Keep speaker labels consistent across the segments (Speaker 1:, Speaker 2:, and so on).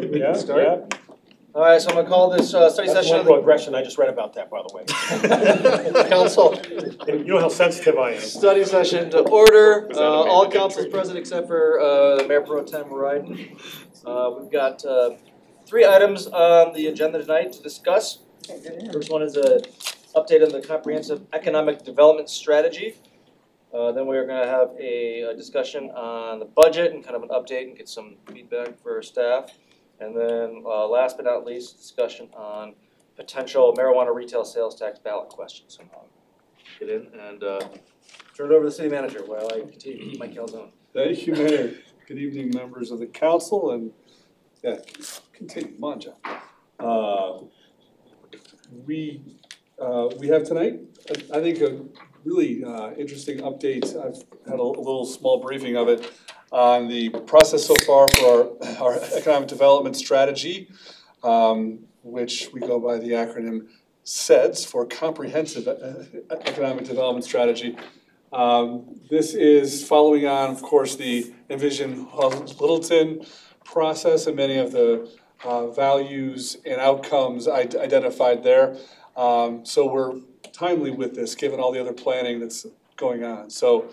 Speaker 1: We can start.
Speaker 2: Yeah.
Speaker 1: All right, so I'm going to call this study
Speaker 2: That's
Speaker 1: session of
Speaker 2: microaggression. I just read about that, by the way.
Speaker 1: the council.
Speaker 2: And you know how sensitive I am.
Speaker 1: Study session to order.
Speaker 2: Is that a
Speaker 1: All
Speaker 2: mandatory
Speaker 1: councils
Speaker 2: training?
Speaker 1: present except for Mayor Pro Tem Ryden. We've got 3 items on the agenda tonight to discuss. First one is an update on the comprehensive economic development strategy. Then we're going to have a discussion on the budget and kind of an update and get some feedback for staff. And then last but not least, discussion on potential marijuana retail sales tax ballot questions. So get in and turn it over to the city manager while I continue to keep my calzone.
Speaker 3: Thank you, Mayor. Good evening, members of the council, and yeah, continue. Come on, John. We have tonight, I think, a really interesting update. I've had a little small briefing of it on the process so far for our economic development strategy, which we go by the acronym CEDS for Comprehensive Economic Development Strategy. This is following on, of course, the Envision Littleton process and many of the values and outcomes identified there. So we're timely with this, given all the other planning that's going on. So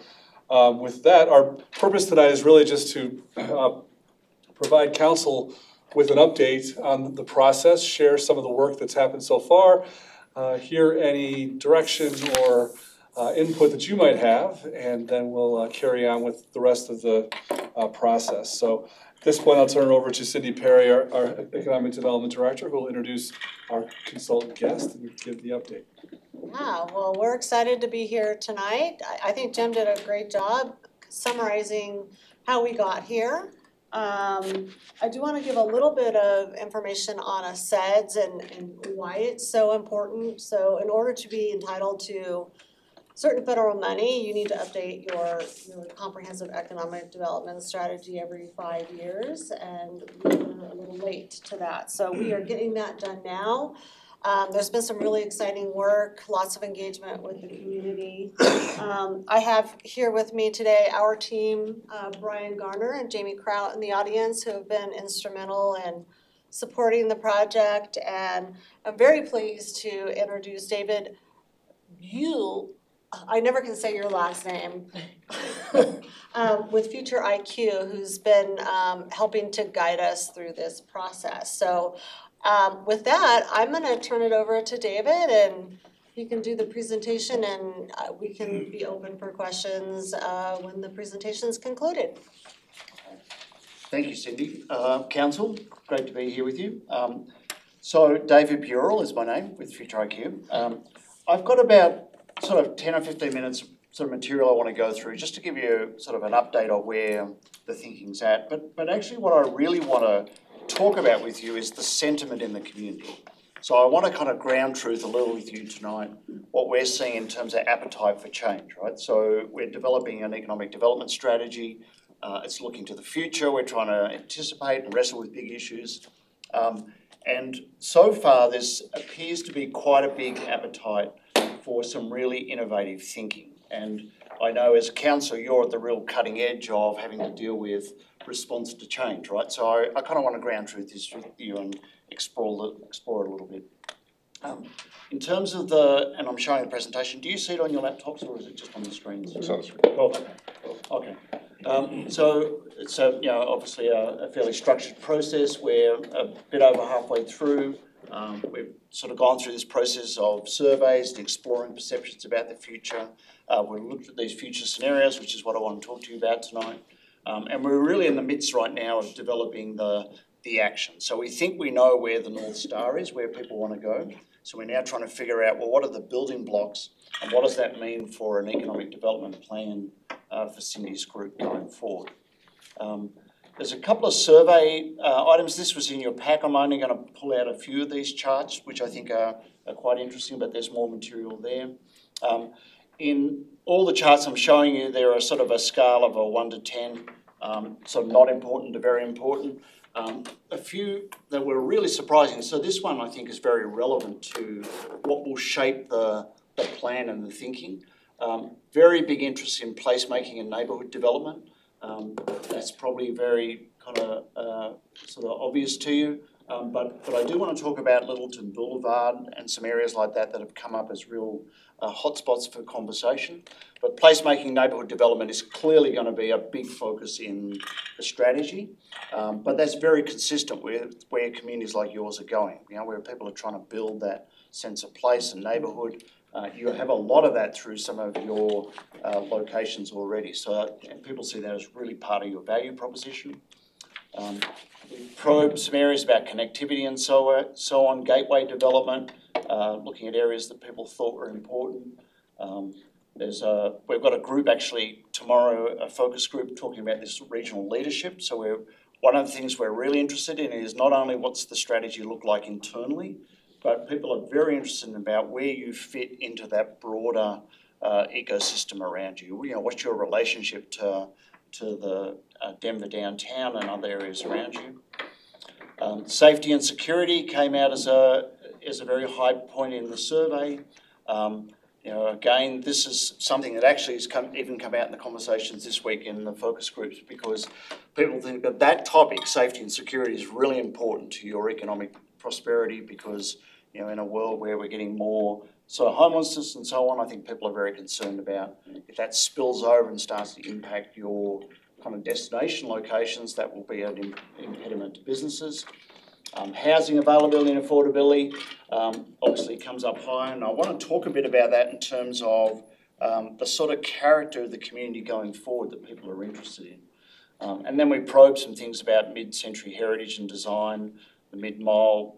Speaker 3: with that, our purpose tonight is really just to provide council with an update on the process, share some of the work that's happened so far, hear any direction or input that you might have, and then we'll carry on with the rest of the process. So at this point, I'll turn it over to Cindy Perry, our Economic Development Director, who will introduce our consultant guest and give the update.
Speaker 4: Yeah, well, we're excited to be here tonight. I think Jim did a great job summarizing how we got here. I do want to give a little bit of information on a CEDS and why it's so important. So in order to be entitled to certain federal money, you need to update your comprehensive economic development strategy every 5 years, and we're a little late to that. So we are getting that done now. There's been some really exciting work, lots of engagement with the community. I have here with me today our team, Brian Garner and Jamie Kraut in the audience, who have been instrumental in supporting the project. And I'm very pleased to introduce David Buell. I never can say your last name, with Future IQ, who's been helping to guide us through this process. So with that, I'm going to turn it over to David, and he can do the presentation, and we can be open for questions when the presentation is concluded.
Speaker 5: Thank you, Cindy. Council, great to be here with you. So David Buell is my name with Future IQ. I've got about sort of 10 or 15 minutes sort of material I want to go through just to give you sort of an update on where the thinking's at. But actually what I really want to talk about with you is the sentiment in the community. So I want to kind of ground truth a little with you tonight, what we're seeing in terms of appetite for change, right? So we're developing an economic development strategy. It's looking to the future. We're trying to anticipate and wrestle with big issues. And so far, there appears to be quite a big appetite for some really innovative thinking. And I know as a council, you're at the real cutting edge of having to deal with response to change, right? So I kind of want to ground truth this with you and explore it a little bit. In terms of and I'm showing the presentation, do you see it on your laptops or is it just on the screens?
Speaker 3: It's on the screen.
Speaker 5: Oh, okay. So you know, obviously a fairly structured process. We're a bit over halfway through. We've sort of gone through this process of surveys and exploring perceptions about the future. We've looked at these future scenarios, which is what I want to talk to you about tonight. And we're really in the midst right now of developing the action. So we think we know where the North Star is, where people want to go. So we're now trying to figure out, well, what are the building blocks and what does that mean for an economic development plan for Cindy's group going forward? There's a couple of survey items. This was in your pack. I'm only going to pull out a few of these charts, which I think are quite interesting, but there's more material there. In all the charts I'm showing you, there are sort of a scale of a 1 to 10, so not important to very important. A few that were really surprising. So this one I think is very relevant to what will shape the plan and the thinking. Very big interest in placemaking and neighbourhood development. That's probably very kind of sort of obvious to you. But I do want to talk about Littleton Boulevard and some areas like that that have come up as real hotspots for conversation. But placemaking neighbourhood development is clearly going to be a big focus in the strategy. But that's very consistent with where communities like yours are going, you know, where people are trying to build that sense of place and neighbourhood. You have a lot of that through some of your locations already. So and people see that as really part of your value proposition. We probed some areas about connectivity and so on, gateway development, looking at areas that people thought were important. We've got a group actually tomorrow, a focus group talking about this regional leadership. So one of the things we're really interested in is not only what's the strategy look like internally, but people are very interested about where you fit into that broader ecosystem around you. You know, what's your relationship to the Denver downtown and other areas around you. Safety and security came out as a very high point in the survey. You know, again, this is something that actually has even come out in the conversations this week in the focus groups, because people think that topic, safety and security, is really important to your economic prosperity, because, you know, in a world where we're getting more sort of homelessness and so on, I think people are very concerned about if that spills over and starts to impact your kind of destination locations, that will be an impediment to businesses. Housing availability and affordability obviously comes up high, and I want to talk a bit about that in terms of the sort of character of the community going forward that people are interested in. And then we probe some things about mid-century heritage and design, the mid-mile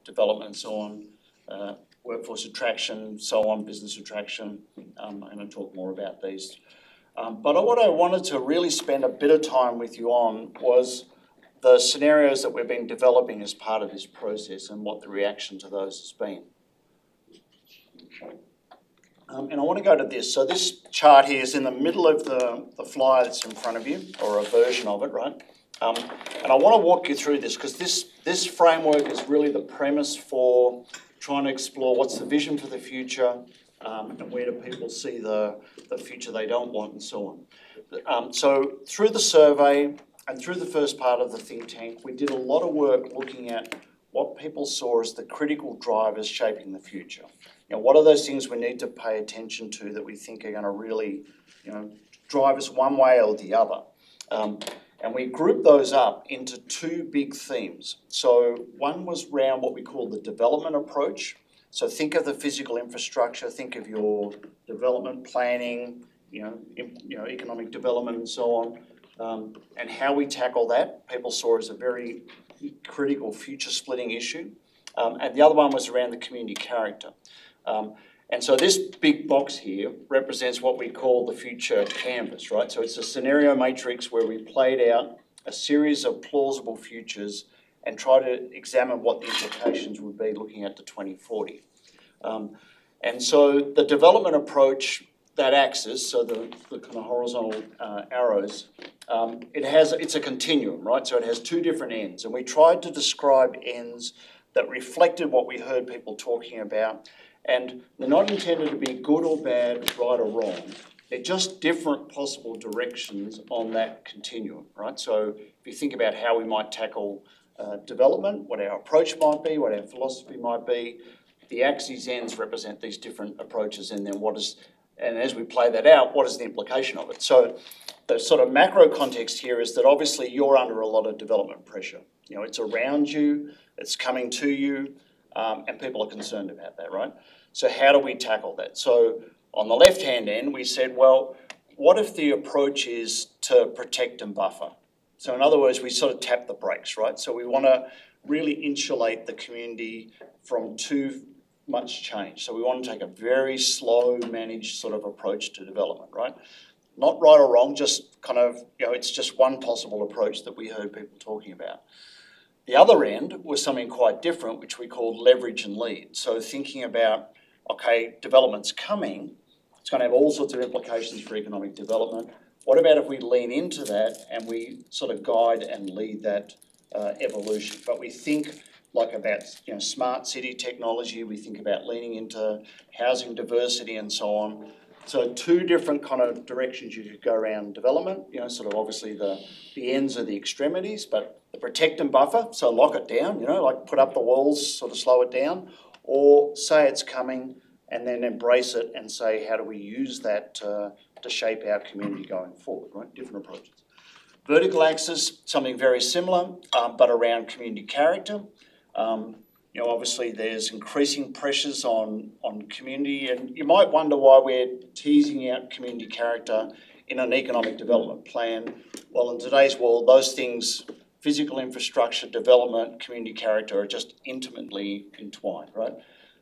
Speaker 5: development and so on, workforce attraction, so on, business attraction. I'm going to talk more about these. But what I wanted to really spend a bit of time with you on was the scenarios that we've been developing as part of this process and what the reaction to those has been. And I want to go to this. So this chart here is in the middle of the flyer that's in front of you, or a version of it, right? And I want to walk you through this, because this framework is really the premise for trying to explore what's the vision for the future, and where do people see the future they don't want, and so on. So through the survey and through the first part of the think tank, we did a lot of work looking at what people saw as the critical drivers shaping the future. You know, what are those things we need to pay attention to that we think are going to really, you know, drive us one way or the other? And we grouped those up into two big themes. So one was around what we call the development approach. So think of the physical infrastructure, think of your development planning, you know, economic development and so on, and how we tackle that. People saw as a very critical future splitting issue. And the other one was around the community character. And so this big box here represents what we call the future canvas, right? So it's a scenario matrix where we played out a series of plausible futures and try to examine what the implications would be looking at to 2040. And so the development approach, that axis, so the kind of horizontal arrows, it's a continuum, right? So it has two different ends, and we tried to describe ends that reflected what we heard people talking about. And they're not intended to be good or bad, right or wrong. They're just different possible directions on that continuum, right? So if you think about how we might tackle development, what our approach might be, what our philosophy might be, the axis ends represent these different approaches, and then and as we play that out, what is the implication of it? So the sort of macro context here is that obviously you're under a lot of development pressure. You know, it's around you, it's coming to you, and people are concerned about that, right? So how do we tackle that? So on the left-hand end, we said, well, what if the approach is to protect and buffer? So in other words, we sort of tap the brakes, right? So we want to really insulate the community from too much change. So we want to take a very slow, managed sort of approach to development, right? Not right or wrong, just kind of, you know, it's just one possible approach that we heard people talking about. The other end was something quite different, which we called leverage and lead. So thinking about, okay, development's coming, it's going to have all sorts of implications for economic development. What about if we lean into that and we sort of guide and lead that evolution? But we think like about, you know, smart city technology, we think about leaning into housing diversity and so on. So two different kind of directions you could go around development, you know, sort of obviously the ends are the extremities, but the protect and buffer, so lock it down, you know, like put up the walls, sort of slow it down, or say it's coming and then embrace it and say, how do we use that to shape our community going forward, right? Different approaches. Vertical axis, something very similar, but around community character. You know, obviously there's increasing pressures on community, and you might wonder why we're teasing out community character in an economic development plan. Well, in today's world, those things, physical infrastructure, development, community character, are just intimately entwined, right?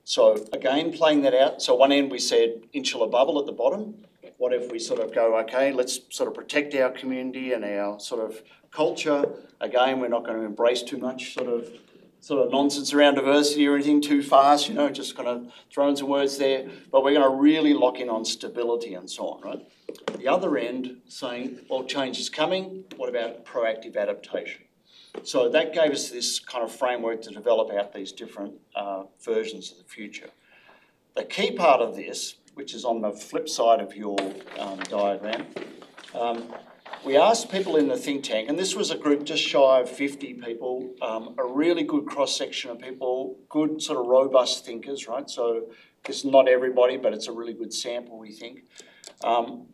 Speaker 5: So again, playing that out. So one end we said insular bubble at the bottom. What if we sort of go, okay, let's sort of protect our community and our sort of culture. Again, we're not going to embrace too much sort of nonsense around diversity or anything too fast, you know, just kind of throwing some words there, but we're going to really lock in on stability and so on, right? The other end saying, well, change is coming, what about proactive adaptation? So that gave us this kind of framework to develop out these different versions of the future. The key part of this, which is on the flip side of your diagram, we asked people in the think tank, and this was a group just shy of 50 people, a really good cross-section of people, good sort of robust thinkers, right? So it's not everybody, but it's a really good sample, we think.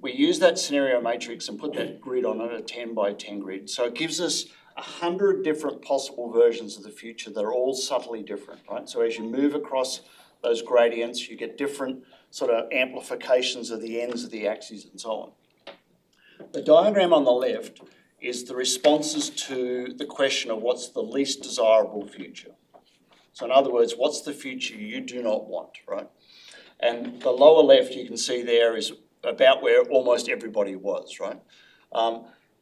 Speaker 5: We used that scenario matrix and put that grid on it, a 10 by 10 grid. So it gives us 100 different possible versions of the future that are all subtly different, right? So as you move across those gradients, you get different sort of amplifications of the ends of the axes and so on. The diagram on the left is the responses to the question of what's the least desirable future. So in other words, what's the future you do not want, right? And the lower left you can see there is about where almost everybody was, right?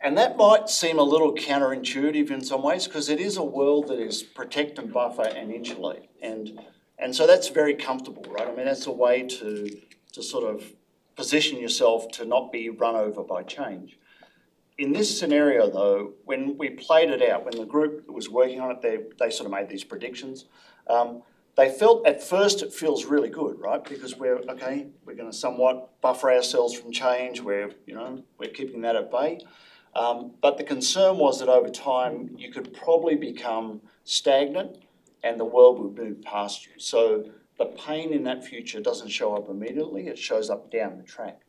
Speaker 5: And that might seem a little counterintuitive in some ways because it is a world that is protect and buffer and insulate. And so that's very comfortable, right? I mean, that's a way to sort of position yourself to not be run over by change. In this scenario, though, when we played it out, when the group was working on it, they sort of made these predictions. They felt at first it feels really good, right? Because we're going to somewhat buffer ourselves from change. We're keeping that at bay. But the concern was that over time you could probably become stagnant and the world would move past you. So the pain in that future doesn't show up immediately, it shows up down the track.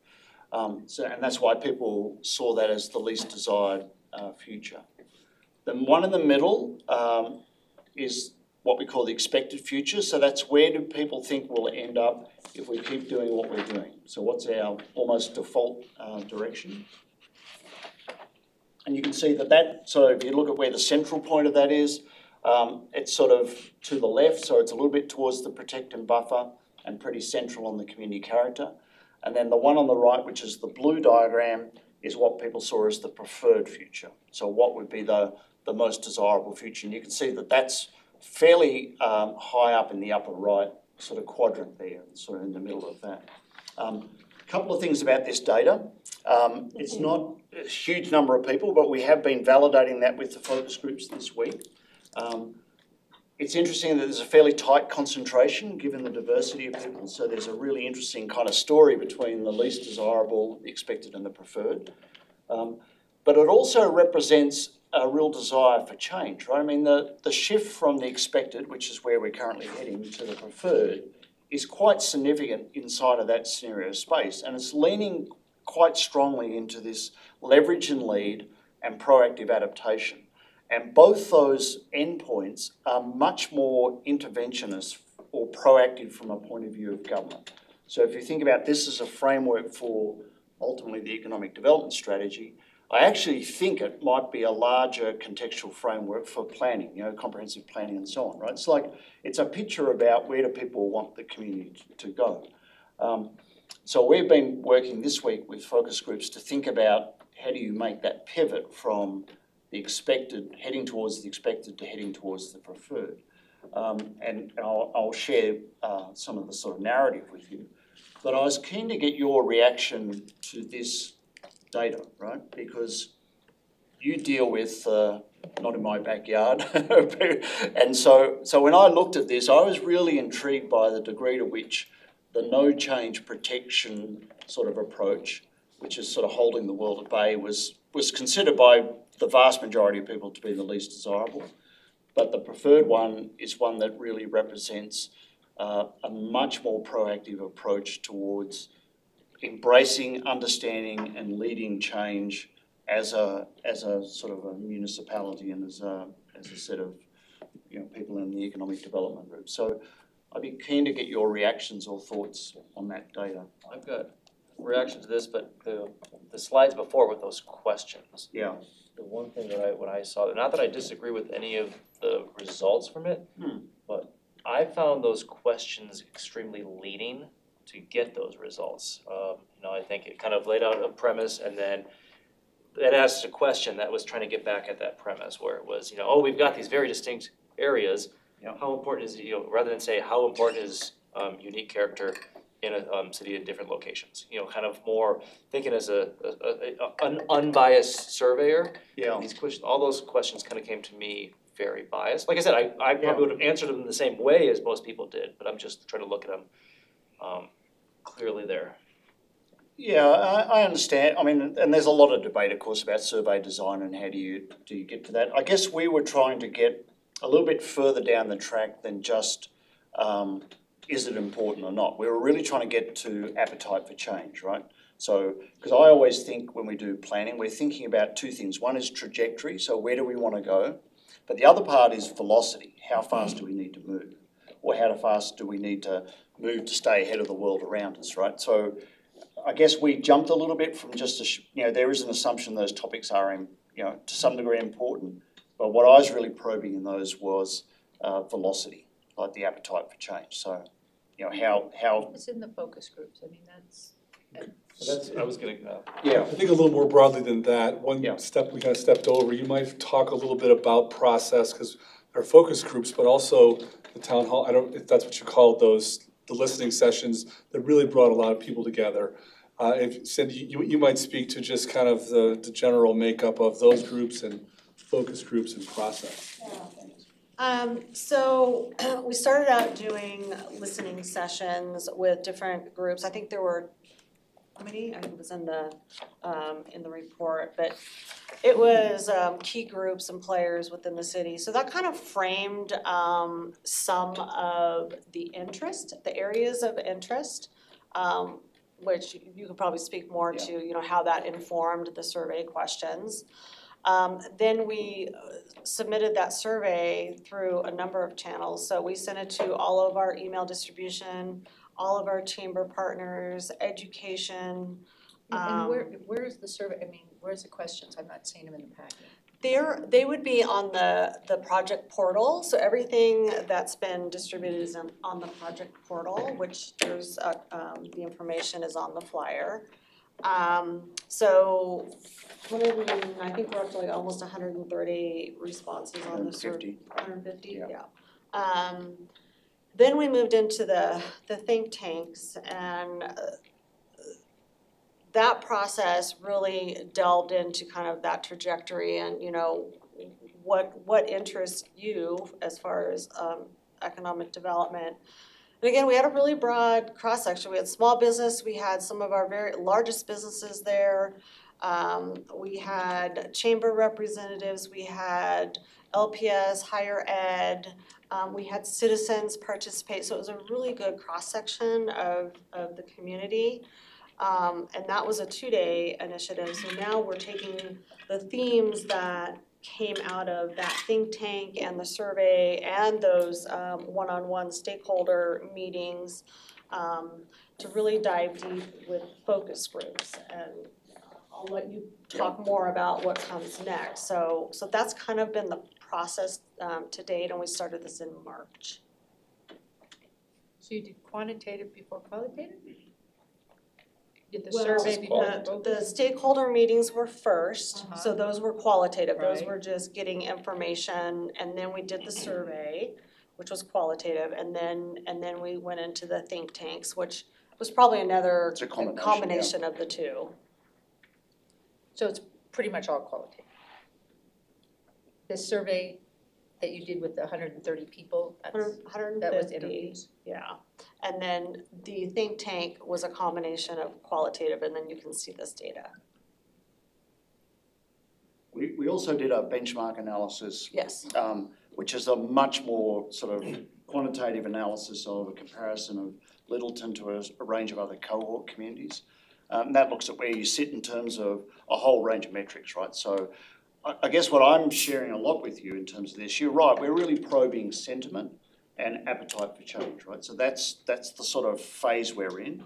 Speaker 5: And that's why people saw that as the least desired future. The one in the middle is what we call the expected future. So that's where do people think we'll end up if we keep doing what we're doing. So what's our almost default direction? And you can see that, so if you look at where the central point of that is, it's sort of to the left, so it's a little bit towards the protect and buffer and pretty central on the community character. And then the one on the right, which is the blue diagram, is what people saw as the preferred future. So what would be the most desirable future? And you can see that that's fairly high up in the upper right sort of quadrant there, sort of in the middle of that. A couple of things about this data. It's not a huge number of people, but we have been validating that with the focus groups this week. It's interesting that there's a fairly tight concentration given the diversity of people, so there's a really interesting kind of story between the least desirable, the expected and the preferred. But it also represents a real desire for change, right? I mean, the shift from the expected, which is where we're currently heading, to the preferred is quite significant inside of that scenario space, and it's leaning quite strongly into this leverage and lead and proactive adaptation. And both those endpoints are much more interventionist or proactive from a point of view of government. So if you think about this as a framework for ultimately the economic development strategy, I actually think it might be a larger contextual framework for planning, you know, comprehensive planning and so on, right? It's like, it's a picture about where do people want the community to go. So we've been working this week with focus groups to think about how do you make that pivot from the expected, heading towards the expected to heading towards the preferred. And I'll share some of the sort of narrative with you. But I was keen to get your reaction to this data, right? Because you deal with, not in my backyard. And so when I looked at this, I was really intrigued by the degree to which the no change protection sort of approach, which is sort of holding the world at bay, was considered by the vast majority of people to be the least desirable. But the preferred one is one that really represents a much more proactive approach towards embracing, understanding, and leading change as a sort of a municipality and as a set of people in the economic development group. So I'd be keen to get your reactions or thoughts on that data.
Speaker 1: I've got a reaction to this, but the slides before with those questions.
Speaker 5: Yeah.
Speaker 1: The one thing that when I saw, not that I disagree with any of the results from it, but I found those questions extremely leading to get those results. I think it kind of laid out a premise, and then it asked a question that was trying to get back at that premise, where it was, we've got these very distinct areas.
Speaker 5: Yeah.
Speaker 1: How important is, rather than say how important is unique character in a city in different locations? Kind of more thinking as an unbiased surveyor.
Speaker 5: Yeah.
Speaker 1: These questions, all those questions kind of came to me very biased. Like I said, I probably would have answered them in the same way as most people did, but I'm just trying to look at them clearly there.
Speaker 5: Yeah, I understand. I mean, and there's a lot of debate, of course, about survey design and how do you get to that. I guess we were trying to get a little bit further down the track than just is it important or not. We were really trying to get to appetite for change, right? So, because I always think when we do planning, we're thinking about two things. One is trajectory, so where do we want to go? But the other part is velocity. How fast do we need to move? Or how fast do we need to move to stay ahead of the world around us, right? So I guess we jumped a little bit from just, there is an assumption those topics are, to some degree important. But what I was really probing in those was velocity, like the appetite for change. So, how.
Speaker 6: It's in the focus groups. I mean, that's.
Speaker 1: I was gonna.
Speaker 5: Yeah.
Speaker 3: I think a little more broadly than that, one
Speaker 5: Yeah.
Speaker 3: step we kind of stepped over, you might talk a little bit about process, because our focus groups, but also the town hall, I don't, if that's what you called those, the listening sessions that really brought a lot of people together. If Cindy, you might speak to just kind of the general makeup of those groups and focus groups and process.
Speaker 4: So we started out doing listening sessions with different groups. I think there were, how many? I think it was in the report, but it was key groups and players within the city. So that kind of framed some of the interest, the areas of interest, which you could probably speak more to, how that informed the survey questions. Then we submitted that survey through a number of channels. So we sent it to all of our email distribution, all of our chamber partners, education.
Speaker 6: And where is the survey? I mean, where's the questions? I'm not seeing them in the packet.
Speaker 4: They would be on the project portal. So everything that's been distributed is on the project portal, which there's the information is on the flyer. So I think we're up to like almost 130 responses on the survey. 150, yeah. Then we moved into the think tanks, and that process really delved into kind of that trajectory and, what interests you as far as economic development. And again, we had a really broad cross-section. We had small business, we had some of our very largest businesses there. We had chamber representatives, we had LPS, higher ed, we had citizens participate. So it was a really good cross-section of the community. And that was a 2-day initiative. So now we're taking the themes that came out of that think tank and the survey and those one-on-one stakeholder meetings to really dive deep with focus groups. And I'll let you talk more about what comes next. So that's kind of been the process to date, and we started this in March.
Speaker 6: So you did quantitative before qualitative? Did the
Speaker 4: Well,
Speaker 6: survey before the
Speaker 4: the
Speaker 6: focus?
Speaker 4: stakeholder meetings were first, so those were qualitative, those
Speaker 6: Right.
Speaker 4: were just getting information, and then we did the survey, which was qualitative, and then we went into the think tanks, which was probably another
Speaker 5: It's a combination,
Speaker 4: combination of the two.
Speaker 6: So it's pretty much all qualitative. The survey that you did with the 130 people, that's,
Speaker 4: 150.
Speaker 6: that was interviews.
Speaker 4: Yeah, And then the think tank was a combination of qualitative, and then you can see this data.
Speaker 5: We also did a benchmark analysis,
Speaker 4: Yes.
Speaker 5: which is a much more sort of quantitative analysis of a comparison of Littleton to a range of other cohort communities. That looks at where you sit in terms of a whole range of metrics, right? So I guess what I'm sharing a lot with you in terms of this, you're right, we're really probing sentiment and appetite for change, right? So that's the sort of phase we're in.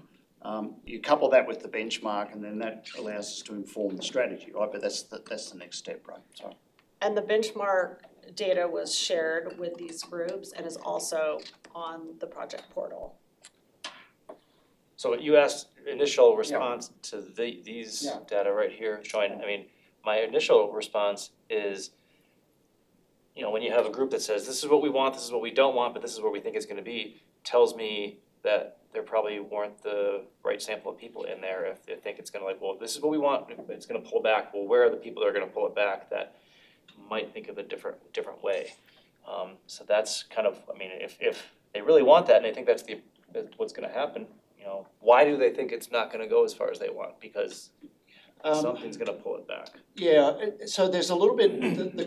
Speaker 5: You couple that with the benchmark, and then that allows us to inform the strategy, right? But that's the next step, right? So.
Speaker 4: And the benchmark data was shared with these groups and is also on the project portal.
Speaker 1: So you asked initial response to these data right here showing, I mean, my initial response is, you know, when you have a group that says, this is what we want, this is what we don't want, but this is where we think it's gonna be, tells me that there probably weren't the right sample of people in there if they think it's gonna like, well, this is what we want, it's gonna pull back. Well, where are the people that are gonna pull it back that might think of a different way? So that's kind of, I mean, if they really want that and they think that's what's gonna happen, you know, why do they think it's not gonna go as far as they want? Because something's gonna pull it back.
Speaker 5: Yeah, so there's a little bit,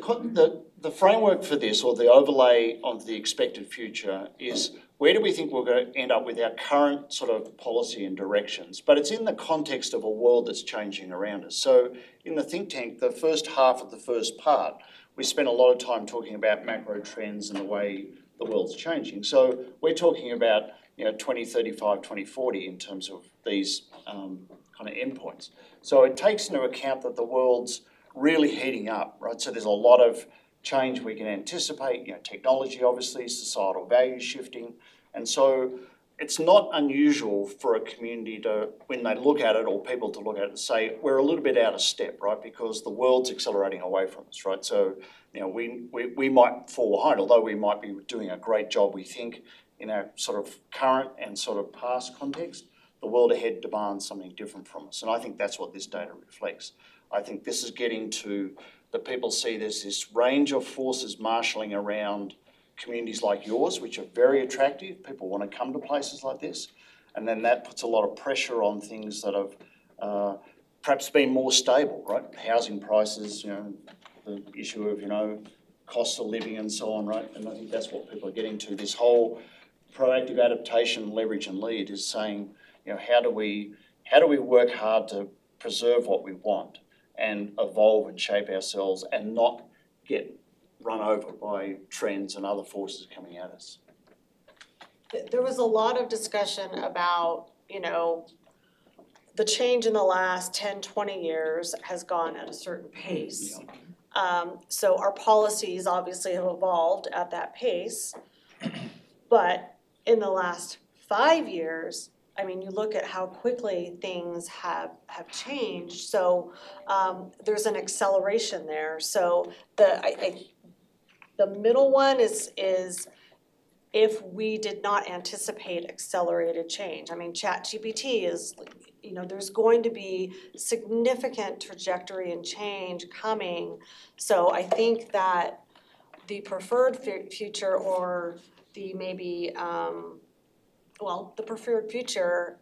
Speaker 5: the framework for this, or the overlay of the expected future, is where do we think we're going to end up with our current sort of policy and directions? But it's in the context of a world that's changing around us. So in the think tank, the first half of the first part, we spent a lot of time talking about macro trends and the way the world's changing. So we're talking about, you know, 2035, 2040 in terms of these kind of endpoints. So it takes into account that the world's really heating up, right? So there's a lot of change we can anticipate, you know, technology obviously, societal values shifting. And so it's not unusual for a community to, when they look at it, or people to look at it and say, we're a little bit out of step, right? Because the world's accelerating away from us, right? So, you know, we might fall behind, although we might be doing a great job, we think, in our sort of current and sort of past context. The world ahead demands something different from us. And I think that's what this data reflects. I think this is getting to the people see there's this range of forces marshalling around communities like yours, which are very attractive. People want to come to places like this. And then that puts a lot of pressure on things that have perhaps been more stable, right? Housing prices, you know, the issue of, you know, costs of living and so on, right? And I think that's what people are getting to. This whole proactive adaptation, leverage and lead is saying, you know, how do we work hard to preserve what we want and evolve and shape ourselves and not get run over by trends and other forces coming at us?
Speaker 4: There was a lot of discussion about, you know, the change in the last 10, 20 years has gone at a certain pace. So our policies obviously have evolved at that pace. But in the last 5 years, I mean, you look at how quickly things have changed. So there's an acceleration there. So the middle one is if we did not anticipate accelerated change. I mean, ChatGPT is, you know, there's going to be significant trajectory and change coming. So I think that the preferred future, or the maybe, the preferred future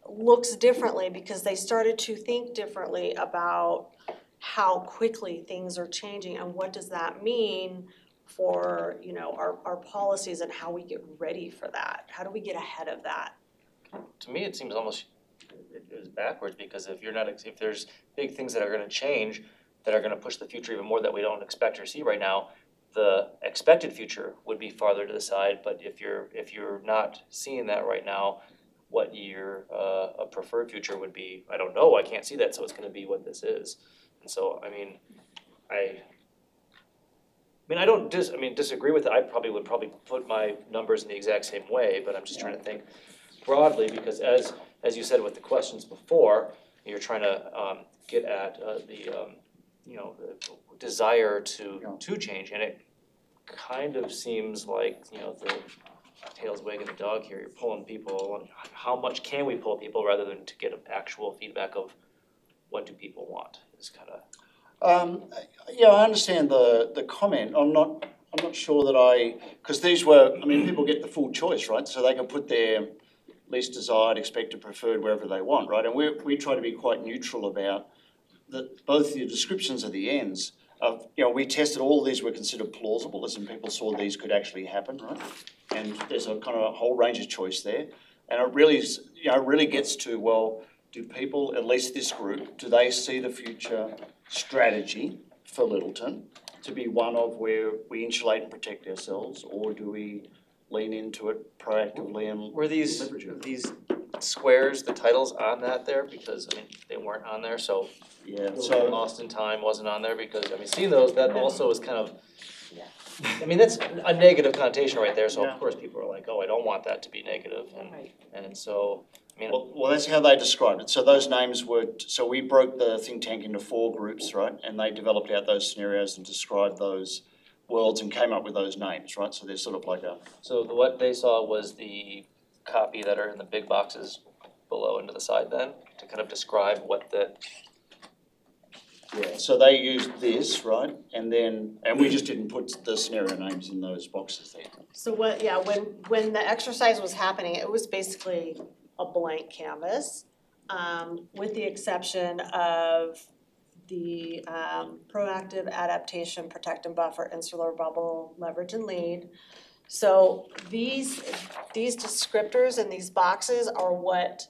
Speaker 4: looks differently because they started to think differently about how quickly things are changing and what does that mean for, you know, our policies and how we get ready for that. How do we get ahead of that?
Speaker 1: To me, it seems almost it is backwards, because if there's big things that are going to change, that are going to push the future even more that we don't expect or see right now, the expected future would be farther to the side. But if you're not seeing that right now, what your a preferred future would be, I don't know. I can't see that, so it's going to be what this is. And so, I mean, I don't disagree with it. I would probably put my numbers in the exact same way, but I'm just trying to think broadly, because as you said with the questions before, you're trying to get at the desire to change, and it kind of seems like, you know, the tail's wagging the dog here. You're pulling people along. How much can we pull people rather than to get actual feedback of what do people want? Is kind of.
Speaker 5: Yeah, I understand the comment. I'm not sure because these were, I mean, people get the full choice, right? So they can put their least desired, expected, preferred wherever they want, right? And we try to be quite neutral about both the descriptions of the ends. We tested all of these were considered plausible, as in people saw these could actually happen, right? And there's a kind of a whole range of choice there. And it really gets to, well, do people, at least this group, do they see the future strategy for Littleton to be one of where we insulate and protect ourselves, or do we lean into it proactively and
Speaker 1: Were these
Speaker 5: leverage it?
Speaker 1: squares, the titles on that there? Because, I mean, they weren't on there, so
Speaker 5: Yeah,
Speaker 1: so
Speaker 5: so,
Speaker 1: Lost in Time wasn't on there because, I mean, seeing those, that also is kind of, I mean, that's a negative connotation right there, so
Speaker 5: Yeah.
Speaker 1: of course people are like, oh, I don't want that to be negative, and so, I mean.
Speaker 5: well, that's how they described it. So those names so we broke the think tank into 4 groups, right? And they developed out those scenarios and described those worlds and came up with those names, right? So they're sort of like
Speaker 1: So what they saw was the copy that are in the big boxes below and to the side then, to kind of describe what the.
Speaker 5: yeah, so they used this, right? And we just didn't put the scenario names in those boxes there.
Speaker 4: So when the exercise was happening, it was basically a blank canvas, with the exception of the proactive adaptation, protect and buffer, insular bubble, leverage and lead. So these descriptors in these boxes are what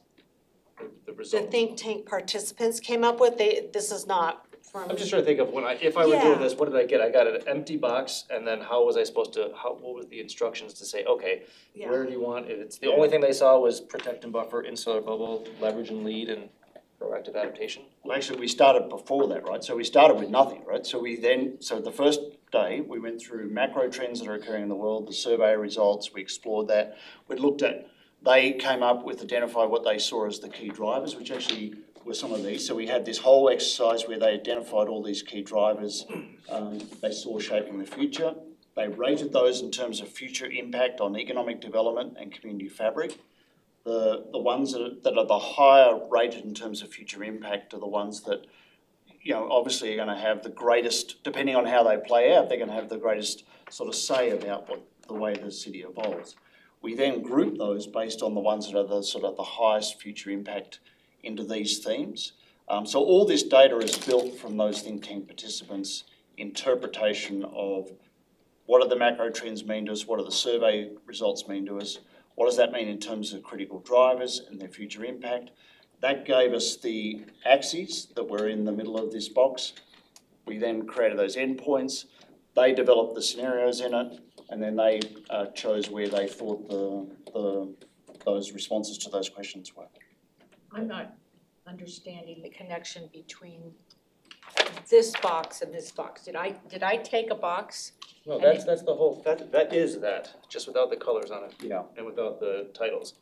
Speaker 1: The
Speaker 4: the
Speaker 1: results.
Speaker 4: think tank participants came up with. This is not from.
Speaker 1: I'm just trying to think of if I were doing
Speaker 4: Yeah.
Speaker 1: this, what did I get? I got an empty box, and then how was I supposed to, what was the instructions to say, okay,
Speaker 4: Yeah.
Speaker 1: where do you want, if it's, the only thing they saw was protect and buffer, insular bubble, leverage and lead, and proactive adaptation?
Speaker 5: Well, actually, we started before that, right? So we started with nothing, right? So the first day, we went through macro trends that are occurring in the world, the survey results, we explored that. We looked at, they came up with, identified what they saw as the key drivers, which actually were some of these. So we had this whole exercise where they identified all these key drivers they saw shaping the future. They rated those in terms of future impact on economic development and community fabric. The ones that are the higher rated in terms of future impact are the ones that, obviously are going to have the greatest, depending on how they play out, they're going to have the greatest sort of say about the way the city evolves. We then group those based on the ones that are the sort of the highest future impact into these themes. So all this data is built from those think tank participants' interpretation of what do the macro trends mean to us, what do the survey results mean to us, what does that mean in terms of critical drivers and their future impact. That gave us the axes that were in the middle of this box. We then created those endpoints. They developed the scenarios in it, and then they chose where they thought those responses to those questions were.
Speaker 6: I'm not understanding the connection between this box and this box. Did I take a box?
Speaker 1: No, that's the whole, that is that, just without the colors on it.
Speaker 5: Yeah.
Speaker 1: And without the titles.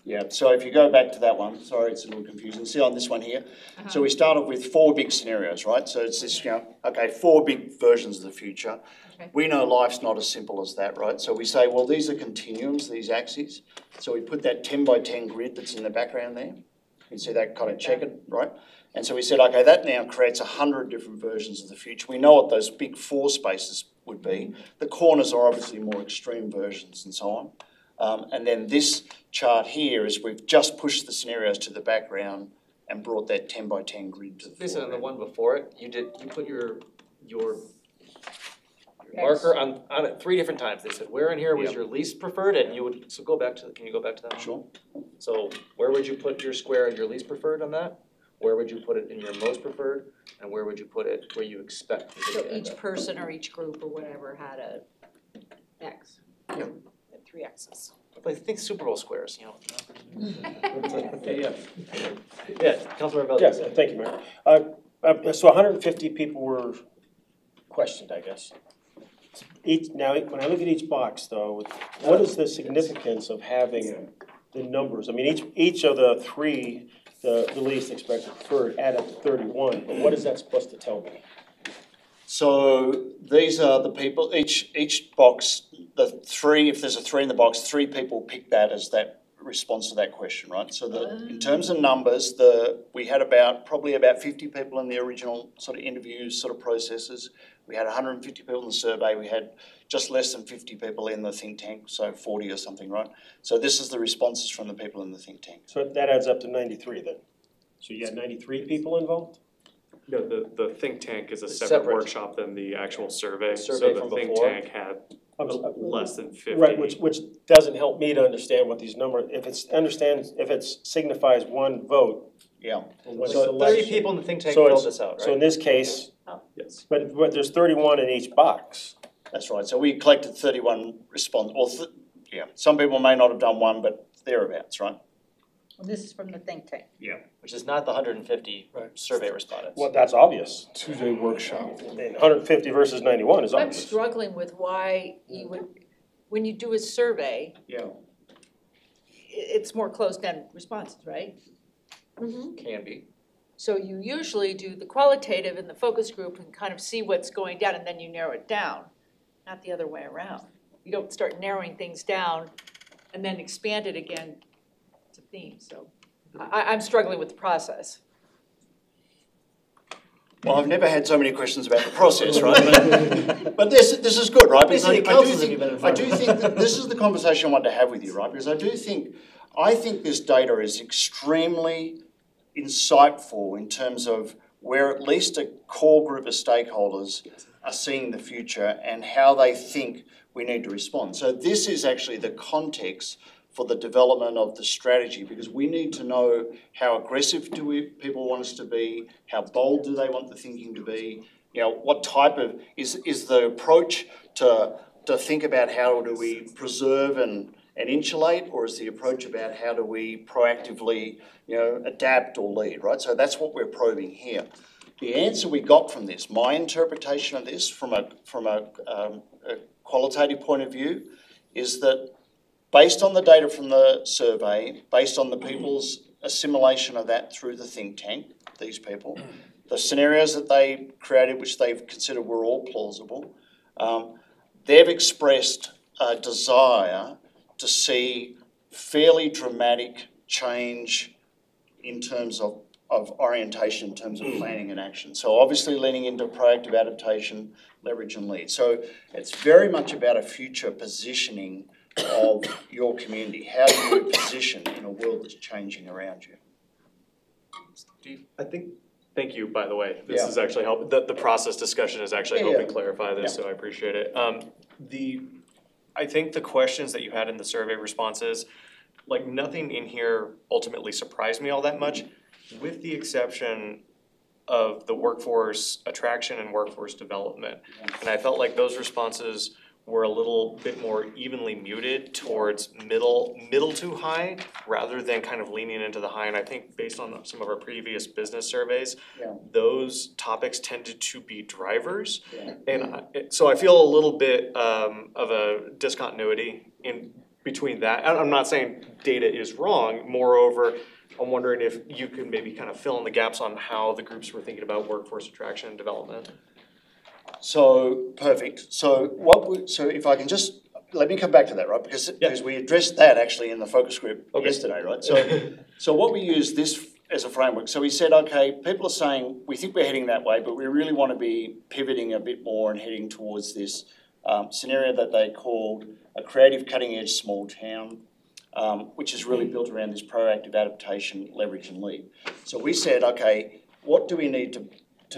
Speaker 5: Yeah, so if you go back to that one, sorry, it's a little confusing. See on this one here? So we started with 4 big scenarios, right? So it's this, 4 big versions of the future.
Speaker 6: Okay.
Speaker 5: We know life's not as simple as that, right? So we say, well, these are continuums, these axes. So we put that 10 by 10 grid that's in the background there. You see that kind of checkered, right? And so we said, okay, that now creates 100 different versions of the future. We know what those big 4 spaces would be. The corners are obviously more extreme versions and so on. And then this chart here is we've just pushed the scenarios to the background and brought that 10 by 10 grid to the
Speaker 1: Listen, on the
Speaker 5: foreground.
Speaker 1: one before it, you put your marker on it 3 different times. They said, where in here was
Speaker 5: Yep.
Speaker 1: your least preferred? And you would, so can you go back to that?
Speaker 5: Sure.
Speaker 1: So where would you put your square and your least preferred on that? Where would you put it in your most preferred? And where would you put it where you expect it
Speaker 6: So
Speaker 1: to end
Speaker 6: each
Speaker 1: up?
Speaker 6: person or each group or whatever had a X.
Speaker 4: Had 3 X's.
Speaker 1: I think Super Bowl squares,
Speaker 2: Yeah.
Speaker 1: Yeah, Councilmember Valdez.
Speaker 2: Yes, thank you, Mayor. So 150 people were questioned, I guess. Now, when I look at each box though, what is the significance of having the numbers? I mean, each of the 3, the least expected preferred add up to 31, but what is that supposed to tell me?
Speaker 5: So these are the people, each box, the 3, if there's a 3 in the box, 3 people pick that as that response to that question, right? So in terms of numbers, we had probably about 50 people in the original sort of interviews sort of processes. We had 150 people in the survey. We had just less than 50 people in the think tank, so 40 or something, right? So this is the responses from the people in the think tank.
Speaker 2: So that adds up to 93 then. So you got 93 people involved?
Speaker 7: No, the think tank is a
Speaker 1: It's
Speaker 7: separate
Speaker 1: separate.
Speaker 7: workshop than the actual survey.
Speaker 1: Survey
Speaker 7: So
Speaker 1: from
Speaker 7: the think
Speaker 1: before.
Speaker 7: tank had less than 50.
Speaker 2: Right, which doesn't help me to understand what these numbers, if it signifies one vote.
Speaker 5: Yeah.
Speaker 2: One
Speaker 1: So 30
Speaker 2: selection.
Speaker 1: people in the think tank
Speaker 2: So
Speaker 1: filled
Speaker 2: it's-
Speaker 1: this out,
Speaker 2: So in
Speaker 1: right?
Speaker 2: this case,
Speaker 7: Yes.
Speaker 2: but there's 31 in each box.
Speaker 5: That's right. So we collected 31 some people may not have done one, but thereabouts, right?
Speaker 6: Well, this is from the think tank.
Speaker 1: Which is not the 150
Speaker 3: Right.
Speaker 1: survey respondents.
Speaker 2: Well, that's obvious.
Speaker 3: Two-day workshop.
Speaker 2: And 150 versus 91 is
Speaker 6: I'm
Speaker 2: obvious.
Speaker 6: struggling with why you would, when you do a survey,
Speaker 5: Yeah.
Speaker 6: it's more closed-ended responses, right?
Speaker 1: Can be.
Speaker 6: So you usually do the qualitative and the focus group and kind of see what's going down, and then you narrow it down, not the other way around. You don't start narrowing things down and then expand it again to themes, so I'm struggling with the process.
Speaker 5: Well, I've never had so many questions about the process, right? But this is good, right? Because
Speaker 1: Basically, councils have been in
Speaker 5: I
Speaker 1: front
Speaker 5: do
Speaker 1: of.
Speaker 5: think that this is the conversation I want to have with you, right? Because I think this data is extremely insightful in terms of where at least a core group of stakeholders are seeing the future and how they think we need to respond. So this is actually the context for the development of the strategy, because we need to know how aggressive people want us to be, how bold do they want the thinking to be, what type of, is the approach to think about how do we preserve and insulate, or is the approach about how do we proactively, adapt or lead, right? So that's what we're probing here. The answer we got from this, my interpretation of this from a qualitative point of view, is that based on the data from the survey, based on the people's assimilation of that through the think tank, these people, the scenarios that they created, which they've considered were all plausible, they've expressed a desire to see fairly dramatic change in terms of orientation, in terms of planning and action. So obviously leaning into proactive adaptation, leverage and lead. So it's very much about a future positioning of your community. How do you position in a world that's changing around you?
Speaker 7: Thank you, by the way. This is actually helping, the process discussion is actually helping clarify this, so I appreciate it. I think the questions that you had in the survey responses, like nothing in here ultimately surprised me all that much, with the exception of the workforce attraction and workforce development. And I felt like those responses were a little bit more evenly muted towards middle to high, rather than kind of leaning into the high. And I think based on some of our previous business surveys, those topics tended to be drivers. And so I feel a little bit of a discontinuity in between that. I'm not saying data is wrong, moreover, I'm wondering if you could maybe kind of fill in the gaps on how the groups were thinking about workforce attraction and development.
Speaker 5: So, perfect. So if I can just, let me come back to that, right? Because we addressed that actually in the focus group yesterday, right? So what we use this as a framework. So we said, okay, people are saying, we think we're heading that way, but we really want to be pivoting a bit more and heading towards this scenario that they called a creative cutting edge small town, which is really built around this proactive adaptation, leverage and lead. So we said, okay, what do we need to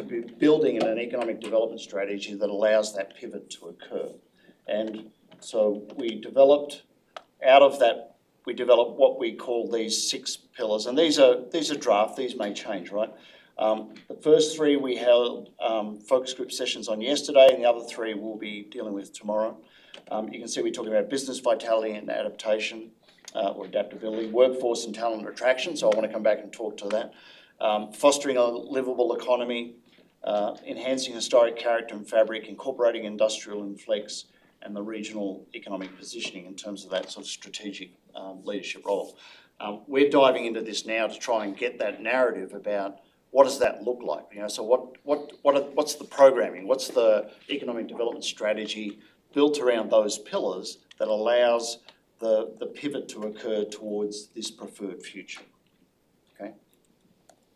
Speaker 5: be building in an economic development strategy that allows that pivot to occur? And so we developed what we call these 6 pillars, and these are draft, these may change, right? The first 3 we held focus group sessions on yesterday, and the other 3 we'll be dealing with tomorrow. You can see we're talking about business vitality and adaptation, or adaptability, workforce and talent attraction, so I want to come back and talk to that. Fostering a livable economy, enhancing historic character and fabric, incorporating industrial and flex, and the regional economic positioning in terms of that sort of strategic leadership role. We're diving into this now to try and get that narrative about what does that look like. So what's the programming? What's the economic development strategy built around those pillars that allows the pivot to occur towards this preferred future. Okay?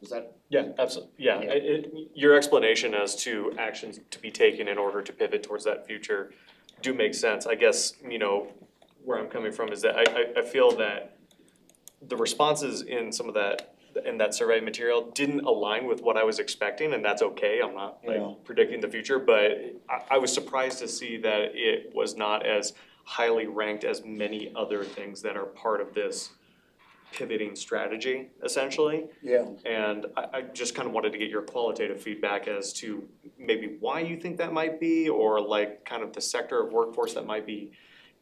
Speaker 5: Was that?
Speaker 7: Yeah, absolutely, yeah.
Speaker 5: Yeah.
Speaker 7: Your explanation as to actions to be taken in order to pivot towards that future do make sense. I guess, where I'm coming from is that I feel that the responses in some of that, in that survey material didn't align with what I was expecting, and that's okay, I'm not predicting the future, but I was surprised to see that it was not as highly ranked as many other things that are part of this pivoting strategy, essentially.
Speaker 5: Yeah.
Speaker 7: And I just kind of wanted to get your qualitative feedback as to maybe why you think that might be, or like kind of the sector of workforce that might be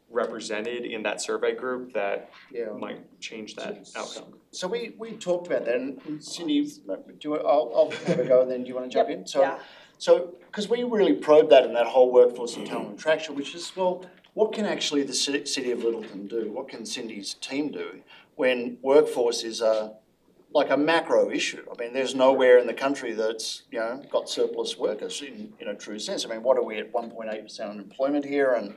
Speaker 7: represented in that survey group that might change that outcome.
Speaker 5: So we talked about that, and Cindy, I'll have a go, and then do you want to jump in? So, because we really probed that in that whole workforce and talent attraction, which is, well, what can actually the City of Littleton do? What can Cindy's team do when workforce is like a macro issue? I mean, there's nowhere in the country that's, got surplus workers in a true sense. I mean, what are we at, 1.8% unemployment here? And,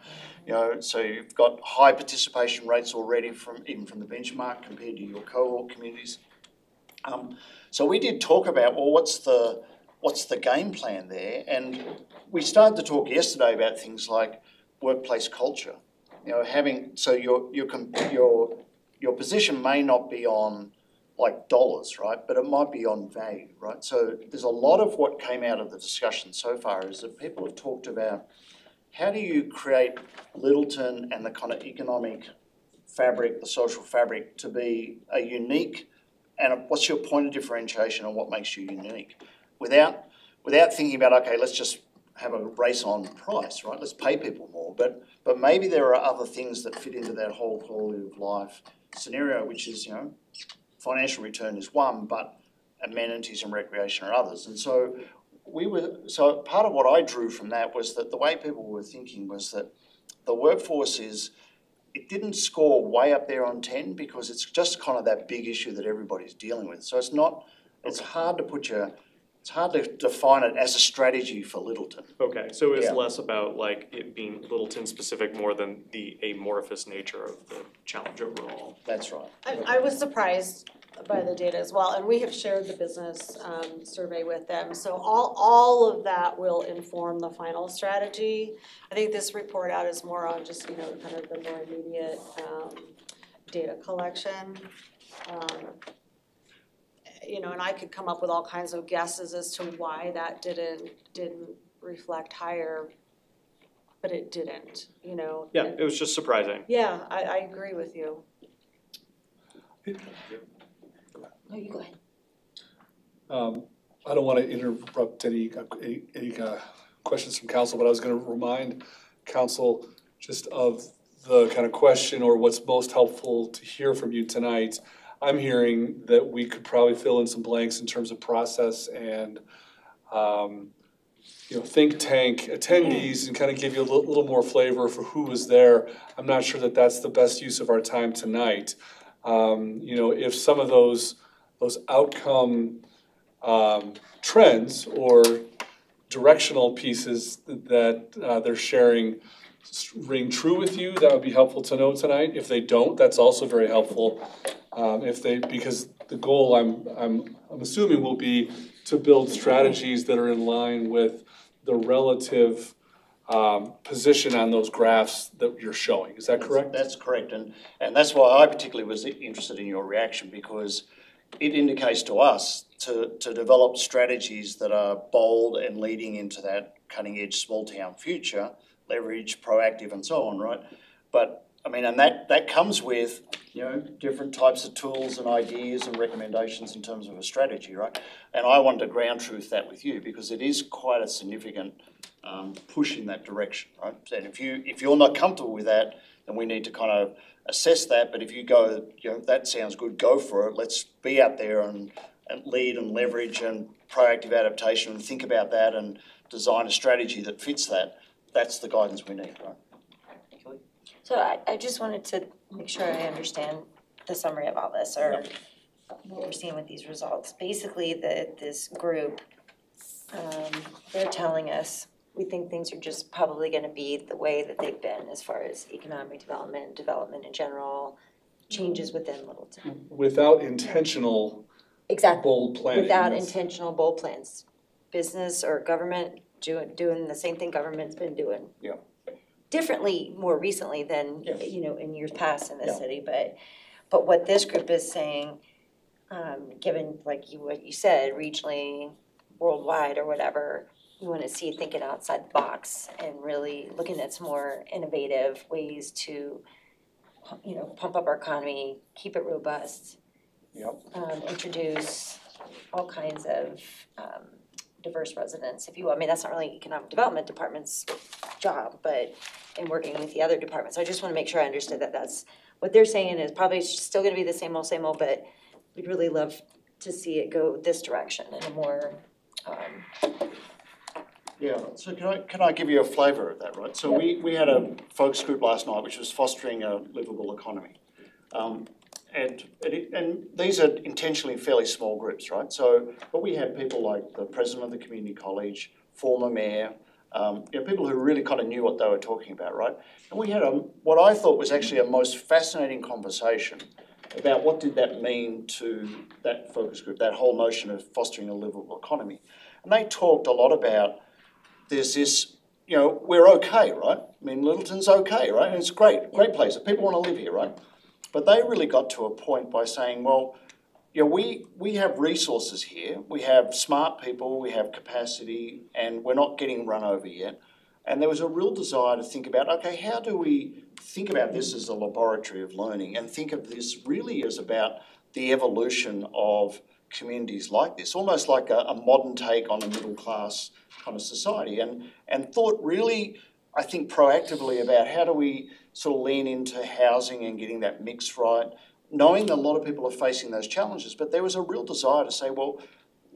Speaker 5: so you've got high participation rates already even from the benchmark compared to your cohort communities. So we did talk about, well, what's the game plan there? And we started to talk yesterday about things like workplace culture. Your position may not be on like dollars, right? But it might be on value, right? So there's a lot of what came out of the discussion so far is that people have talked about how do you create Littleton and the kind of economic fabric, the social fabric, to be a unique, and what's your point of differentiation and what makes you unique? Without thinking about, okay, let's just have a race on price, right? Let's pay people more. But maybe there are other things that fit into that whole quality of life scenario, which is, financial return is one, but amenities and recreation are others. And so part of what I drew from that was that the way people were thinking was that the workforce it didn't score way up there on 10 because it's just kind of that big issue that everybody's dealing with. So it's hard to define it as a strategy for Littleton.
Speaker 7: Okay, so it's less about like it being Littleton specific more than the amorphous nature of the challenge overall.
Speaker 5: That's right.
Speaker 4: I was surprised by the data as well, and we have shared the business survey with them. So all of that will inform the final strategy. I think this report out is more on just, kind of the more immediate data collection. And I could come up with all kinds of guesses as to why that didn't reflect higher, but it didn't,
Speaker 7: Yeah, it was just surprising.
Speaker 4: Yeah, I agree with you.
Speaker 8: No, you go ahead.
Speaker 3: I don't want to interrupt any questions from council, but I was going to remind council just of the kind of question or what's most helpful to hear from you tonight. I'm hearing that we could probably fill in some blanks in terms of process and think tank attendees and kind of give you a little more flavor for who was there. I'm not sure that that's the best use of our time tonight. If some of those outcome trends or directional pieces that they're sharing ring true with you, that would be helpful to know tonight. If they don't, that's also very helpful. Because the goal I'm assuming will be to build strategies that are in line with the relative position on those graphs that you're showing. Is that correct?
Speaker 5: That's correct, and that's why I particularly was interested in your reaction, because it indicates to us to develop strategies that are bold and leading into that cutting edge small town future, leverage, proactive and so on, right? But I mean, and that comes with, different types of tools and ideas and recommendations in terms of a strategy, right? And I wanted to ground truth that with you because it is quite a significant push in that direction, right? And if you're not comfortable with that, then we need to kind of assess that. But if you go, that sounds good, go for it. Let's be out there and lead and leverage and proactive adaptation and think about that and design a strategy that fits that. That's the guidance we need, right?
Speaker 8: So I just wanted to make sure I understand the summary of all this, or what we're seeing with these results. Basically, this group, they're telling us we think things are just probably gonna be the way that they've been as far as economic development, development in general, changes within Littleton.
Speaker 3: Without intentional
Speaker 8: Exactly,
Speaker 3: bold planning.
Speaker 8: without
Speaker 3: That's-
Speaker 8: intentional bold plans. Business or government doing the same thing government's been doing.
Speaker 5: Yeah.
Speaker 8: Differently more recently than,
Speaker 5: Yeah.
Speaker 8: you know, in years past in this
Speaker 5: Yeah.
Speaker 8: city, but what this group is saying, given like what you said, regionally, worldwide or whatever, you wanna see thinking outside the box and really looking at some more innovative ways to, you know, pump up our economy, keep it robust.
Speaker 5: Yep.
Speaker 8: Introduce all kinds of, diverse residents, if you will. I mean, that's not really economic development department's job, but in working with the other departments. I just wanna make sure I understood that that's, what they're saying is probably still gonna be the same old, but we'd really love to see it go this direction in a more,
Speaker 5: Yeah, so can I give you a flavour of that, right? So we had a focus group last night which was fostering a livable economy. And these are intentionally fairly small groups, right? So, but we had people like the president of the community college, former mayor, you know, people who really kind of knew what they were talking about, right? And we had what I thought was actually a most fascinating conversation about what did that mean to that focus group, that whole notion of fostering a livable economy. And they talked a lot about there's this, you know, we're okay, right? I mean, Littleton's okay, right? And it's great place. People want to live here, right? But they really got to a point by saying, well, you know, we have resources here. We have smart people, we have capacity, and we're not getting run over yet. And there was a real desire to think about, okay, how do we think about this as a laboratory of learning and think of this really as about the evolution of communities like this, almost like a modern take on a middle class kind of society, and thought really, I think, proactively about how do we sort of lean into housing and getting that mix right, knowing that a lot of people are facing those challenges, but there was a real desire to say, well,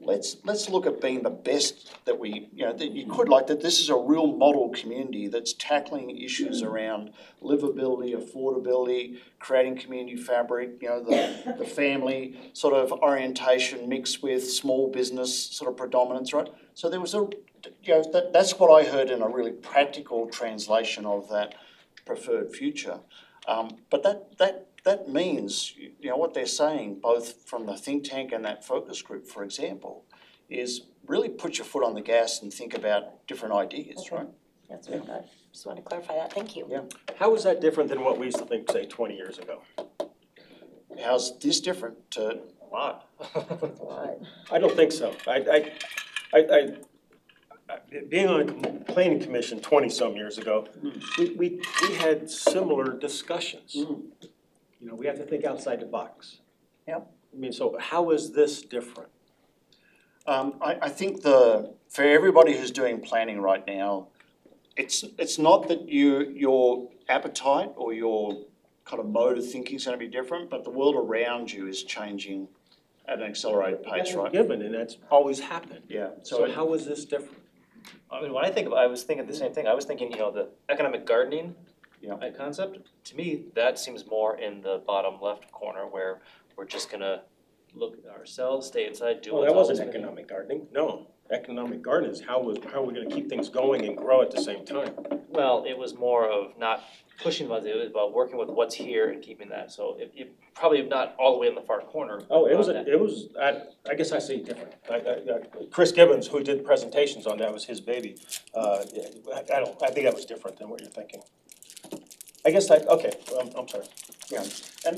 Speaker 5: let's look at being the best that we, you know, that you could, like that this is a real model community that's tackling issues around livability, affordability, creating community fabric, you know, the family sort of orientation mixed with small business sort of predominance, right? So there was a, you know, that's what I heard in a really practical translation of that preferred future. But that means, you know, what they're saying, both from the think tank and that focus group, for example, is really put your foot on the gas and think about different ideas,
Speaker 8: Okay.
Speaker 5: right?
Speaker 8: that's what I thought. Just wanted to clarify that, thank you.
Speaker 5: Yeah.
Speaker 2: How is that different than what we used to think, say, 20 years ago?
Speaker 5: How's this different to?
Speaker 1: A lot.
Speaker 2: I don't think so. Being on a planning commission 20-some years ago, we had similar discussions. You know, we have to think outside the box.
Speaker 5: Yep.
Speaker 2: I mean, so how is this different?
Speaker 5: I think for everybody who's doing planning right now, it's not that your appetite or your kind of mode of thinking is going to be different, but the world around you is changing at an accelerated pace,
Speaker 2: That's
Speaker 5: right?
Speaker 2: given, and that's always happened.
Speaker 5: Yeah.
Speaker 2: So how is this different?
Speaker 1: I mean, when I was thinking the same thing. I was thinking, you know, the economic gardening
Speaker 5: Yeah.
Speaker 1: concept. To me, that seems more in the bottom left corner where we're just gonna look at ourselves, stay inside, do
Speaker 2: Well,
Speaker 1: what's
Speaker 2: that wasn't
Speaker 1: always been-
Speaker 2: economic gardening. No, economic gardening is how are we gonna keep things going and grow at the same time?
Speaker 1: Well, it was more of not pushing about it was about working with what's here and keeping that. So it probably not all the way in the far corner.
Speaker 2: Oh, it
Speaker 1: but
Speaker 2: was, I guess I see it different. Chris Gibbons, who did presentations on that, was his baby. I think that was different than what you're thinking. I guess okay, I'm sorry.
Speaker 5: Yeah,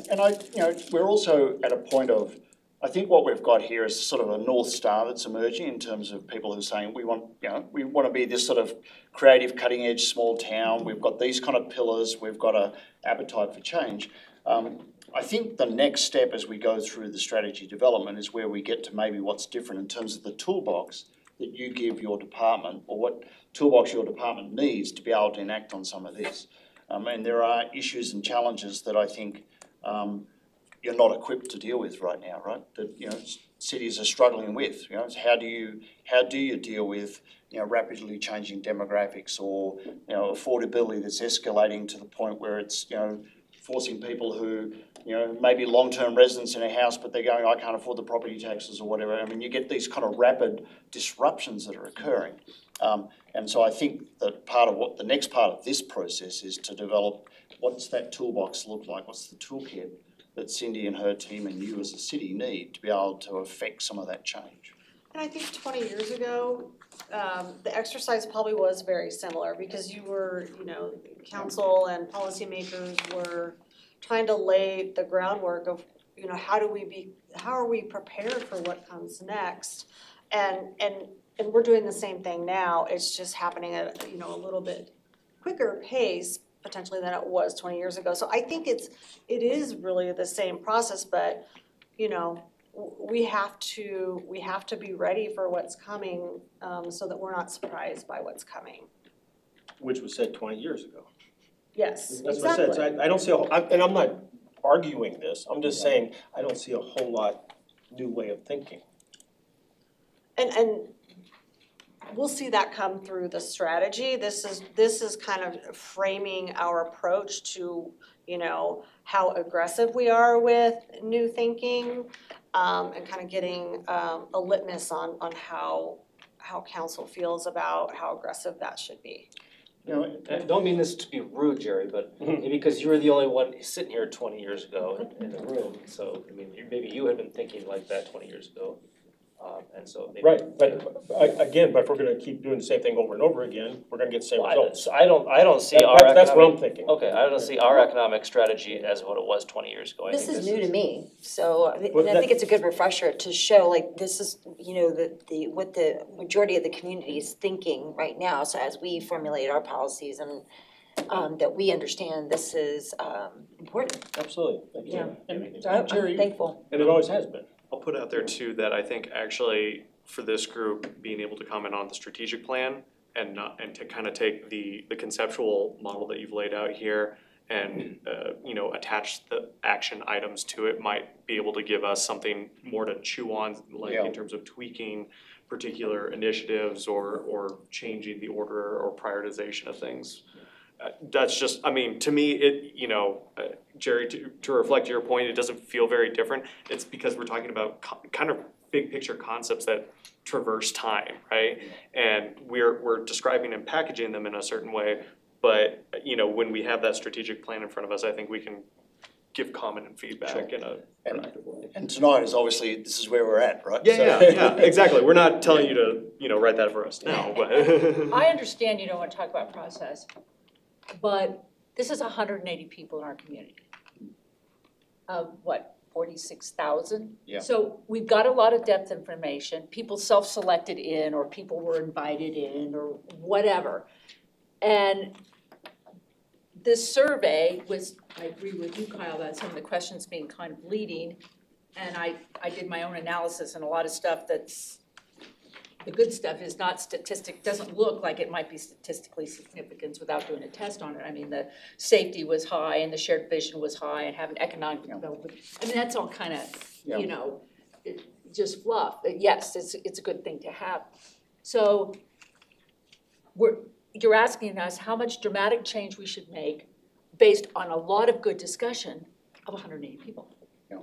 Speaker 5: and I, you know, we're also at a point of, I think what we've got here is sort of a North Star that's emerging in terms of people who are saying we want to be this sort of creative, cutting edge small town. We've got these kind of pillars. We've got an appetite for change. I think the next step as we go through the strategy development is where we get to maybe what's different in terms of the toolbox that you give your department, or what toolbox your department needs to be able to enact on some of this. And there are issues and challenges that I think you're not equipped to deal with right now, right? That, you know, cities are struggling with. You know, how do you deal with, you know, rapidly changing demographics, or, you know, affordability that's escalating to the point where it's, you know, forcing people who, you know, maybe long-term residents in a house, but they're going, I can't afford the property taxes or whatever. I mean, you get these kind of rapid disruptions that are occurring. And so I think that part of what the next part of this process is to develop what's that toolbox look like, what's the toolkit that Cindy and her team and you as a city need to be able to affect some of that change.
Speaker 4: And I think 20 years ago, the exercise probably was very similar because you were, council and policymakers were trying to lay the groundwork of, how are we prepared for what comes next? And we're doing the same thing now. It's just happening at, a little bit quicker pace potentially than it was 20 years ago. So I think it is really the same process, but, we have to be ready for what's coming, so that we're not surprised by what's coming.
Speaker 2: Which was said 20 years ago.
Speaker 4: Yes,
Speaker 2: That's what I said. So I don't see and I'm not arguing this. I'm just saying I don't see a whole lot new way of thinking.
Speaker 4: And we'll see that come through the strategy. This is kind of framing our approach to, how aggressive we are with new thinking, and kind of getting a litmus on how council feels about how aggressive that should be.
Speaker 1: I don't mean this to be rude, Jerry, but maybe because you were the only one sitting here 20 years ago in the room, so, maybe you had been thinking like that 20 years ago. And so maybe.
Speaker 2: Right, but if we're gonna keep doing the same thing over and over again, we're gonna get the same results.
Speaker 1: I don't see our economic.
Speaker 2: That's what I'm thinking.
Speaker 1: Okay, I don't see our economic strategy as what it was 20 years ago.
Speaker 8: This is new to me, so, and I think it's a good refresher to show, like, this is, what the majority of the community is thinking right now, so as we formulate our policies and that we understand this is important.
Speaker 2: Absolutely.
Speaker 8: Yeah, so I'm thankful.
Speaker 2: And it always has been.
Speaker 7: I'll put out there too that I think actually for this group, being able to comment on the strategic plan and to kind of take the conceptual model that you've laid out here and attach the action items to it might be able to give us something more to chew on, like in terms of tweaking particular initiatives or changing the order or prioritization of things. That's just, to me, it, Jerry, to reflect your point, it doesn't feel very different. It's because we're talking about kind of big picture concepts that traverse time, right? And we're describing and packaging them in a certain way, but, when we have that strategic plan in front of us, I think we can give comment and feedback in a productive way.
Speaker 5: And tonight is obviously, this is where we're at, right?
Speaker 7: Yeah, exactly. We're not telling you to, write that for us now, but.
Speaker 6: I understand you don't want to talk about process, but this is 180 people in our community. Of 46,000?
Speaker 5: Yeah.
Speaker 6: So we've got a lot of depth information. People self-selected in, or people were invited in, or whatever. And this survey was, I agree with you, Kyle, that some of the questions being kind of leading. And I did my own analysis, and a lot of stuff that's, the good stuff is not doesn't look like it might be statistically significant without doing a test on it. The safety was high and the shared vision was high and having economic development. That's all kind of, just fluff. But yes, it's a good thing to have. So you're asking us how much dramatic change we should make based on a lot of good discussion of 180 people.
Speaker 5: Yeah.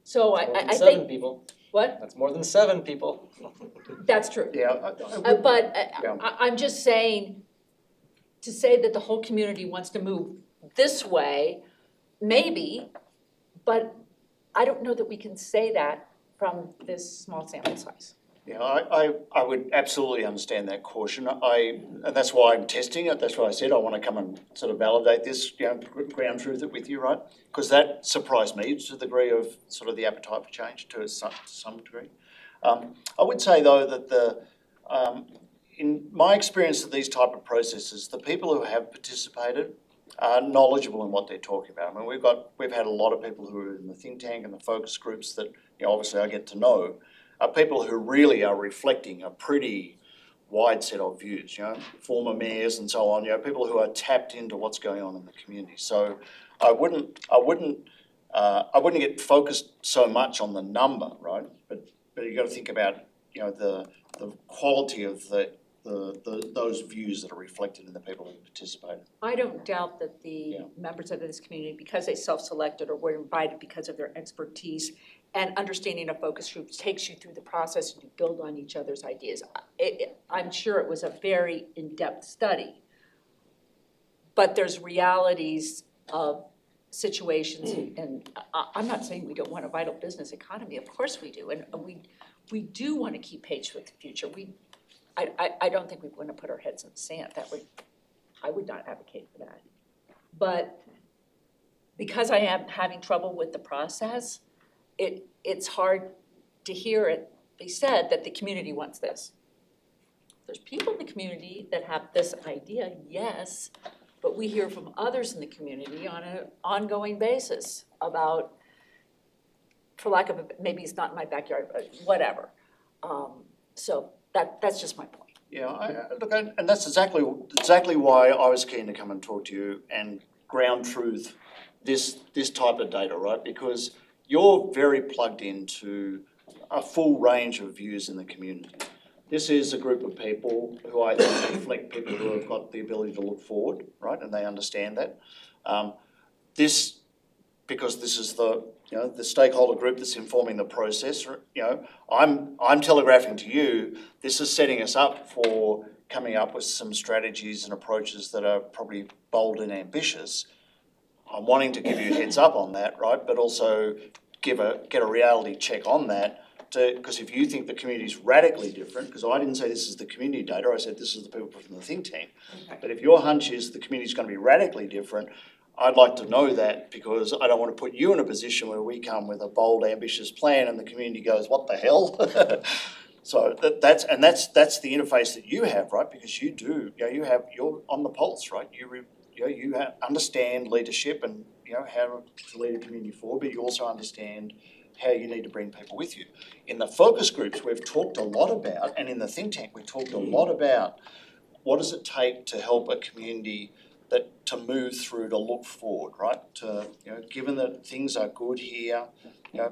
Speaker 6: So I think.
Speaker 1: 7 people.
Speaker 6: What?
Speaker 1: That's more than 7 people.
Speaker 6: That's true.
Speaker 5: Yeah.
Speaker 6: I'm just saying, to say that the whole community wants to move this way, maybe, but I don't know that we can say that from this small sample size.
Speaker 5: Yeah, I would absolutely understand that caution. And that's why I'm testing it. That's why I said I want to come and sort of validate this, ground truth it with you, right? Because that surprised me to the degree of sort of the appetite for change to some degree. I would say though that in my experience of these type of processes, the people who have participated are knowledgeable in what they're talking about. We've had a lot of people who are in the think tank and the focus groups that obviously I get to know. Are people who really are reflecting a pretty wide set of views, former mayors and so on, people who are tapped into what's going on in the community. So I wouldn't get focused so much on the number, right? But you got to think about the quality of those views that are reflected in the people who participated.
Speaker 6: I don't doubt that the members of this community, because they self-selected or were invited because of their expertise and understanding a focus group takes you through the process and you build on each other's ideas. I'm sure it was a very in-depth study, but there's realities of situations, and I'm not saying we don't want a vital business economy, of course we do, and we do want to keep pace with the future. I don't think we want to put our heads in the sand. I would not advocate for that. But because I am having trouble with the process, it's hard to hear it be said that the community wants this. There's people in the community that have this idea, yes, but we hear from others in the community on an ongoing basis about, for lack of maybe it's not in my backyard, but whatever. So that's just my point.
Speaker 5: Yeah, look, and that's exactly why I was keen to come and talk to you and ground truth this type of data, right? Because you're very plugged into a full range of views in the community. This is a group of people who I think reflect people who have got the ability to look forward, right? And they understand that. Because this is the stakeholder group that's informing the process, I'm telegraphing to you, this is setting us up for coming up with some strategies and approaches that are probably bold and ambitious. I'm wanting to give you a heads up on that, right? But also get a reality check on that, because if you think the community is radically different, because I didn't say this is the community data, I said this is the people from the think tank. Okay. But if your hunch is the community is going to be radically different, I'd like to know that, because I don't want to put you in a position where we come with a bold, ambitious plan and the community goes, what the hell? So that's the interface that you have, right? Because you're on the pulse, right? You understand leadership and how to lead a community forward, but you also understand how you need to bring people with you. In the focus groups, we've talked a lot about, and in the think tank, we talked a lot about what does it take to help a community to move through, to look forward, right? Given that things are good here,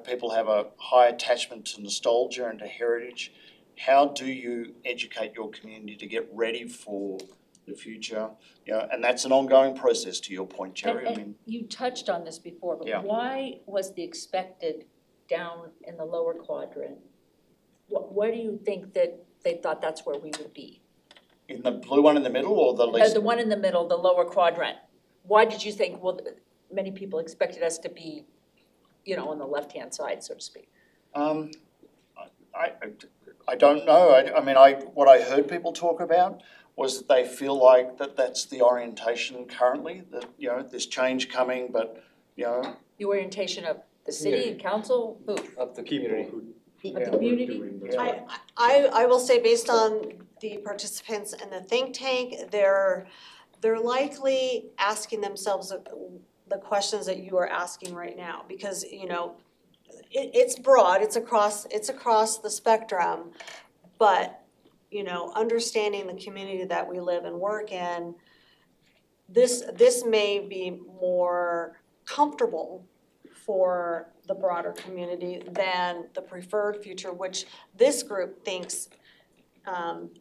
Speaker 5: people have a high attachment to nostalgia and to heritage. How do you educate your community to get ready for the future? And that's an ongoing process, to your point, Jerry.
Speaker 6: And you touched on this before, but why was the expected down in the lower quadrant? Why do you think that they thought that's where we would be?
Speaker 5: In the blue one in the middle, or the least?
Speaker 6: The one in the middle, the lower quadrant. Why did you think, well, many people expected us to be, on the left-hand side, so to speak?
Speaker 5: I don't know. What I heard people talk about was that they feel like that's the orientation currently, that, there's change coming, but,
Speaker 6: The orientation of the city and council, who?
Speaker 7: Of the community.
Speaker 6: Of the community?
Speaker 4: I will say, based on the participants in the think tank, they're likely asking themselves the questions that you are asking right now, because it's broad, it's across the spectrum, but understanding the community that we live and work in, this may be more comfortable for the broader community than the preferred future, which this group thinks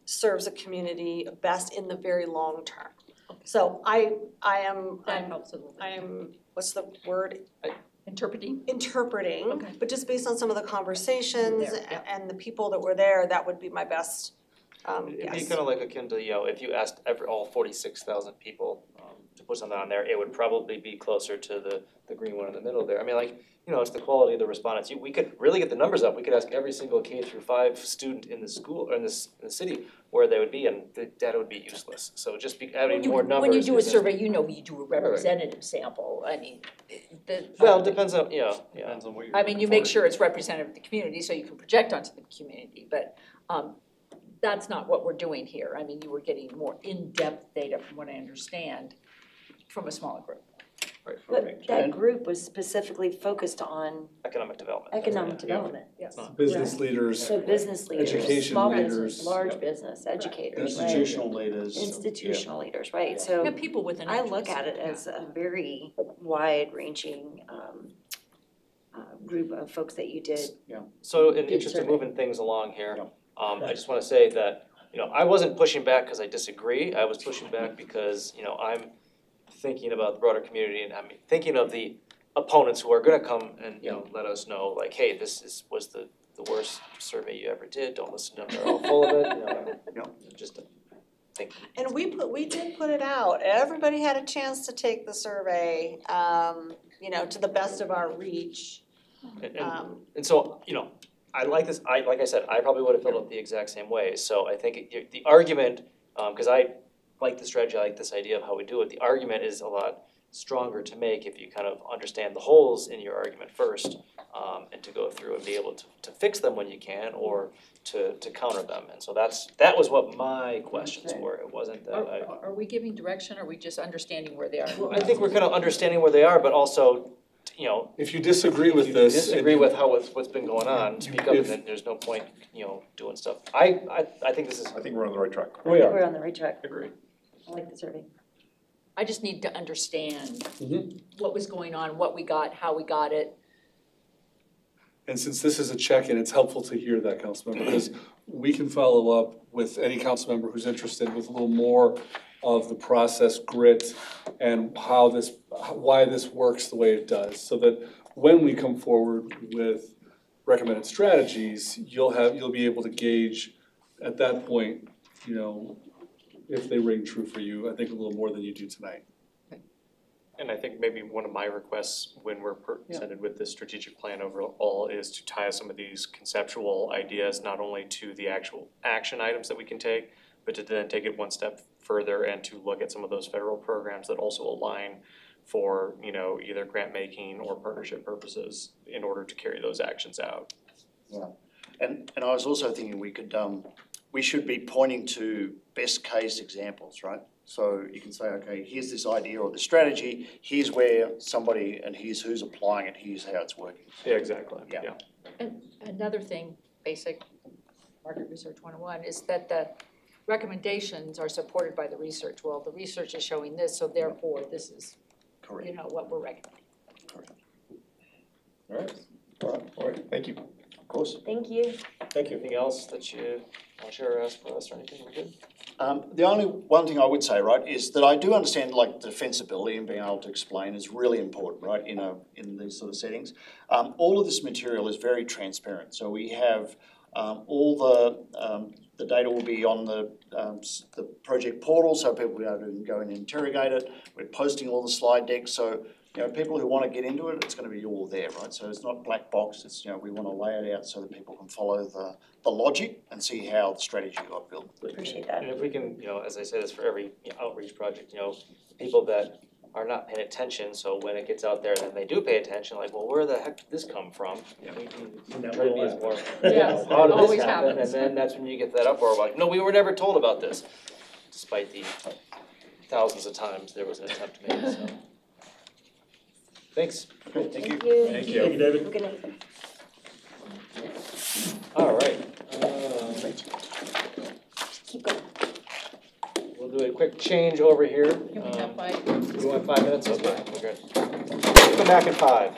Speaker 4: serves a community best in the very long term. So I am, what's the word?
Speaker 6: Interpreting,
Speaker 4: okay. But just based on some of the conversations and the people that were there, that would be my best
Speaker 1: It'd be kind of like akin to, if you asked all 46,000 people to put something on there, it would probably be closer to the green one in the middle there. I mean, it's the quality of the respondents. We could really get the numbers up. We could ask every single K-5 student in the school or in the city where they would be, and the data would be useless. So just adding more numbers.
Speaker 6: When you do a survey, you do a representative sample. I mean,
Speaker 1: well, it depends on
Speaker 7: Depends on what you're
Speaker 6: you make sure it's representative of the community so you can project onto the community, but that's not what we're doing here. I mean, you were getting more in-depth data, from what I understand, from a smaller group.
Speaker 7: Right.
Speaker 8: But that group was specifically focused on
Speaker 1: economic development.
Speaker 6: Yes.
Speaker 3: Business leaders.
Speaker 8: So business leaders,
Speaker 3: Education
Speaker 8: small
Speaker 3: leaders.
Speaker 8: business, large business, educators, right?
Speaker 5: institutional leaders.
Speaker 8: Institutional leaders, right?
Speaker 6: Yeah,
Speaker 8: So
Speaker 6: people with an
Speaker 8: I
Speaker 6: interest.
Speaker 8: look at it as a very wide-ranging group of folks that you did.
Speaker 1: So in
Speaker 8: Good
Speaker 1: interest of
Speaker 8: survey.
Speaker 1: moving things along here, I just want to say that, I wasn't pushing back because I disagree. I was pushing back because, I'm thinking about the broader community, and I'm thinking of the opponents who are gonna come and, let us know, like, hey, was the worst survey you ever did, don't listen to them, they're all full of it, just to think.
Speaker 4: And we did put it out, everybody had a chance to take the survey, to the best of our reach.
Speaker 1: And so, I like this, like I said, I probably would have filled it the exact same way, so I think the argument, cause I like the strategy, I like this idea of how we do it, the argument is a lot stronger to make if you kind of understand the holes in your argument first, and to go through and be able to fix them when you can, or to counter them, and so that was what my questions were, it wasn't that
Speaker 6: Are we giving direction, or are we just understanding where they are?
Speaker 1: Well, I think we're kind of understanding where they are, but also,
Speaker 3: if you disagree with
Speaker 1: if you
Speaker 3: this.
Speaker 1: disagree with what's been going on, speak up, and then there's no point, doing stuff. I think this is.
Speaker 9: I think we're on the right track.
Speaker 3: We are.
Speaker 8: We're on the right track.
Speaker 1: Agreed.
Speaker 8: I like the survey.
Speaker 6: I just need to understand
Speaker 3: Mhm.
Speaker 6: what was going on, what we got, how we got it.
Speaker 3: And since this is a check-in, it's helpful to hear that, Councilmember, because we can follow up with any council member who's interested with a little more of the process grit and why this works the way it does, so that when we come forward with recommended strategies, you'll be able to gauge at that point, if they ring true for you, I think a little more than you do tonight.
Speaker 7: And I think maybe one of my requests when we're presented with this strategic plan overall is to tie some of these conceptual ideas not only to the actual action items that we can take, but to then take it one step further and to look at some of those federal programs that also align for, either grant making or partnership purposes in order to carry those actions out.
Speaker 5: Yeah. And I was also thinking we should be pointing to best case examples, right? So you can say, okay, here's this idea or the strategy, here's where somebody, and here's who's applying it, here's how it's working.
Speaker 7: Yeah, exactly,
Speaker 5: Yeah.
Speaker 7: yeah.
Speaker 6: And another thing, basic market research 101, is that the recommendations are supported by the research. Well, the research is showing this, so therefore this is,
Speaker 5: Correct.
Speaker 6: what we're recommending.
Speaker 9: All right, thank you.
Speaker 5: Of course.
Speaker 8: Thank you.
Speaker 1: Thank you. Anything else that you want to share or ask for us or anything, we're good?
Speaker 5: The only one thing I would say, right, is that I do understand like defensibility and being able to explain is really important, right, in these sort of settings. All of this material is very transparent. So we have all the data will be on the project portal, so people will be able to go and interrogate it. We're posting all the slide decks, so people who want to get into it, it's going to be all there, right? So it's not black box. It's we want to lay it out so that people can follow the logic and see how the strategy got built.
Speaker 8: Appreciate that.
Speaker 1: And if we can, as I say this for every outreach project, people that are not paying attention, so when it gets out there, then they do pay attention, like, well, where the heck did this come from? We can try to be as more,
Speaker 6: Yes,
Speaker 1: how did
Speaker 6: always
Speaker 1: this happen?
Speaker 6: happens.
Speaker 1: And then that's when you get that uproar, like, no, we were never told about this, despite the thousands of times there was an attempt made, so. Thanks.
Speaker 5: Okay, thank you.
Speaker 8: Thank you.
Speaker 2: Thank you, David.
Speaker 8: Good night.
Speaker 1: All right.
Speaker 8: Keep going.
Speaker 1: We'll do a quick change over here.
Speaker 6: Can we have 5?
Speaker 1: You want 5 minutes? Okay, we're good. Come back in 5.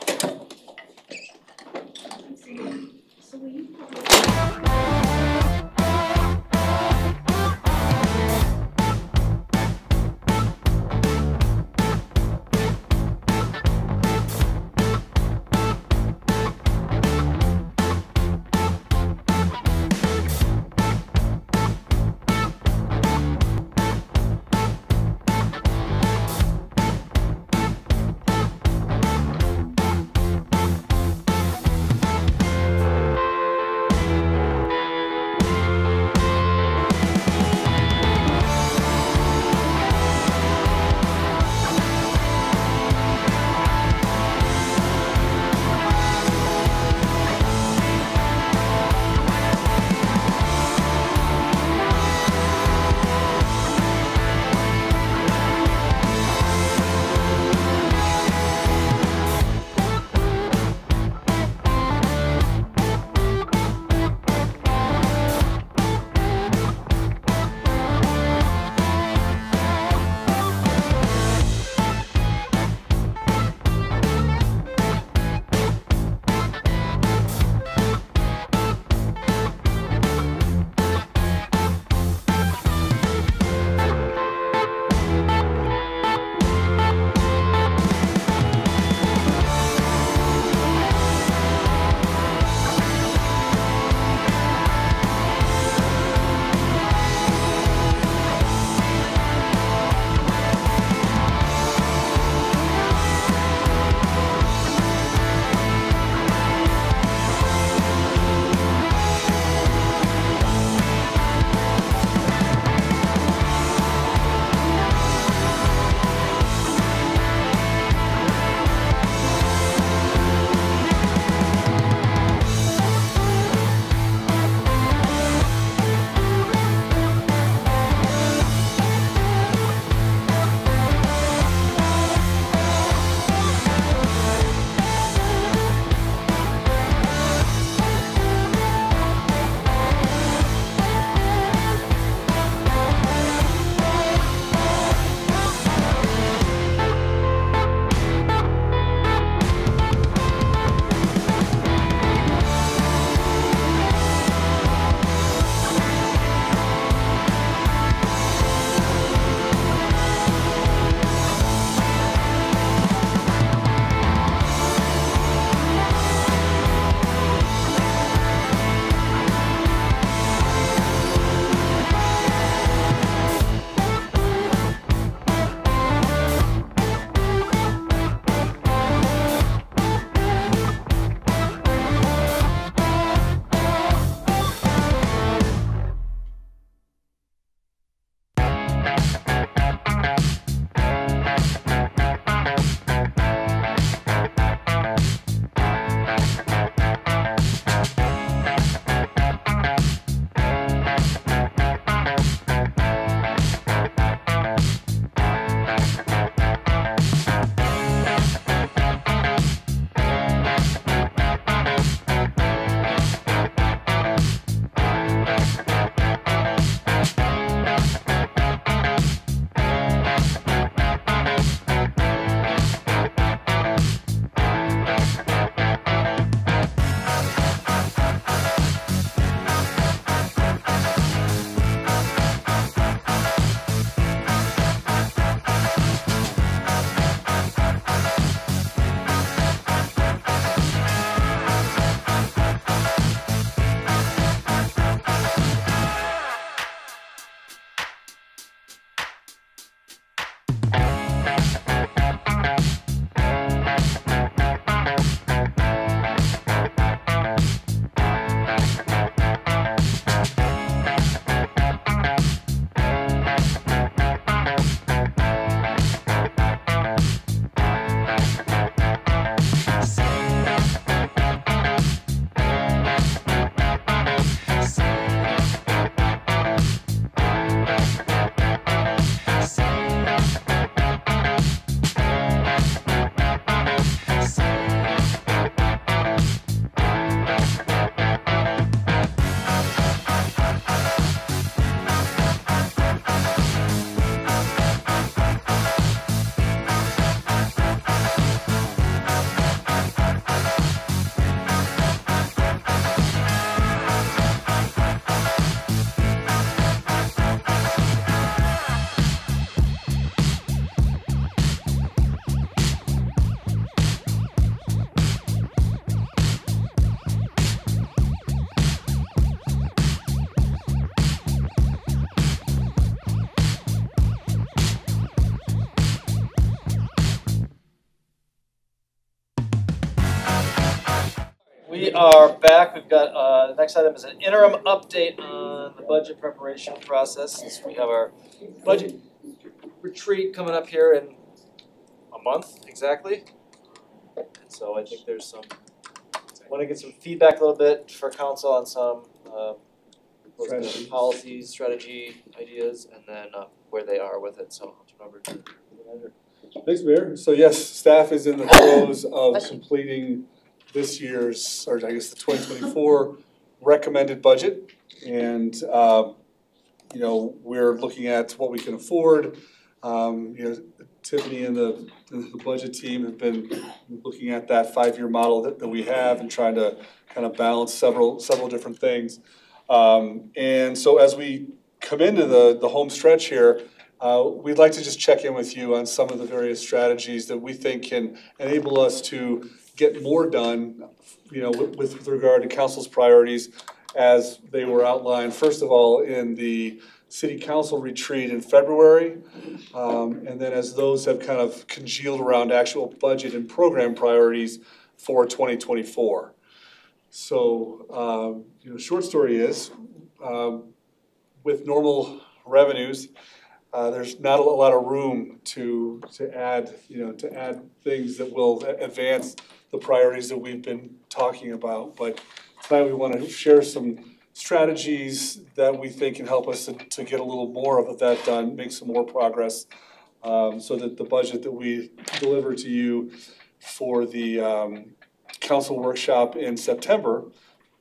Speaker 1: We are back. We've got, the next item is an interim update on the budget preparation process. Since we have our budget retreat coming up here in a month, exactly. And so I think there's some, want to get some feedback a little bit for council on some
Speaker 3: Strategies.
Speaker 1: policies, strategy, ideas, and then where they are with it. So I'll turn over to the manager.
Speaker 3: Thanks, Mayor. So yes, staff is in the throes of completing this year's, or I guess the 2024 recommended budget. And, you know, we're looking at what we can afford. You know, Tiffany and the budget team have been looking at that 5-year model that we have and trying to kind of balance several different things. And so as we come into the home stretch here, we'd like to just check in with you on some of the various strategies that we think can enable us to get more done, you know, with regard to council's priorities as they were outlined, first of all, in the city council retreat in February, and then as those have kind of congealed around actual budget and program priorities for 2024. So, you know, short story is, with normal revenues, there's not a lot of room to add, you know, to add things that will advance the priorities that we've been talking about. But tonight we want to share some strategies that we think can help us to get a little more of that done, make some more progress, so that the budget that we deliver to you for the council workshop in September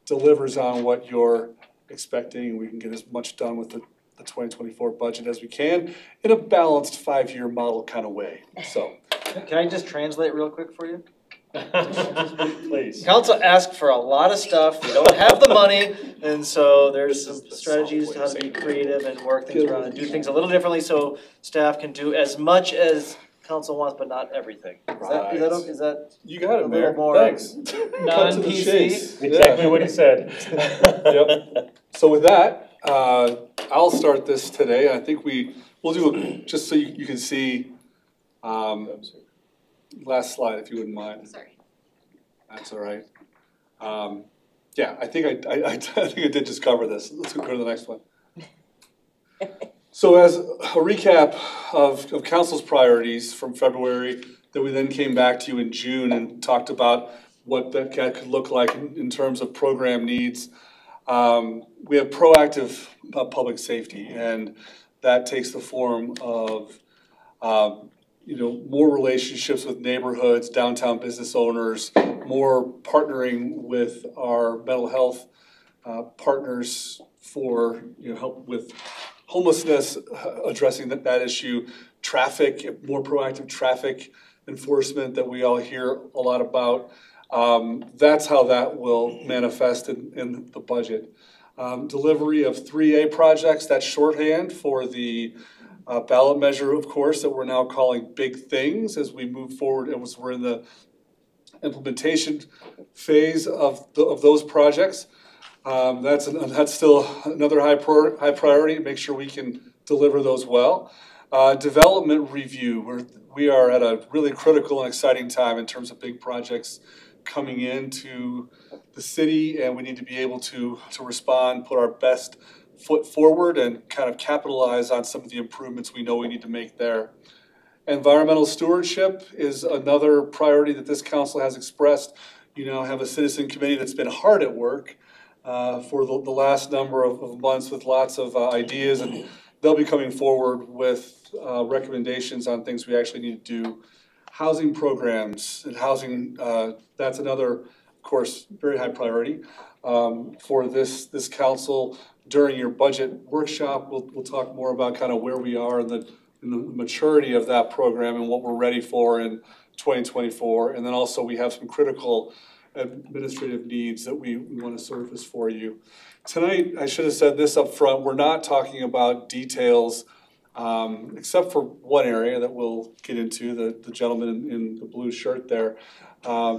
Speaker 3: delivers on what you're expecting, and we can get as much done with the 2024 budget as we can in a balanced 5-year model kind of way. So,
Speaker 1: Can I just translate real quick for you?
Speaker 2: Please.
Speaker 1: Council asked for a lot of stuff, we don't have the money, and so there's some strategies to how to be creative and work things around and do things a little differently so staff can do as much as council wants, but not everything. Is that
Speaker 3: you got
Speaker 1: a
Speaker 3: it,
Speaker 1: little
Speaker 3: Mayor.
Speaker 1: more
Speaker 3: Thanks. Cut to the
Speaker 1: non-PC?
Speaker 3: chase.
Speaker 2: Exactly what he said.
Speaker 3: Yep. So with that, I'll start this today. I think we'll do, just so you can see, last slide if you wouldn't mind.
Speaker 6: Sorry.
Speaker 3: That's all right. Yeah, I think I think I did just cover this. Let's go to the next one. So as a recap of council's priorities from February, that we then came back to you in June and talked about what that could look like in terms of program needs. We have proactive public safety, and that takes the form of you know, more relationships with neighborhoods, downtown business owners, more partnering with our mental health partners for, you know, help with homelessness, addressing that issue, traffic, more proactive traffic enforcement that we all hear a lot about. That's how that will manifest in the budget. Delivery of 3A projects, that's shorthand for the ballot measure, of course, that we're now calling big things as we move forward and as we're in the implementation phase of those projects. That's still another high priority to make sure we can deliver those well. Development review, we are at a really critical and exciting time in terms of big projects coming into the city, and we need to be able to respond, put our best foot forward, and kind of capitalize on some of the improvements we know we need to make there. Environmental stewardship is another priority that this council has expressed. You know, have a citizen committee that's been hard at work for the last number of months with lots of ideas, and they'll be coming forward with recommendations on things we actually need to do. Housing programs and housing, that's another, of course, very high priority for this council. During your budget workshop, we'll talk more about kind of where we are in the maturity of that program and what we're ready for in 2024. And then also we have some critical administrative needs that we want to surface for you. Tonight, I should have said this up front, we're not talking about details except for one area that we'll get into, the gentleman in the blue shirt there.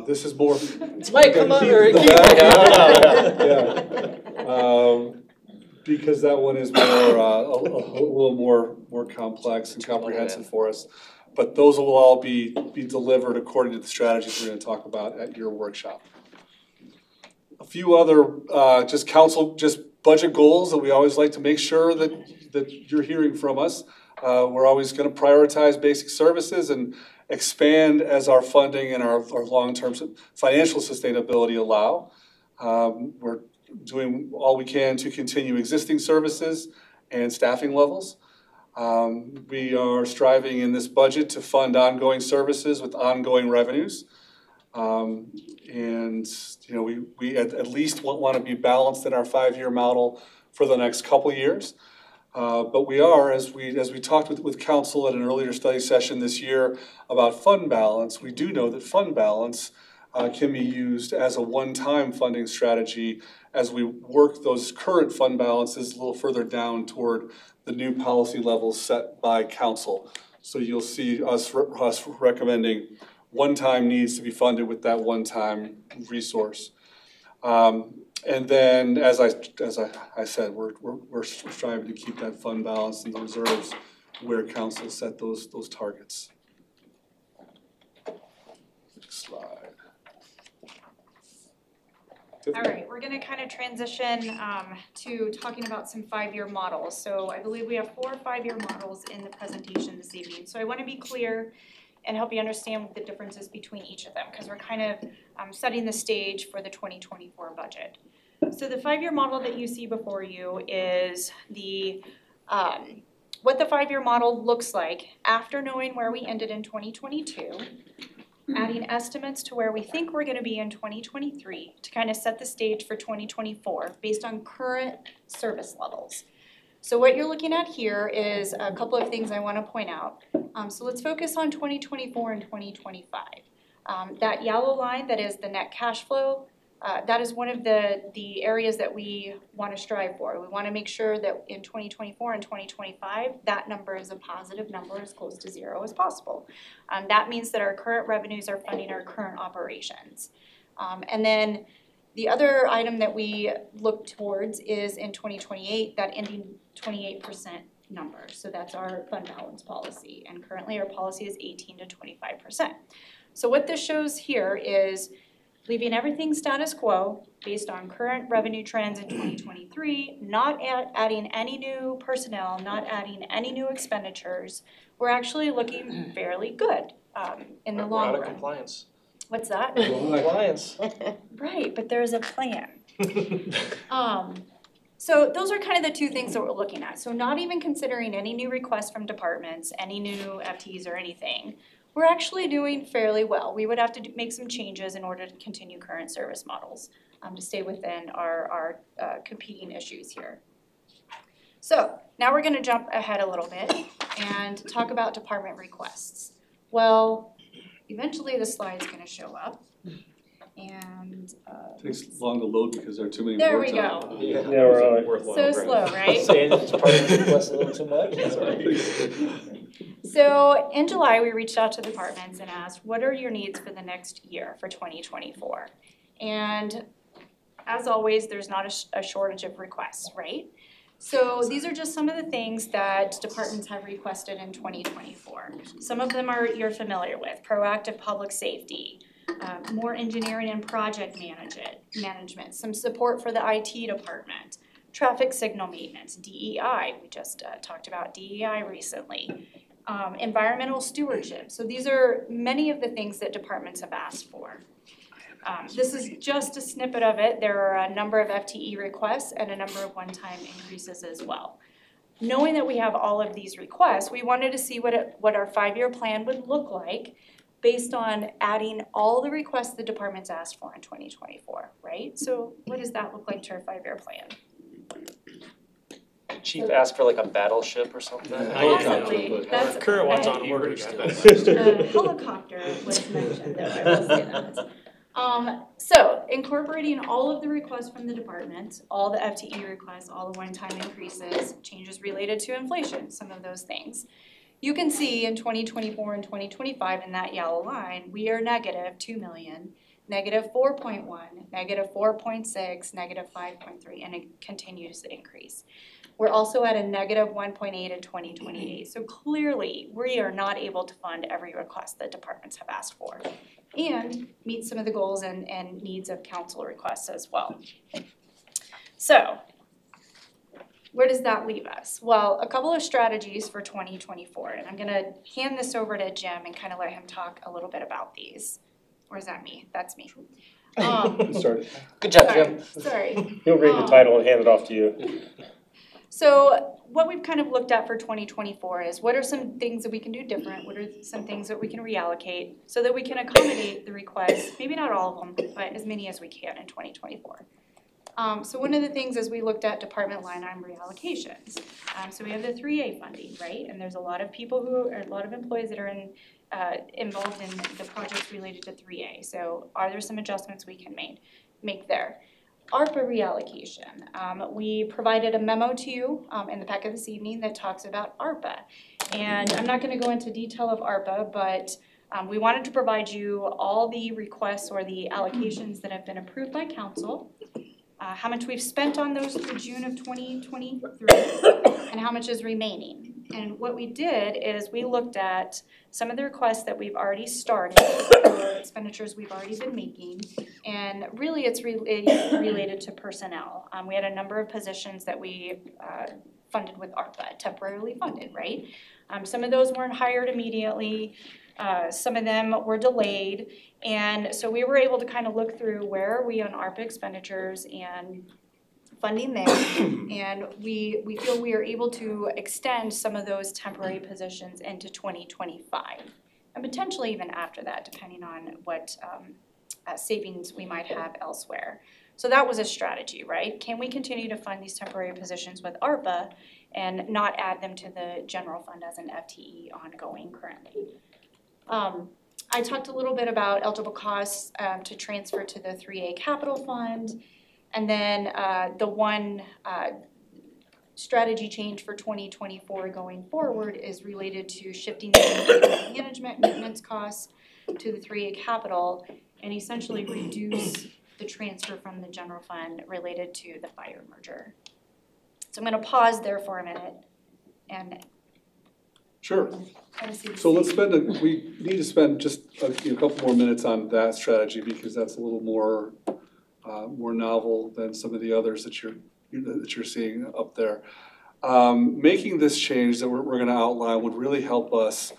Speaker 3: This is more.
Speaker 1: Mike, come on, or
Speaker 3: yeah. Because that one is more a little more complex and comprehensive for us. But those will all be delivered according to the strategies we're going to talk about at your workshop. a few other just council, just budget goals that we always like to make sure that you're hearing from us. We're always going to prioritize basic services and expand as our funding and our long-term financial sustainability allow. We're doing all we can to continue existing services and staffing levels. We are striving in this budget to fund ongoing services with ongoing revenues. And you know, we at least want to be balanced in our 5-year model for the next couple years. But we are, as we talked with council at an earlier study session this year about fund balance, we do know that fund balance can be used as a one-time funding strategy as we work those current fund balances a little further down toward the new policy levels set by council. So you'll see us recommending one-time needs to be funded with that one-time resource. And then, as I said, we're striving to keep that fund balance and the reserves where council set those targets. Next slide.
Speaker 10: All right, we're gonna kind of transition to talking about some 5-year models. So I believe we have 4 5-year models in the presentation this evening. So I want to be clear and help you understand the differences between each of them, because we're kind of setting the stage for the 2024 budget. So the 5-year model that you see before you is the what the 5-year model looks like after knowing where we ended in 2022, adding estimates to where we think we're going to be in 2023 to kind of set the stage for 2024 based on current service levels. So what you're looking at here is a couple of things I want to point out. So let's focus on 2024 and 2025. That yellow line that is the net cash flow, that is one of the areas that we want to strive for. We want to make sure that in 2024 and 2025, that number is a positive number as close to 0 as possible. That means that our current revenues are funding our current operations. And then the other item that we look towards is in 2028, that ending 28% number. So that's our fund balance policy. And currently our policy is 18 to 25%. So what this shows here is leaving everything status quo based on current revenue trends in 2023, not adding any new personnel, not adding any new expenditures. We're actually looking fairly good in the long run.
Speaker 1: We're out of compliance.
Speaker 10: What's that?
Speaker 1: Compliance.
Speaker 10: Right, but there's a plan. So those are kind of the two things that we're looking at. So not even considering any new requests from departments, any new FTEs or anything. We're actually doing fairly well. We would have to make some changes in order to continue current service models to stay within our competing issues here. So now we're going to jump ahead a little bit and talk about department requests. Well, eventually the slide's going to show up. And
Speaker 3: Takes long to load because there are too many
Speaker 10: there
Speaker 3: words
Speaker 10: we
Speaker 3: on
Speaker 10: go.
Speaker 3: it.
Speaker 2: Yeah, right.
Speaker 10: So slow, right?
Speaker 1: Saying it's part of the request a little too much.
Speaker 10: So in July, we reached out to departments and asked, what are your needs for the next year for 2024? And as always, there's not a shortage of requests, right? So these are just some of the things that departments have requested in 2024. Some of them you're familiar with: proactive public safety, more engineering and project management, some support for the IT department, traffic signal maintenance, DEI, we just talked about DEI recently, environmental stewardship. So these are many of the things that departments have asked for. This is just a snippet of it. There are a number of FTE requests and a number of one-time increases as well. Knowing that we have all of these requests, we wanted to see what our 5-year plan would look like based on adding all the requests the departments asked for in 2024, right? So what does that look like to our 5-year plan?
Speaker 1: Chief asked for like a battleship or something.
Speaker 10: Possibly. That's
Speaker 7: Current one's
Speaker 10: a
Speaker 7: on order.
Speaker 10: helicopter was mentioned, though, I will say that. So incorporating all of the requests from the department, all the FTE requests, all the one-time increases, changes related to inflation, some of those things. You can see in 2024 and 2025 in that yellow line, we are negative 2 million, negative 4.1, negative 4.6, negative 5.3, and it continues to increase. We're also at a negative 1.8 in 2028. So clearly, we are not able to fund every request that departments have asked for and meet some of the goals and needs of council requests as well. So where does that leave us? Well, a couple of strategies for 2024, and I'm gonna hand this over to Jim and kind of let him talk a little bit about these. Or is that me? That's me.
Speaker 3: Started.
Speaker 1: Good job, Jim.
Speaker 10: Sorry.
Speaker 2: He'll read the title and hand it off to you.
Speaker 10: So what we've kind of looked at for 2024 is what are some things that we can do different? What are some things that we can reallocate so that we can accommodate the requests, maybe not all of them, but as many as we can in 2024. So one of the things is we looked at department line item reallocations. So we have the 3A funding, right? And there's a lot of people a lot of employees that are involved in the projects related to 3A. So are there some adjustments we can make there? ARPA reallocation. We provided a memo to you in the packet this evening that talks about ARPA. And I'm not gonna go into detail of ARPA, but we wanted to provide you all the requests or the allocations that have been approved by council, how much we've spent on those through June of 2023, and how much is remaining. And what we did is we looked at some of the requests that we've already started, or expenditures we've already been making, and really it's related to personnel. We had a number of positions that we funded with ARPA, temporarily funded, right? Some of those weren't hired immediately, some of them were delayed, and so we were able to kind of look through where are we on ARPA expenditures and funding there, and we feel we are able to extend some of those temporary positions into 2025, and potentially even after that, depending on what savings we might have elsewhere. So that was a strategy, right? Can we continue to fund these temporary positions with ARPA and not add them to the general fund as an FTE ongoing currently? I talked a little bit about eligible costs to transfer to the 3A capital fund. And then the one strategy change for 2024 going forward is related to shifting the management maintenance costs to the 3A capital and essentially reduce the transfer from the general fund related to the fire merger. So I'm going to pause there for a minute and
Speaker 3: Sure. So we need to spend just a couple more minutes on that strategy because that's a little more novel than some of the others that you're seeing up there. Making this change that we're going to outline would really help us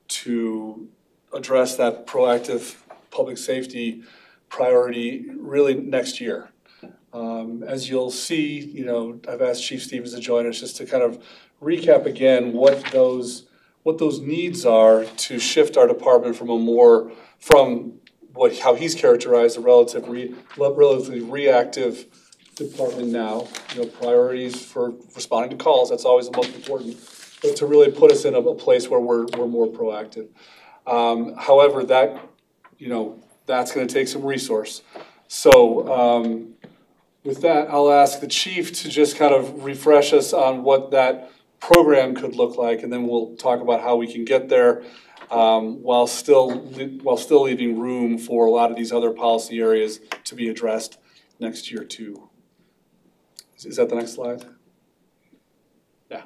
Speaker 3: to address that proactive public safety priority really next year. As you'll see, I've asked Chief Stevens to join us just to kind of recap again what those needs are to shift our department from how he's characterized a relatively reactive department now. Priorities for responding to calls, that's always the most important, but to really put us in a place where we're more proactive. However, that's going to take some resource. So with that, I'll ask the chief to just kind of refresh us on what that program could look like, and then we'll talk about how we can get there while still leaving room for a lot of these other policy areas to be addressed next year too. Is that the next slide?
Speaker 11: Yeah.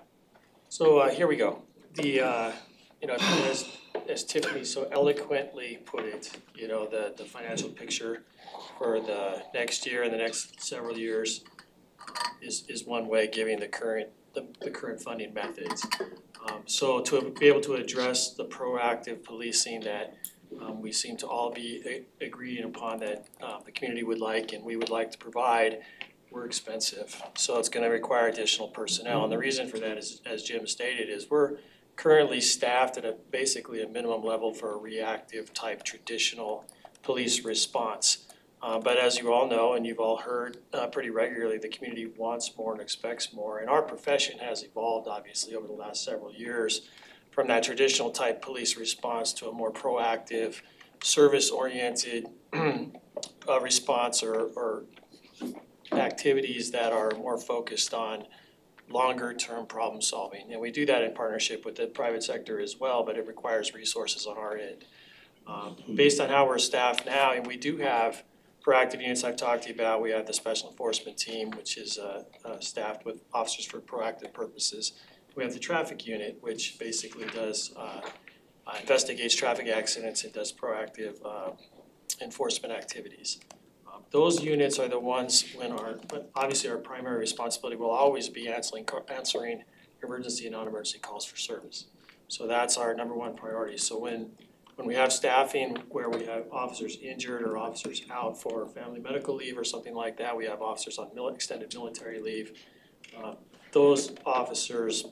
Speaker 11: So here we go. As Tiffany so eloquently put it, the financial picture for the next year and the next several years is one way, giving the current funding methods. So to be able to address the proactive policing that we seem to all be agreeing upon that the community would like and we would like to provide, we're expensive. So it's going to require additional personnel. And the reason for that is, as Jim stated, is we're currently staffed at basically a minimum level for a reactive type traditional police response. But as you all know, and you've all heard pretty regularly, the community wants more and expects more. And our profession has evolved, obviously, over the last several years from that traditional type police response to a more proactive, service-oriented response or activities that are more focused on longer-term problem solving. And we do that in partnership with the private sector as well, but it requires resources on our end. Based on how we're staffed now, and we do have proactive units I've talked to you about. We have the special enforcement team, which is staffed with officers for proactive purposes. We have the traffic unit, which basically does investigates traffic accidents and does proactive enforcement activities. Those units are the ones but obviously our primary responsibility will always be answering emergency and non-emergency calls for service. So that's our number one priority. So when we have staffing where we have officers injured or officers out for family medical leave or something like that, we have officers on extended military leave. Those officers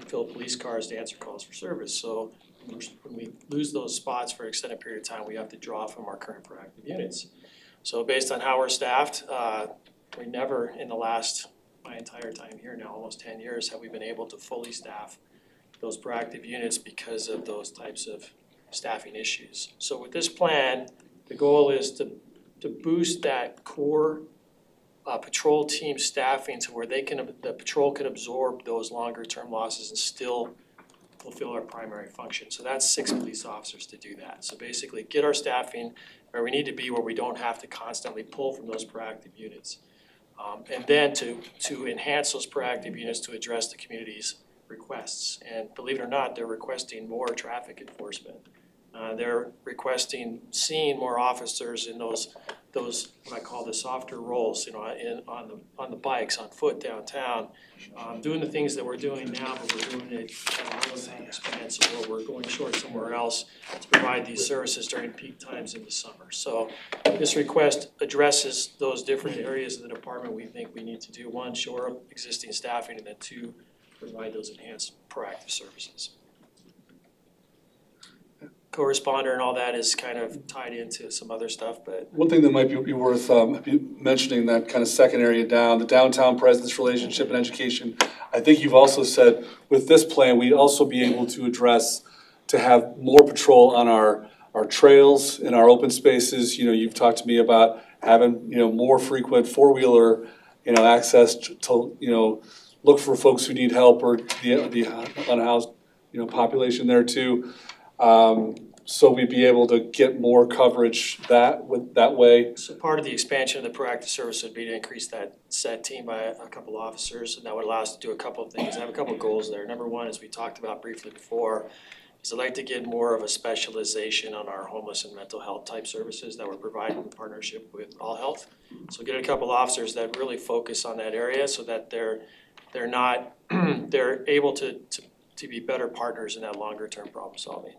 Speaker 11: fill police cars to answer calls for service. So when we lose those spots for an extended period of time, we have to draw from our current proactive units. So based on how we're staffed, we never in my entire time here now, almost 10 years, have we been able to fully staff those proactive units because of those types of staffing issues. So with this plan, the goal is to boost that core patrol team staffing to where the patrol can absorb those longer term losses and still fulfill our primary function. So that's 6 police officers to do that. So basically get our staffing where we need to be, where we don't have to constantly pull from those proactive units. And then to enhance those proactive units to address the community's requests. And believe it or not, they're requesting more traffic enforcement. They're requesting seeing more officers in those what I call the softer roles, on the bikes, on foot downtown, doing the things that we're doing now, but we're doing it at a really expense, or we're going short somewhere else to provide these services during peak times in the summer. So this request addresses those different areas of the department we think we need to do. One, shore up existing staffing, and then 2, provide those enhanced proactive services. Co-responder and all that is kind of tied into some other stuff, but.
Speaker 3: One thing that might be worth mentioning, that kind of second area down, the downtown presence, relationship, and education. I think you've also said with this plan, we'd also be able to have more patrol on our trails and our open spaces. You've talked to me about having, more frequent four-wheeler, access to, look for folks who need help, or the unhoused, population there too. So we'd be able to get more coverage that way.
Speaker 11: So part of the expansion of the proactive service would be to increase that set team by a couple officers, and that would allow us to do a couple of things. I have a couple of goals there. Number one, as we talked about briefly before, is I'd like to get more of a specialization on our homeless and mental health type services that we're providing in partnership with All Health. So get a couple of officers that really focus on that area, so that they're able to be better partners in that longer term problem solving.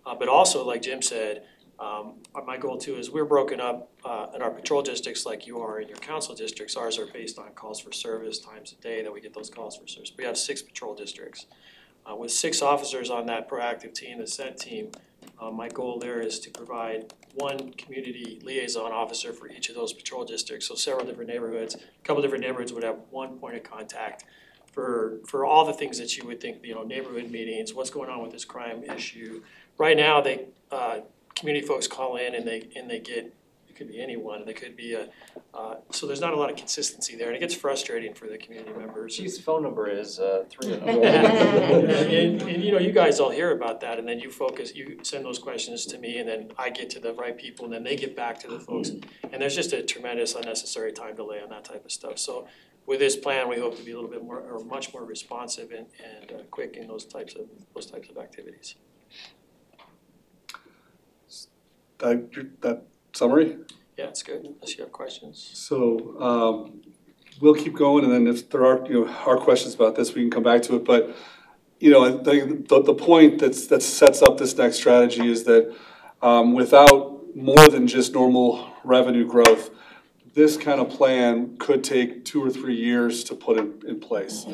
Speaker 11: But also, like Jim said, my goal too is we're broken up in our patrol districts like you are in your council districts. Ours are based on calls for service, times a day that we get those calls for service. We have 6 patrol districts. With 6 officers on that proactive team, the SET team, my goal there is to provide 1 community liaison officer for each of those patrol districts. So several different neighborhoods, a couple different neighborhoods would have 1 point of contact for all the things that you would think, neighborhood meetings, what's going on with this crime issue. Right now, community folks call in and they get, it could be anyone, they could be so there's not a lot of consistency there, and it gets frustrating for the community members.
Speaker 1: Chief's phone number is 3.
Speaker 11: And you guys all hear about that, and then you send those questions to me, and then I get to the right people, and then they get back to the folks. And there's just a tremendous unnecessary time delay on that type of stuff. So with this plan, we hope to be a little bit more, or much more responsive and quick in those types of activities.
Speaker 3: That summary?
Speaker 11: Yeah, it's good, unless you have questions.
Speaker 3: So we'll keep going, and then if there are hard questions about this, we can come back to it. But I think the point that sets up this next strategy is that without more than just normal revenue growth, this kind of plan could take 2 or 3 years to put in place,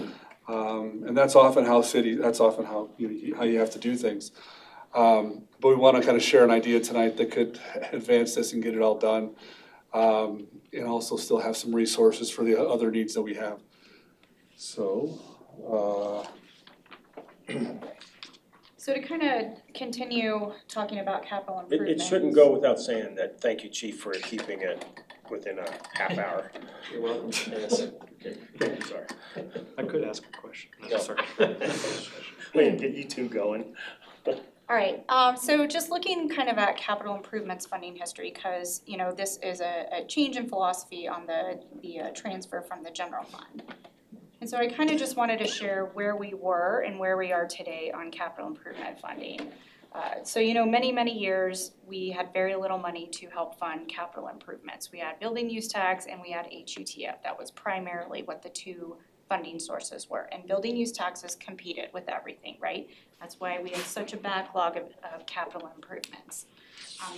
Speaker 3: and that's often how you have to do things. But we want to kind of share an idea tonight that could advance this and get it all done, and also still have some resources for the other needs that we have. So
Speaker 10: to kind of continue talking about capital
Speaker 2: It
Speaker 10: improvements.
Speaker 2: shouldn't go without saying that, thank you, Chief, for keeping it within a half hour.
Speaker 11: You're welcome. Yes.
Speaker 2: Okay, sorry.
Speaker 7: I could ask a question.
Speaker 2: No.
Speaker 7: Sorry.
Speaker 2: Wait, get you two going.
Speaker 10: All right, so just looking kind of at capital improvements funding history, because, you know, this is a change in philosophy on the transfer from the general fund. And so I kind of just wanted to share where we were and where we are today on capital improvement funding. So, you know, many years, we had very little money to help fund capital improvements. We had building use tax and we had HUTF. That was primarily what the two funding sources were. And building use taxes competed with everything, right? That's why we had such a backlog of capital improvements.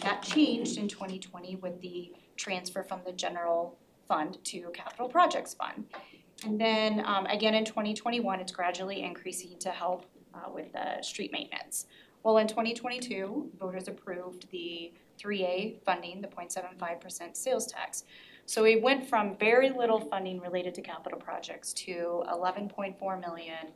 Speaker 10: That changed in 2020 with the transfer from the general fund to capital projects fund. And then again in 2021, it's gradually increasing to help with the street maintenance. Well, in 2022, voters approved the 3A funding, the 0.75% sales tax. So we went from very little funding related to capital projects to 11.4 million,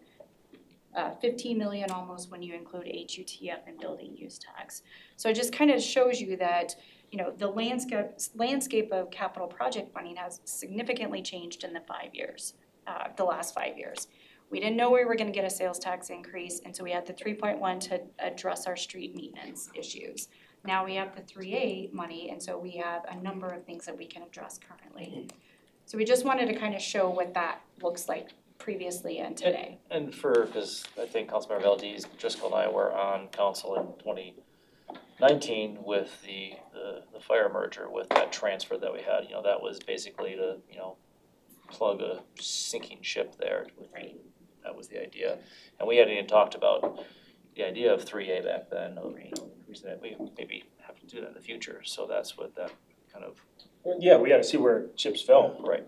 Speaker 10: 15 million almost when you include HUTF and building use tax. So it just kind of shows you that, you know, the landscape of capital project funding has significantly changed in the last 5 years. We didn't know we were going to get a sales tax increase, and so we had the 3.1 to address our street maintenance issues. Now we have the 3A money, and so we have a number of things that we can address currently. So we just wanted to kind of show what that looks like previously and today.
Speaker 1: And because I think Councilmember Valdez, Driscoll and I were on council in 2019 with the fire merger with that transfer that we had, you know, that was basically to, you know, plug a sinking ship there.
Speaker 10: Right.
Speaker 1: That was the idea. And we hadn't even talked about the idea of 3A back then,
Speaker 10: Right.
Speaker 1: you know, the reason that we maybe have to do that in the future. So that's what that kind of.
Speaker 2: Yeah, we gotta see where chips fell.
Speaker 1: Right.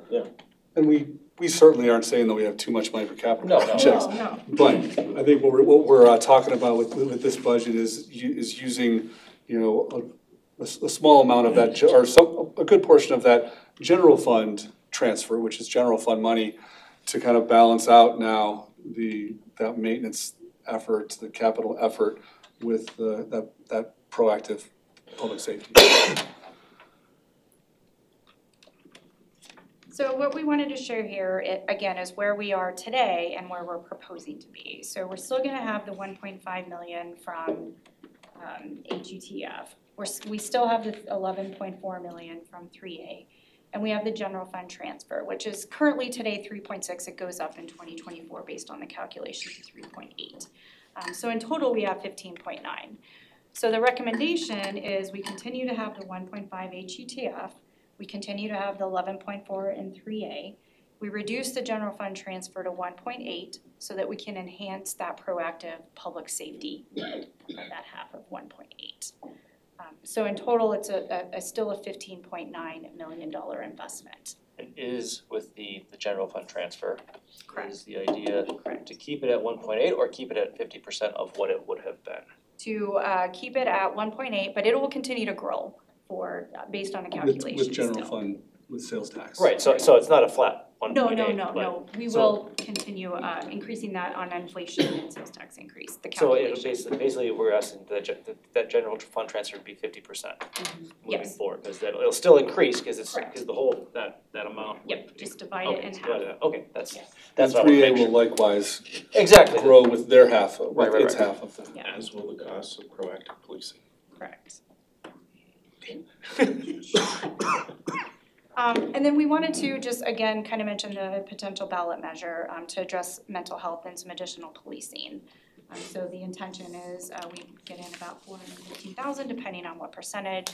Speaker 3: And we certainly aren't saying that we have too much money for capital
Speaker 1: No, no.
Speaker 3: projects.
Speaker 10: No.
Speaker 3: But I think what we're talking about with this budget is using, you know, a small amount of that, or a good portion of that general fund transfer, which is general fund money, to kind of balance out now that maintenance effort, the capital effort with that proactive public safety.
Speaker 10: So what we wanted to share here, again, is where we are today and where we're proposing to be. So we're still gonna have the 1.5 million from HUTF. We still have the 11.4 million from 3A. And we have the general fund transfer, which is currently today 3.6. It goes up in 2024 based on the calculation to 3.8. So in total, we have 15.9. So the recommendation is we continue to have the 1.5 HUTF. We continue to have the 11.4 in 3A. We reduce the general fund transfer to 1.8 so that we can enhance that proactive public safety of that half of 1.8. So in total, it's still a $15.9 million investment.
Speaker 1: It is with the general fund transfer.
Speaker 10: Correct.
Speaker 1: Is the idea to keep it at 1.8 or keep it at 50% of what it would have been?
Speaker 10: To keep it at 1.8, but it will continue to grow based on a calculation
Speaker 3: With general
Speaker 10: still.
Speaker 3: fund, with sales tax.
Speaker 1: Right, so it's not a flat 1.8.
Speaker 10: No. We will continue increasing that on inflation and sales tax increase, the
Speaker 1: So
Speaker 10: calculation.
Speaker 1: it'll basically we're asking that general fund transfer to be 50% moving
Speaker 10: Yes.
Speaker 1: forward, because it'll still increase, because the whole, that amount.
Speaker 10: Yep, just divide it in half.
Speaker 1: Okay, that's
Speaker 3: And
Speaker 1: what I wanna
Speaker 3: 3A
Speaker 1: make
Speaker 3: will
Speaker 1: sure.
Speaker 3: likewise
Speaker 1: Exactly.
Speaker 3: grow with their half,
Speaker 1: Right,
Speaker 3: with its
Speaker 1: right.
Speaker 3: half of the.
Speaker 10: Yeah.
Speaker 9: As will the costs of proactive policing.
Speaker 10: Correct. And then we wanted to just, again, kind of mention the potential ballot measure to address mental health and some additional policing. So the intention is we get in about 415,000, depending on what percentage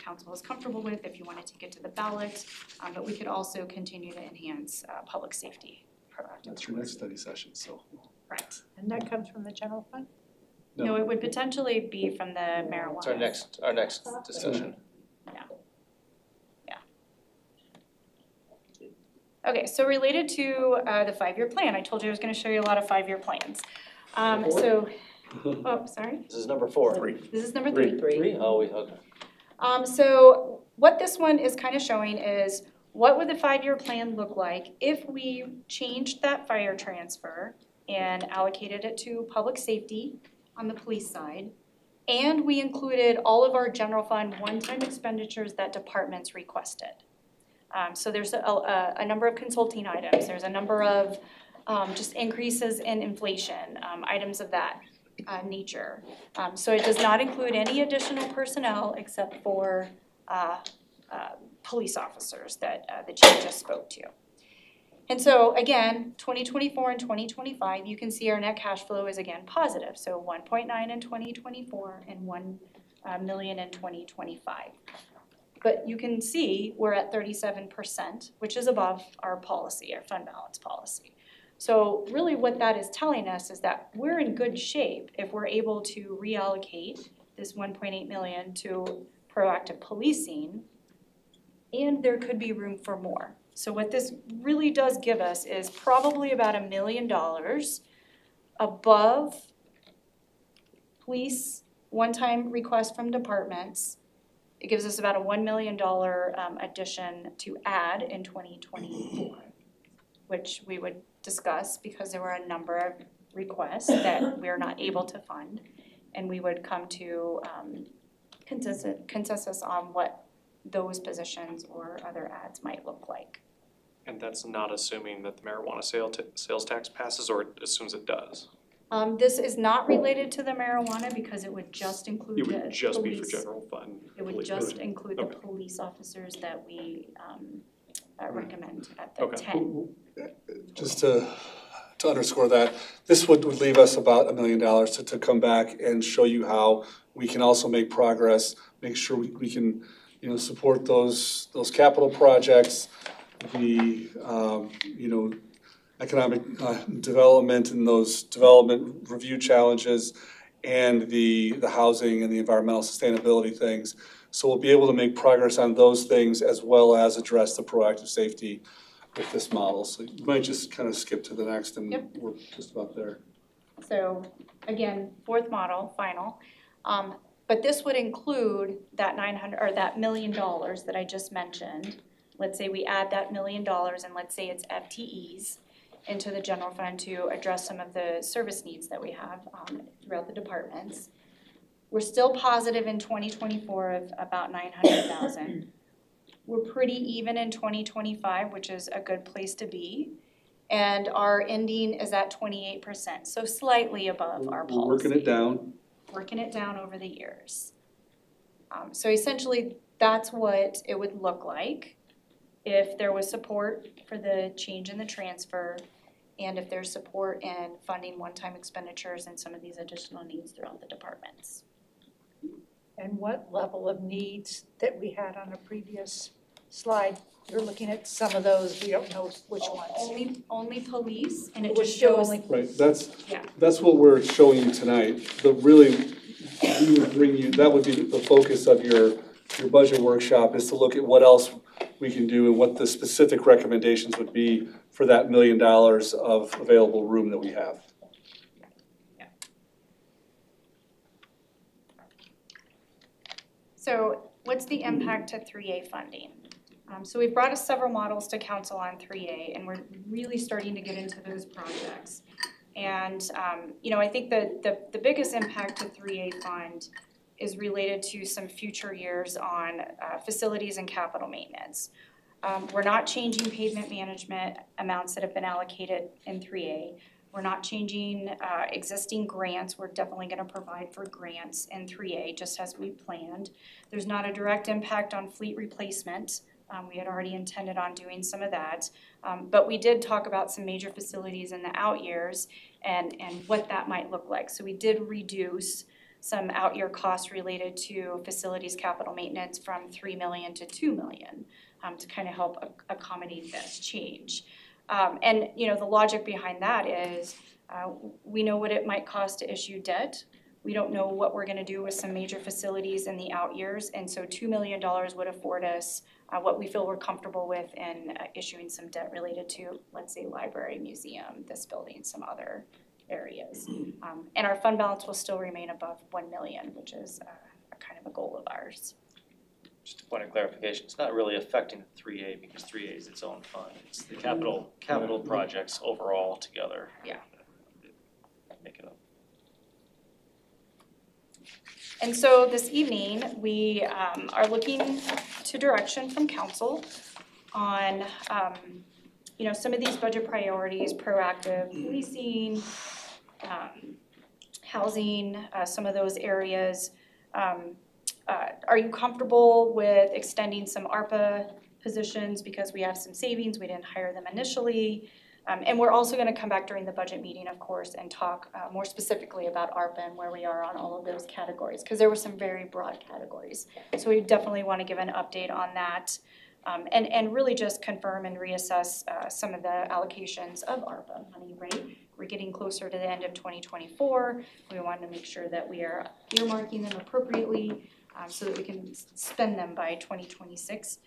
Speaker 10: council is comfortable with, if you wanted to get to the ballot. But we could also continue to enhance public safety proactive.
Speaker 3: That's your next study session, so.
Speaker 10: Right.
Speaker 6: And that comes from the general fund?
Speaker 10: No, it would potentially be from the marijuana.
Speaker 1: It's our next discussion.
Speaker 10: Okay, so related to the 5-year plan, I told you I was gonna show you a lot of 5-year plans. Sorry,
Speaker 1: This is number 4.
Speaker 10: this is number 3.
Speaker 1: Three? Oh, okay.
Speaker 10: So what this one is kind of showing is what would the 5-year plan look like if we changed that fire transfer and allocated it to public safety on the police side, and we included all of our general fund one-time expenditures that departments requested. So there's a number of consulting items, there's a number of just increases in inflation, items of that. nature. So it does not include any additional personnel except for police officers that the chief just spoke to. And so again, 2024 and 2025, you can see our net cash flow is again positive. So 1.9 in 2024 and 1 million in 2025. But you can see we're at 37%, which is above our policy, our fund balance policy. So really what that is telling us is that we're in good shape if we're able to reallocate this 1.8 million to proactive policing, and there could be room for more. So what this really does give us is probably about $1 million above police one-time request from departments. It gives us about a $1 million addition to add in 2024, which we would discuss because there were a number of requests that we're not able to fund, and we would come to consensus on what those positions or other ads might look like.
Speaker 7: And that's not assuming that the marijuana sales tax passes, or it assumes it does?
Speaker 10: This is not related to the marijuana because it would just include the police.
Speaker 7: It would just be for general fund.
Speaker 10: It would just include the police officers that we recommend at the 10.
Speaker 3: Just to underscore that, this would leave us about $1 million to come back and show you how we can also make progress, make sure we can, support those capital projects, the, economic development and those development review challenges, and the housing and the environmental sustainability things. So we'll be able to make progress on those things as well as address the proactive safety with this model. So you might just kind of skip to the next and we're just about there.
Speaker 10: So again, fourth model, final. But this would include that $1 million that I just mentioned. Let's say we add that $1 million and let's say it's FTEs into the general fund to address some of the service needs that we have throughout the departments. We're still positive in 2024 of about 900,000. We're pretty even in 2025, which is a good place to be. And our ending is at 28%, so slightly above our policy.
Speaker 3: We're working it down.
Speaker 10: Working it down over the years. So essentially, that's what it would look like if there was support for the change in the transfer, and if there's support in funding one-time expenditures and some of these additional needs throughout the departments.
Speaker 6: And what level of needs that we had on a previous slide? You're looking at some of those, we don't know which ones.
Speaker 10: Only police, and it
Speaker 6: We're
Speaker 10: just
Speaker 6: still
Speaker 10: shows.
Speaker 6: only-
Speaker 3: Right, that's what we're showing you tonight. But really, we would bring you, that would be the focus of your budget workshop, is to look at what else we can do and what the specific recommendations would be for that $1 million of available room that we have.
Speaker 10: So what's the impact to 3A funding? So we've brought us several models to council on 3A, and we're really starting to get into those projects. And I think the biggest impact to 3A fund is related to some future years on facilities and capital maintenance. We're not changing pavement management amounts that have been allocated in 3A. We're not changing existing grants. We're definitely going to provide for grants in 3A, just as we planned. There's not a direct impact on fleet replacement. We had already intended on doing some of that. But we did talk about some major facilities in the out years and what that might look like. So we did reduce some out year costs related to facilities capital maintenance from 3 million to 2 million to kind of help accommodate this change. And the logic behind that is we know what it might cost to issue debt. We don't know what we're going to do with some major facilities in the out years, and so $2 million would afford us what we feel we're comfortable with in issuing some debt related to, let's say, library, museum, this building, some other areas. And our fund balance will still remain above 1 million, which is a kind of a goal of ours.
Speaker 1: Just a point of clarification, it's not really affecting 3A because 3A is its own fund. It's the capital projects overall together.
Speaker 10: Yeah.
Speaker 1: Make it up.
Speaker 10: And so this evening, we are looking to direction from council on, some of these budget priorities, proactive policing, housing, some of those areas. Are you comfortable with extending some ARPA positions because we have some savings, we didn't hire them initially? And we're also gonna come back during the budget meeting, of course, and talk more specifically about ARPA and where we are on all of those categories, because there were some very broad categories. So we definitely wanna give an update on that, and really just confirm and reassess some of the allocations of ARPA money, right? We're getting closer to the end of 2024. We want to make sure that we are earmarking them appropriately so that we can spend them by 2026.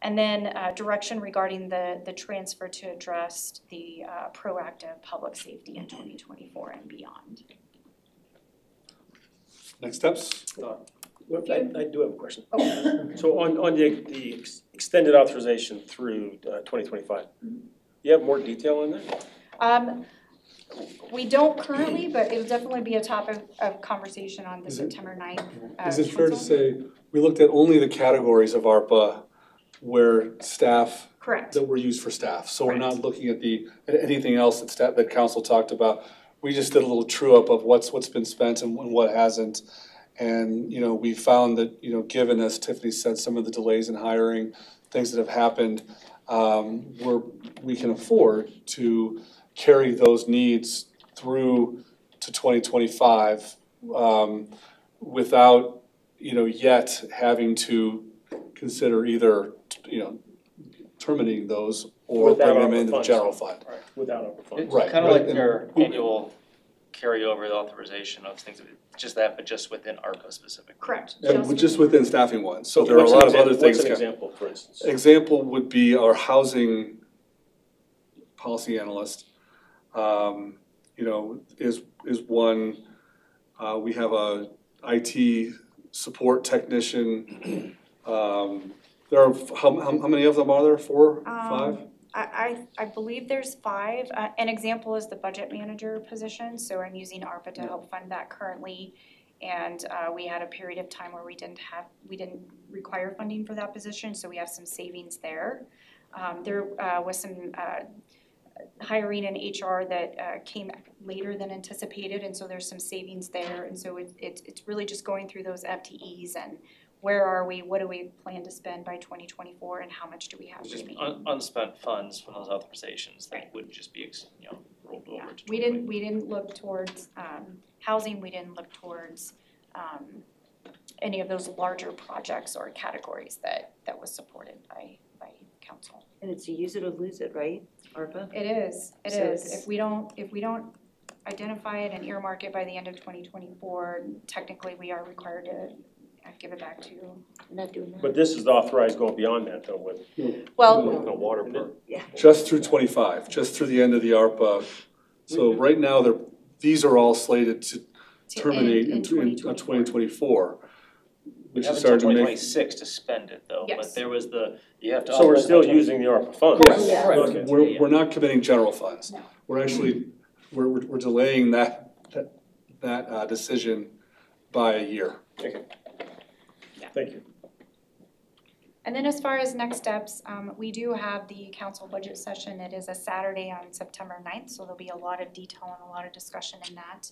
Speaker 10: And then direction regarding the transfer to address the proactive public safety in 2024 and beyond.
Speaker 3: Next steps?
Speaker 2: I do have a question. So on the extended authorization through 2025, you have more detail on that?
Speaker 10: We don't currently, but it'll definitely be a topic of conversation on the September 9th.
Speaker 3: Is it fair to say, we looked at only the categories of ARPA where staff,
Speaker 10: Correct.
Speaker 3: that were used for staff? So we're not
Speaker 10: Correct.
Speaker 3: looking at anything else that council talked about. We just did a little true up of what's been spent and what hasn't. And, you know, we found that, you know, given, as Tiffany said, some of the delays in hiring, things that have happened, we can afford to carry those needs through to 2025 without, you know, yet having to consider either, you know, terminating those or
Speaker 2: Without
Speaker 3: bring them
Speaker 2: ARPA
Speaker 3: into the
Speaker 2: funds.
Speaker 3: general fund.
Speaker 2: Right, without ARPA funds.
Speaker 12: It's
Speaker 3: Right,
Speaker 12: kind of
Speaker 3: right,
Speaker 12: like their annual carryover authorization of things, just that, but just within ARPA specifically.
Speaker 10: Correct.
Speaker 3: And just within staffing ones, so there are a
Speaker 2: What's
Speaker 3: lot
Speaker 2: an
Speaker 3: of other
Speaker 2: example-
Speaker 3: things.
Speaker 2: What's an example, for instance?
Speaker 3: Example would be our housing policy analyst, you know, is one. We have a IT support technician. There are, how many of them are there? 4, 5?
Speaker 10: I believe there's 5. An example is the budget manager position, so I'm using ARPA to help fund that currently. And we had a period of time where we didn't require funding for that position, so we have some savings there. There was some hiring in HR that came later than anticipated, and so there's some savings there. And so it's really just going through those FTEs and where are we, what do we plan to spend by 2024, and how much do we have
Speaker 12: It's just
Speaker 10: remaining?
Speaker 12: unspent funds from those authorizations that would just be, you know, rolled over to
Speaker 10: We didn't look towards housing, we didn't look towards any of those larger projects or categories that was supported by council.
Speaker 8: And it's a use it or lose it, right, ARPA?
Speaker 10: It is.
Speaker 8: So it's-
Speaker 10: If we don't identify it and earmark it by the end of 2024, technically we are required to give it back to.
Speaker 8: We're not doing that.
Speaker 2: But this is authorized going beyond that though, with
Speaker 10: Well,
Speaker 2: the water part.
Speaker 3: Just through 25, just through the end of the ARPA. So right now, these are all slated to terminate in 2024.
Speaker 12: We
Speaker 3: Which
Speaker 12: have
Speaker 3: is
Speaker 12: until
Speaker 3: starting to make.
Speaker 12: 2026 to spend it though,
Speaker 10: Yes.
Speaker 12: but there was you have to.
Speaker 2: So we're
Speaker 12: authorize
Speaker 2: still
Speaker 12: by
Speaker 2: using the ARPA funds?
Speaker 3: Correct.
Speaker 8: Yeah.
Speaker 2: Okay.
Speaker 3: We're not committing general funds.
Speaker 10: No.
Speaker 3: We're actually, we're delaying that decision by a year.
Speaker 2: Thank you.
Speaker 10: and then as far as next steps, we do have the council budget session. It is a Saturday on September 9th, so there'll be a lot of detail and a lot of discussion in that.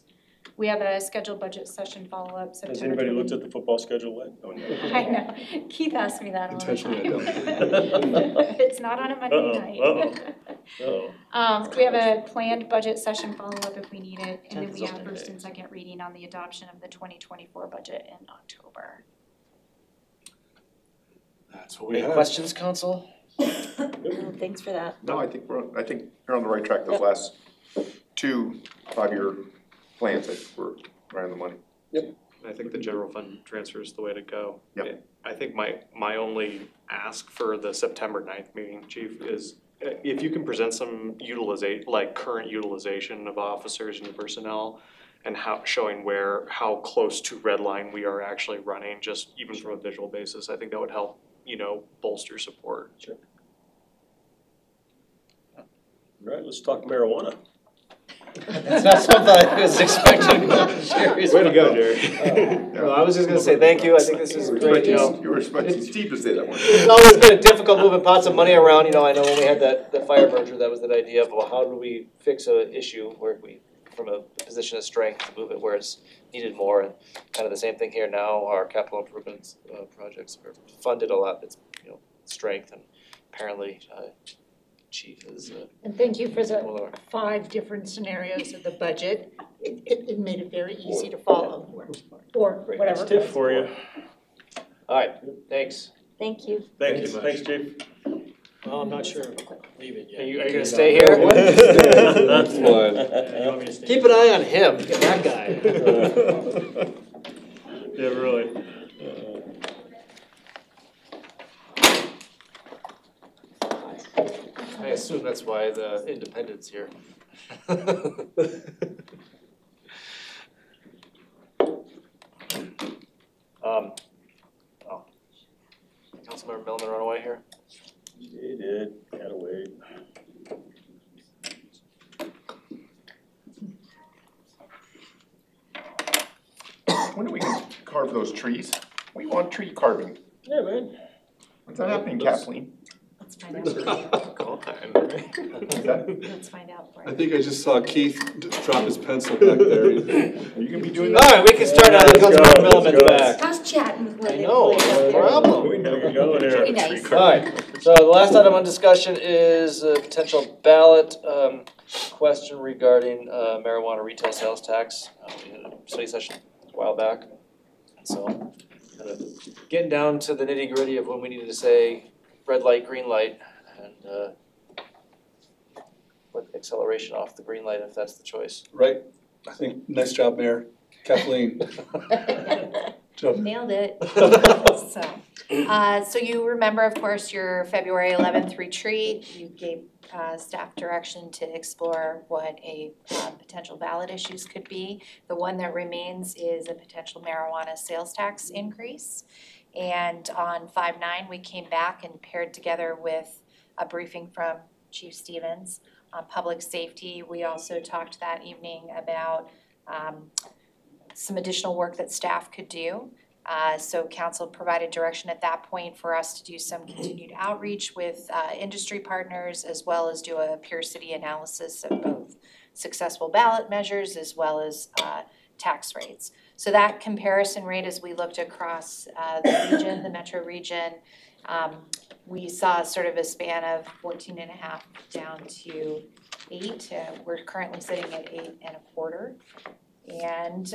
Speaker 10: We have a scheduled budget session follow-up September 20th.
Speaker 2: Has anybody looked at the football schedule yet? Oh, no.
Speaker 10: I know, Keith asked me that all the time.
Speaker 3: Intentionally, I
Speaker 10: It's not on a Monday night.
Speaker 2: Uh-oh.
Speaker 10: We have a planned budget session follow-up if we need it, and then we
Speaker 8: That's
Speaker 10: have
Speaker 8: okay.
Speaker 10: first and second reading on the adoption of the 2024 budget in October.
Speaker 3: That's what we
Speaker 12: Any
Speaker 3: have.
Speaker 12: questions, council?
Speaker 8: No, thanks for that.
Speaker 9: No, I think you're on the right track. Those last 2 5-year plans, I think we're right on the money.
Speaker 7: I think the general fund transfer is the way to go.
Speaker 9: Yep.
Speaker 7: I think my only ask for the September 9th meeting, Chief, is if you can present some current utilization of officers and personnel and showing how close to red line we are actually running, just even from a visual basis, I think that would help, you know, bolster support.
Speaker 2: Sure. All right, let's talk marijuana.
Speaker 1: That's not something I was expecting. Jerry's.
Speaker 7: Way to go, Jerry.
Speaker 1: No, I was just gonna say thank you. I think this is great, you know.
Speaker 9: You were expecting Steve to say that one.
Speaker 1: It's always been difficult moving pots of money around, you know, I know when we had the fire merger, that was the idea of, well, how do we fix an issue where we from a position of strength to move it where it's needed more. And kind of the same thing here now, our capital improvements projects are funded a lot, it's, strength, and apparently Chief is
Speaker 6: And thank you for
Speaker 1: one
Speaker 6: the
Speaker 1: of our.
Speaker 6: 5 different scenarios of the budget. It made it very easy to follow, or whatever.
Speaker 2: It's tip for you.
Speaker 1: All right, thanks.
Speaker 8: Thank you.
Speaker 2: Thanks, Chief.
Speaker 11: Well, I'm not sure I'm leaving yet.
Speaker 1: Are you gonna stay here?
Speaker 3: That's fine.
Speaker 11: You want me to stay?
Speaker 1: Keep an eye on him, that guy.
Speaker 2: Yeah, really.
Speaker 1: I assume that's why the independent's here. Councilmember Millman run away here?
Speaker 2: He did, gotta wait.
Speaker 9: When are we gonna carve those trees? We want tree carving.
Speaker 2: Yeah, man.
Speaker 9: When's that happening, Kathleen?
Speaker 8: Let's find out.
Speaker 7: Call time.
Speaker 8: Let's find out for
Speaker 3: I
Speaker 8: you.
Speaker 3: think I just saw Keith drop his pencil back there.
Speaker 9: Are you gonna be doing
Speaker 1: All
Speaker 9: that?
Speaker 1: right, we can start now that Councilmember Millman's back.
Speaker 8: How's chatting with
Speaker 1: I know, no problem.
Speaker 2: We know you're going there.
Speaker 8: Very nice.
Speaker 1: Alright, so the last item on discussion is a potential ballot question regarding marijuana retail sales tax. We had a study session a while back. And so, kind of getting down to the nitty gritty of when we needed to say red light, green light, and put acceleration off the green light if that's the choice.
Speaker 3: Right, I think, nice job, Mayor. Kathleen. Job.
Speaker 8: Nailed it. So you remember, of course, your February 11th retreat. You gave staff direction to explore what a potential ballot issues could be. The one that remains is a potential marijuana sales tax increase. And on 5/9, we came back and paired together with a briefing from Chief Stevens on public safety. We also talked that evening about some additional work that staff could do. So council provided direction at that point for us to do some continued outreach with industry partners, as well as do a peer city analysis of both successful ballot measures as well as tax rates. So that comparison rate, as we looked across the region, the metro region, we saw sort of a span of 14.5 down to 8. We're currently sitting at 8.25. And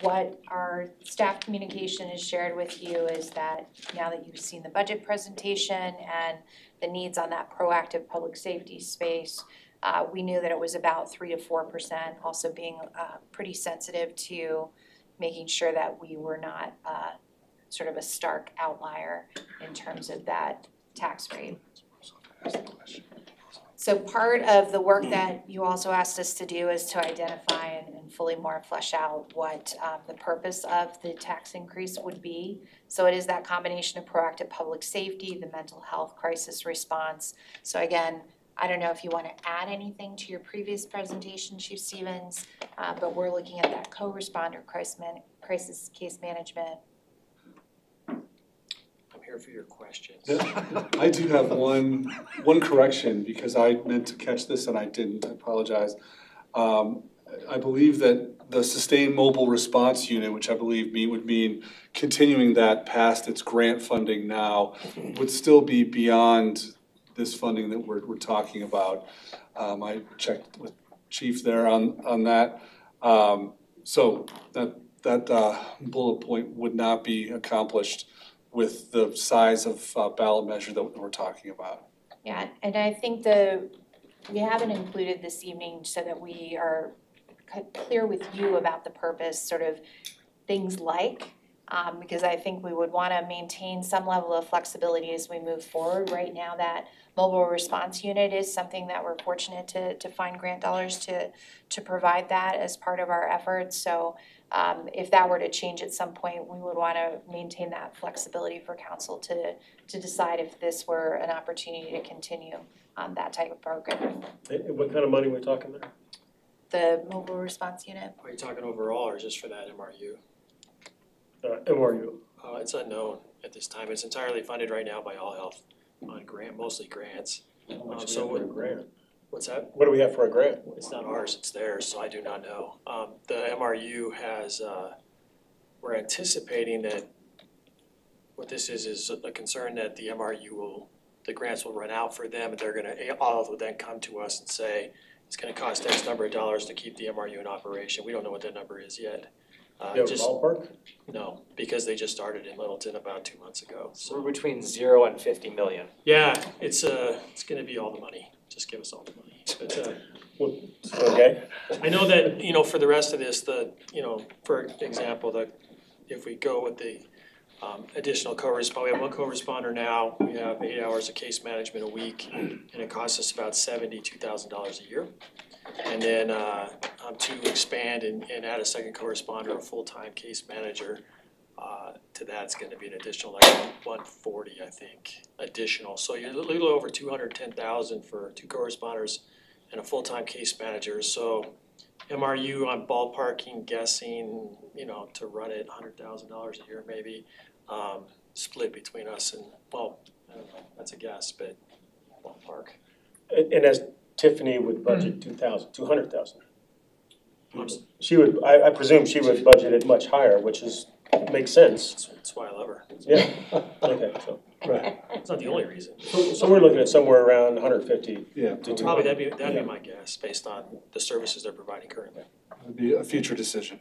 Speaker 8: what our staff communication has shared with you is that now that you've seen the budget presentation and the needs on that proactive public safety space, we knew that it was about 3 to 4%, also being pretty sensitive to making sure that we were not sort of a stark outlier in terms of that tax rate. So part of the work that you also asked us to do is to identify and fully more flesh out what the purpose of the tax increase would be. So it is that combination of proactive public safety, the mental health crisis response. So again, I don't know if you want to add anything to your previous presentation, Chief Stevens, but we're looking at that co-responder crisis case management.
Speaker 11: I'm here for your questions.
Speaker 3: I do have one correction, because I meant to catch this and I didn't, I apologize. I believe that the Sustained Mobile Response Unit, which I believe would mean continuing that past its grant funding now, would still be beyond this funding that we're talking about. I checked with Chief there on that. So that bullet point would not be accomplished with the size of ballot measure that we're talking about.
Speaker 8: Yeah, and I think we haven't included this evening so that we are clear with you about the purpose, sort of things like, because I think we would want to maintain some level of flexibility as we move forward. Right now, that mobile response unit is something that we're fortunate to find grant dollars to provide that as part of our efforts. So if that were to change at some point, we would want to maintain that flexibility for council to decide if this were an opportunity to continue that type of program.
Speaker 2: And what kind of money are we talking there?
Speaker 8: The mobile response unit.
Speaker 11: Are you talking overall or just for that MRU?
Speaker 2: MRU.
Speaker 11: It's unknown at this time. It's entirely funded right now by All Health on mostly grants.
Speaker 2: How much is
Speaker 11: So
Speaker 2: that for a grant?
Speaker 11: What's that?
Speaker 2: What do we have for a grant?
Speaker 11: It's not ours, it's theirs, so I do not know. The MRU has, we're anticipating that what this is a concern that the MRU the grants will run out for them, and they're gonna, all will then come to us and say, it's gonna cost X number of dollars to keep the MRU in operation. We don't know what that number is yet.
Speaker 2: You have a ballpark?
Speaker 11: No, because they just started in Littleton about 2 months ago,
Speaker 13: So we're between 0 and 50 million.
Speaker 11: yeah, it's gonna be all the money, just give us all the money. But,
Speaker 2: Okay.
Speaker 11: I know that, you know, for the rest of this, for example, if we go with the additional co-responder, we have one co-responder now, we have 8 hours of case management a week, and it costs us about $72,000 a year. And then to expand and add a second co-responder, a full-time case manager, to that's gonna be an additional like 140, I think, additional. So you're a little over 210,000 for 2 co-responders and a full-time case manager. So MRU, I'm ballparking, guessing, you know, to run it $100,000 a year maybe, split between us and, well, I don't know, that's a guess, but ballpark.
Speaker 2: And as Tiffany would budget 200,000. She would, I presume she would budget it much higher, which makes sense.
Speaker 11: That's why I love her.
Speaker 2: Yeah, okay, so,
Speaker 3: Right,
Speaker 11: It's not the only reason.
Speaker 2: so we're looking at somewhere around 150
Speaker 3: yeah,
Speaker 2: to
Speaker 11: Probably
Speaker 2: 200.
Speaker 11: that'd be my guess, based on the services they're providing currently.
Speaker 3: it'd be a future decision.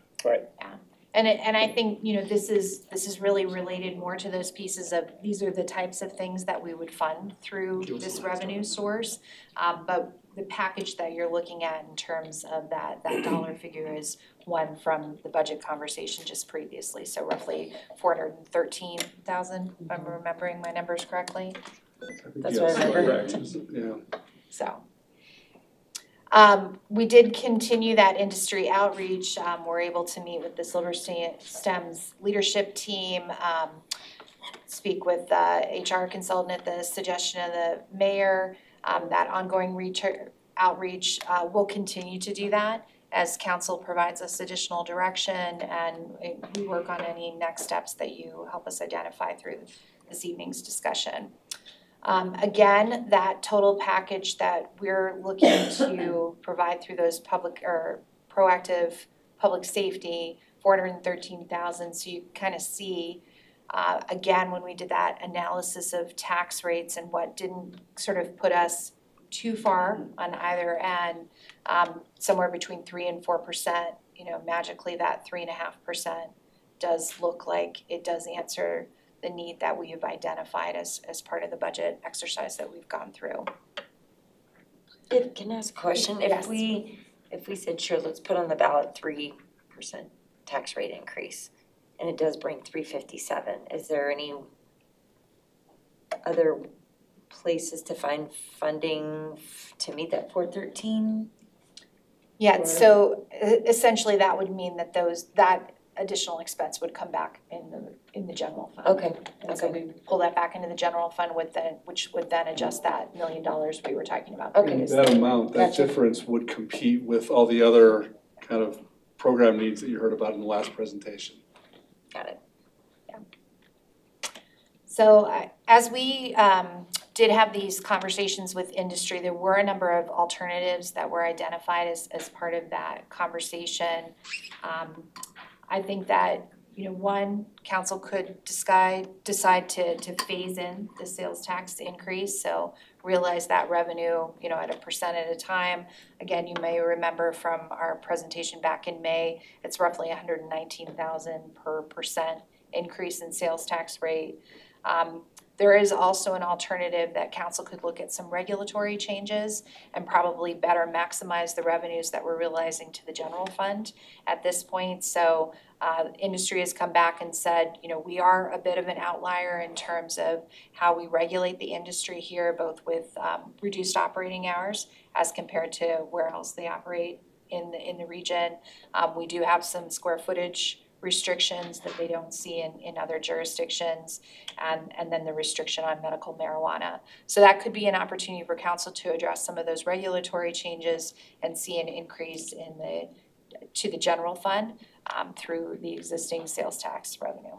Speaker 14: And I think, you know, this is really related more to those pieces of, these are the types of things that we would fund through this revenue source. But the package that you're looking at in terms of that dollar figure is one from the budget conversation just previously, so roughly 413,000, if I'm remembering my numbers correctly.
Speaker 8: That's what I remember.
Speaker 3: Yeah.
Speaker 14: So. We did continue that industry outreach. We're able to meet with the Silver STEM's leadership team, speak with the HR consultant at the suggestion of the mayor. That ongoing outreach, we'll continue to do that as council provides us additional direction and we work on any next steps that you help us identify through this evening's discussion. Again, that total package that we're looking to provide through those public or proactive public safety, 413,000. So you kind of see, again, when we did that analysis of tax rates and what didn't sort of put us too far on either end, somewhere between 3 and 4%, you know, magically that 3.5% does look like it does answer the need that we have identified as part of the budget exercise that we've gone through.
Speaker 8: Can I ask a question?
Speaker 14: Yes.
Speaker 8: If we said, sure, let's put on the ballot 3% tax rate increase, and it does bring 357, is there any other places to find funding to meet that 413?
Speaker 14: Yeah, so essentially that would mean that that additional expense would come back in the general fund.
Speaker 8: Okay.
Speaker 14: And so we pull that back into the general fund which would then adjust that $1 million we were talking about
Speaker 8: Okay.
Speaker 3: And
Speaker 14: previously.
Speaker 3: that amount, that
Speaker 8: Gotcha.
Speaker 3: difference would compete with all the other kind of program needs that you heard about in the last presentation.
Speaker 8: Got it.
Speaker 14: So as we did have these conversations with industry, there were a number of alternatives that were identified as part of that conversation. I think that, you know, one, council could decide to phase in the sales tax increase, so realize that revenue, you know, at a percent at a time. Again, you may remember from our presentation back in May, it's roughly 119,000 per percent increase in sales tax rate. There is also an alternative that council could look at some regulatory changes and probably better maximize the revenues that we're realizing to the general fund at this point. So industry has come back and said, you know, we are a bit of an outlier in terms of how we regulate the industry here, both with reduced operating hours as compared to where else they operate in the region. We do have some square footage restrictions that they don't see in other jurisdictions, and then the restriction on medical marijuana. So that could be an opportunity for council to address some of those regulatory changes and see an increase to the general fund through the existing sales tax revenue.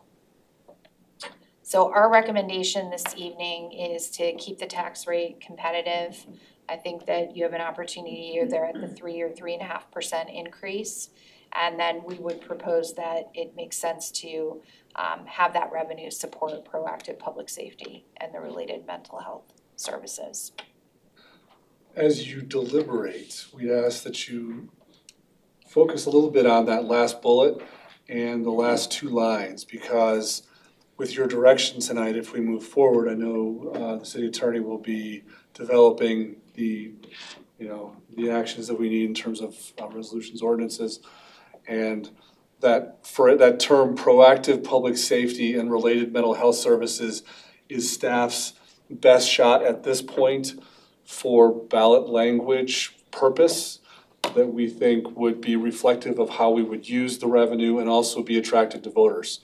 Speaker 14: So our recommendation this evening is to keep the tax rate competitive. I think that you have an opportunity either at the 3 or 3.5% increase. And then we would propose that it makes sense to have that revenue support proactive public safety and the related mental health services.
Speaker 3: As you deliberate, we ask that you focus a little bit on that last bullet and the last two lines, because with your direction tonight, if we move forward, I know the city attorney will be developing the actions that we need in terms of resolutions, ordinances, and that for that term proactive public safety and related mental health services is staff's best shot at this point for ballot language purpose that we think would be reflective of how we would use the revenue and also be attractive to voters.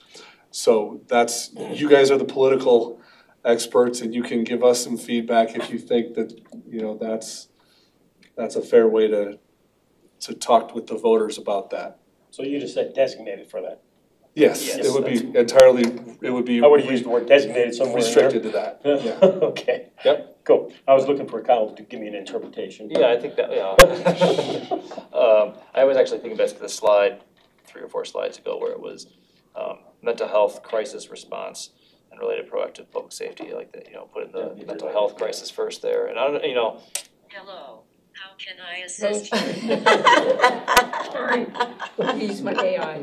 Speaker 3: So that's, you guys are the political experts, and you can give us some feedback if you think that, that's a fair way to talk with the voters about that.
Speaker 2: So you just said designated for that?
Speaker 3: Yes, it would be entirely, it would be.
Speaker 2: I would have used the word designated somewhere in there.
Speaker 3: Restricted to that, yeah.
Speaker 2: Okay.
Speaker 3: Yep.
Speaker 2: Cool. I was looking for Kyle to give me an interpretation.
Speaker 13: Yeah, I think that, I was actually thinking back to the slide, 3 or 4 slides ago, where it was mental health crisis response and related proactive public safety, like that, putting the mental health crisis first there. And I don't,
Speaker 8: Hello, how can I assist you?
Speaker 6: Use my AI.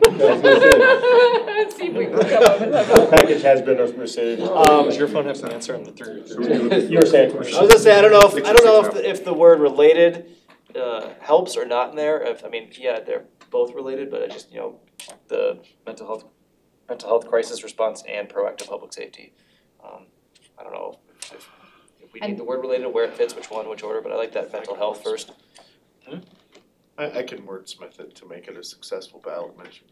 Speaker 2: Let's
Speaker 6: see if we can come up with that.
Speaker 2: The package has been received.
Speaker 7: Does your phone have an answer on the 3?
Speaker 2: You were saying.
Speaker 1: I was gonna say, I don't know if the word related helps or not in there. They're both related, but I just, the mental health crisis response and proactive public safety. I don't know if we need the word related, where it fits, which order, but I like that mental health first.
Speaker 9: I can wordsmith it to make it a successful ballot measure.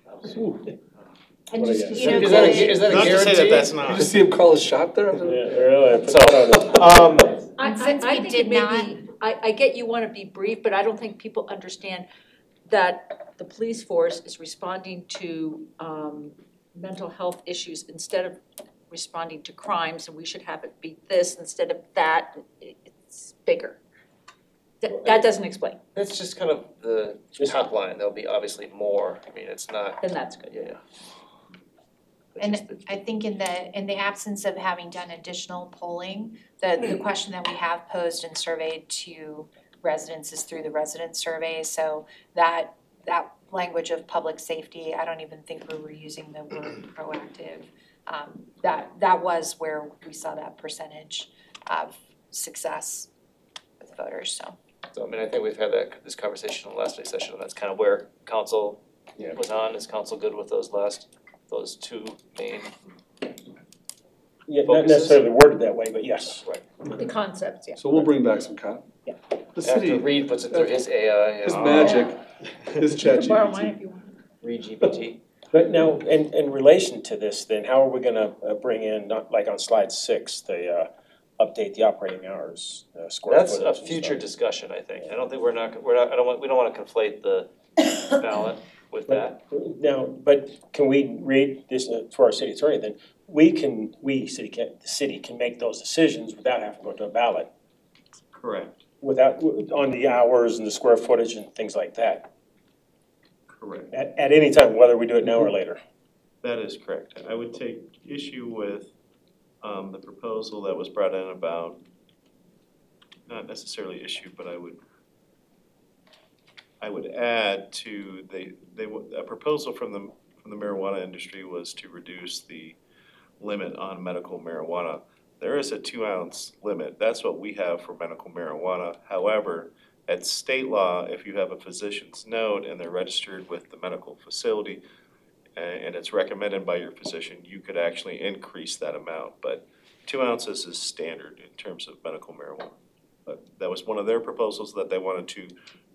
Speaker 6: And just,
Speaker 1: Is that a
Speaker 11: Not to
Speaker 1: guarantee?
Speaker 11: say that that's not.
Speaker 3: You just see him call his shot there?
Speaker 2: Yeah, really.
Speaker 1: So,
Speaker 6: I
Speaker 14: Since we
Speaker 6: think
Speaker 14: did
Speaker 6: it may be, I get you wanna be brief, but I don't think people understand that the police force is responding to mental health issues instead of responding to crimes, and we should have it be this instead of that. It's bigger. That doesn't explain.
Speaker 1: that's just kind of the top line. There'll be obviously more. I mean, it's not.
Speaker 6: Then that's good.
Speaker 1: Yeah.
Speaker 14: And I think in the absence of having done additional polling, the question that we have posed and surveyed to residents is through the resident survey. So that language of public safety, I don't even think we were using the word proactive. That was where we saw that percentage of success with voters, so.
Speaker 1: So, I think we've had this conversation in the last day session, and that's kind of where council was on. Is council good with those 2 main?
Speaker 2: Yeah, not
Speaker 1: focuses?
Speaker 2: necessarily worded that way, but yes.
Speaker 1: Right.
Speaker 6: The concepts, yeah.
Speaker 3: So we'll bring back some The
Speaker 1: After
Speaker 3: city,
Speaker 1: Reed puts it through his AI.
Speaker 3: his magic, his
Speaker 6: You can borrow mine
Speaker 3: ChatGPT.
Speaker 6: if you want.
Speaker 1: Reed GPT.
Speaker 2: But now, in relation to this, then, how are we gonna bring in, not like on slide 6, the update the operating hours, square
Speaker 1: That's
Speaker 2: footage
Speaker 1: a
Speaker 2: and
Speaker 1: future
Speaker 2: stuff?
Speaker 1: discussion, I think. I don't think we don't wanna conflate the ballot with that.
Speaker 2: Now, but can we read this for our city attorney then? The city can make those decisions without having to go to a ballot,
Speaker 9: Correct,
Speaker 2: on the hours and the square footage and things like that,
Speaker 9: correct.
Speaker 2: at any time, whether we do it now or later.
Speaker 9: That is correct. I would take issue with the proposal that was brought in about, not necessarily issue, but I would add to a proposal from the marijuana industry was to reduce the limit on medical marijuana. There is a 2-ounce limit. That's what we have for medical marijuana. However, at state law, if you have a physician's note and they're registered with the medical facility and it's recommended by your physician, you could actually increase that amount. But 2 ounces is standard in terms of medical marijuana. But that was one of their proposals that they wanted to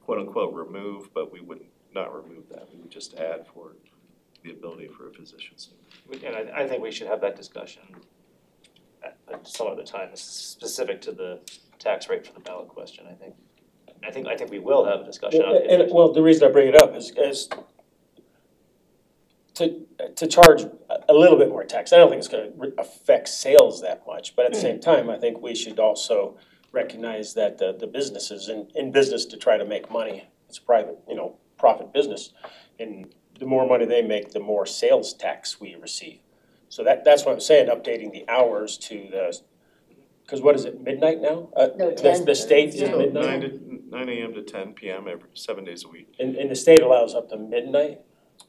Speaker 9: quote unquote remove, but we would not remove that. We would just add for the ability for a physician.
Speaker 1: And I think we should have that discussion at some other time. This is specific to the tax rate for the ballot question, I think. I think we will have a discussion on it.
Speaker 2: Well, the reason I bring it up is to charge a little bit more tax. I don't think it's gonna affect sales that much, but at the same time, I think we should also recognize that the business is in business to try to make money. It's a private, profit business. And the more money they make, the more sales tax we receive. So that's what I'm saying, updating the hours to because what is it, midnight now?
Speaker 8: No, 10.
Speaker 2: The state is
Speaker 9: So
Speaker 2: midnight?
Speaker 9: 9 a.m. to 10 p.m. 7 days a week.
Speaker 2: And the state allows up to midnight?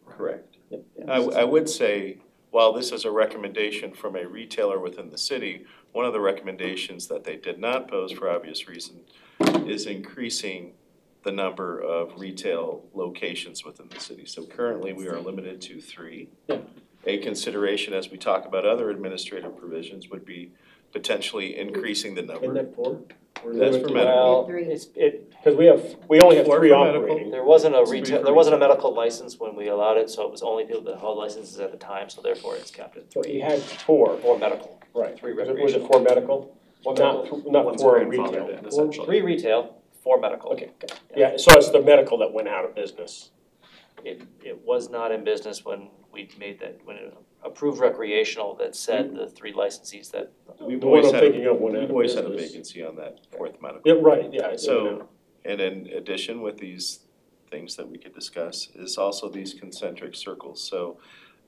Speaker 9: Correct.
Speaker 2: Yep.
Speaker 9: I would say, while this is a recommendation from a retailer within the city, one of the recommendations that they did not pose for obvious reason is increasing the number of retail locations within the city. So currently, we are limited to 3.
Speaker 2: Yeah.
Speaker 9: A consideration as we talk about other administrative provisions would be potentially increasing the number.
Speaker 2: Isn't that 4?
Speaker 9: That's for medical.
Speaker 13: Well,
Speaker 8: Three.
Speaker 2: Because we only have
Speaker 9: Four
Speaker 2: 3
Speaker 9: for medical.
Speaker 2: operating.
Speaker 13: there wasn't a
Speaker 9: Three
Speaker 13: retail,
Speaker 9: for
Speaker 13: there wasn't a
Speaker 9: retail.
Speaker 13: medical license when we allowed it, so it was only people that held licenses at the time, so therefore it's capped at
Speaker 2: So
Speaker 13: 3.
Speaker 2: you had 4,
Speaker 13: Four medical,
Speaker 2: right.
Speaker 13: 3
Speaker 2: Was it
Speaker 13: recreational.
Speaker 2: 4 medical?
Speaker 13: One
Speaker 2: Not,
Speaker 13: medical,
Speaker 2: not
Speaker 7: One's
Speaker 2: 4
Speaker 7: grandfathered
Speaker 2: retail.
Speaker 7: in, essentially.
Speaker 13: 3 retail, 4 medical.
Speaker 2: Okay, good. Yeah, so it's the medical that went out of business.
Speaker 13: It was not in business when we made that, when it approved recreational that said the 3 licensees that.
Speaker 9: We've
Speaker 2: The one
Speaker 9: always
Speaker 2: I'm
Speaker 9: had,
Speaker 2: thinking of went out
Speaker 9: we've
Speaker 2: of
Speaker 9: always had a
Speaker 2: business.
Speaker 9: vacancy on that 4th medical.
Speaker 2: Yeah, right, yeah. it went
Speaker 9: So,
Speaker 2: out.
Speaker 9: and in addition with these things that we could discuss is also these concentric circles. So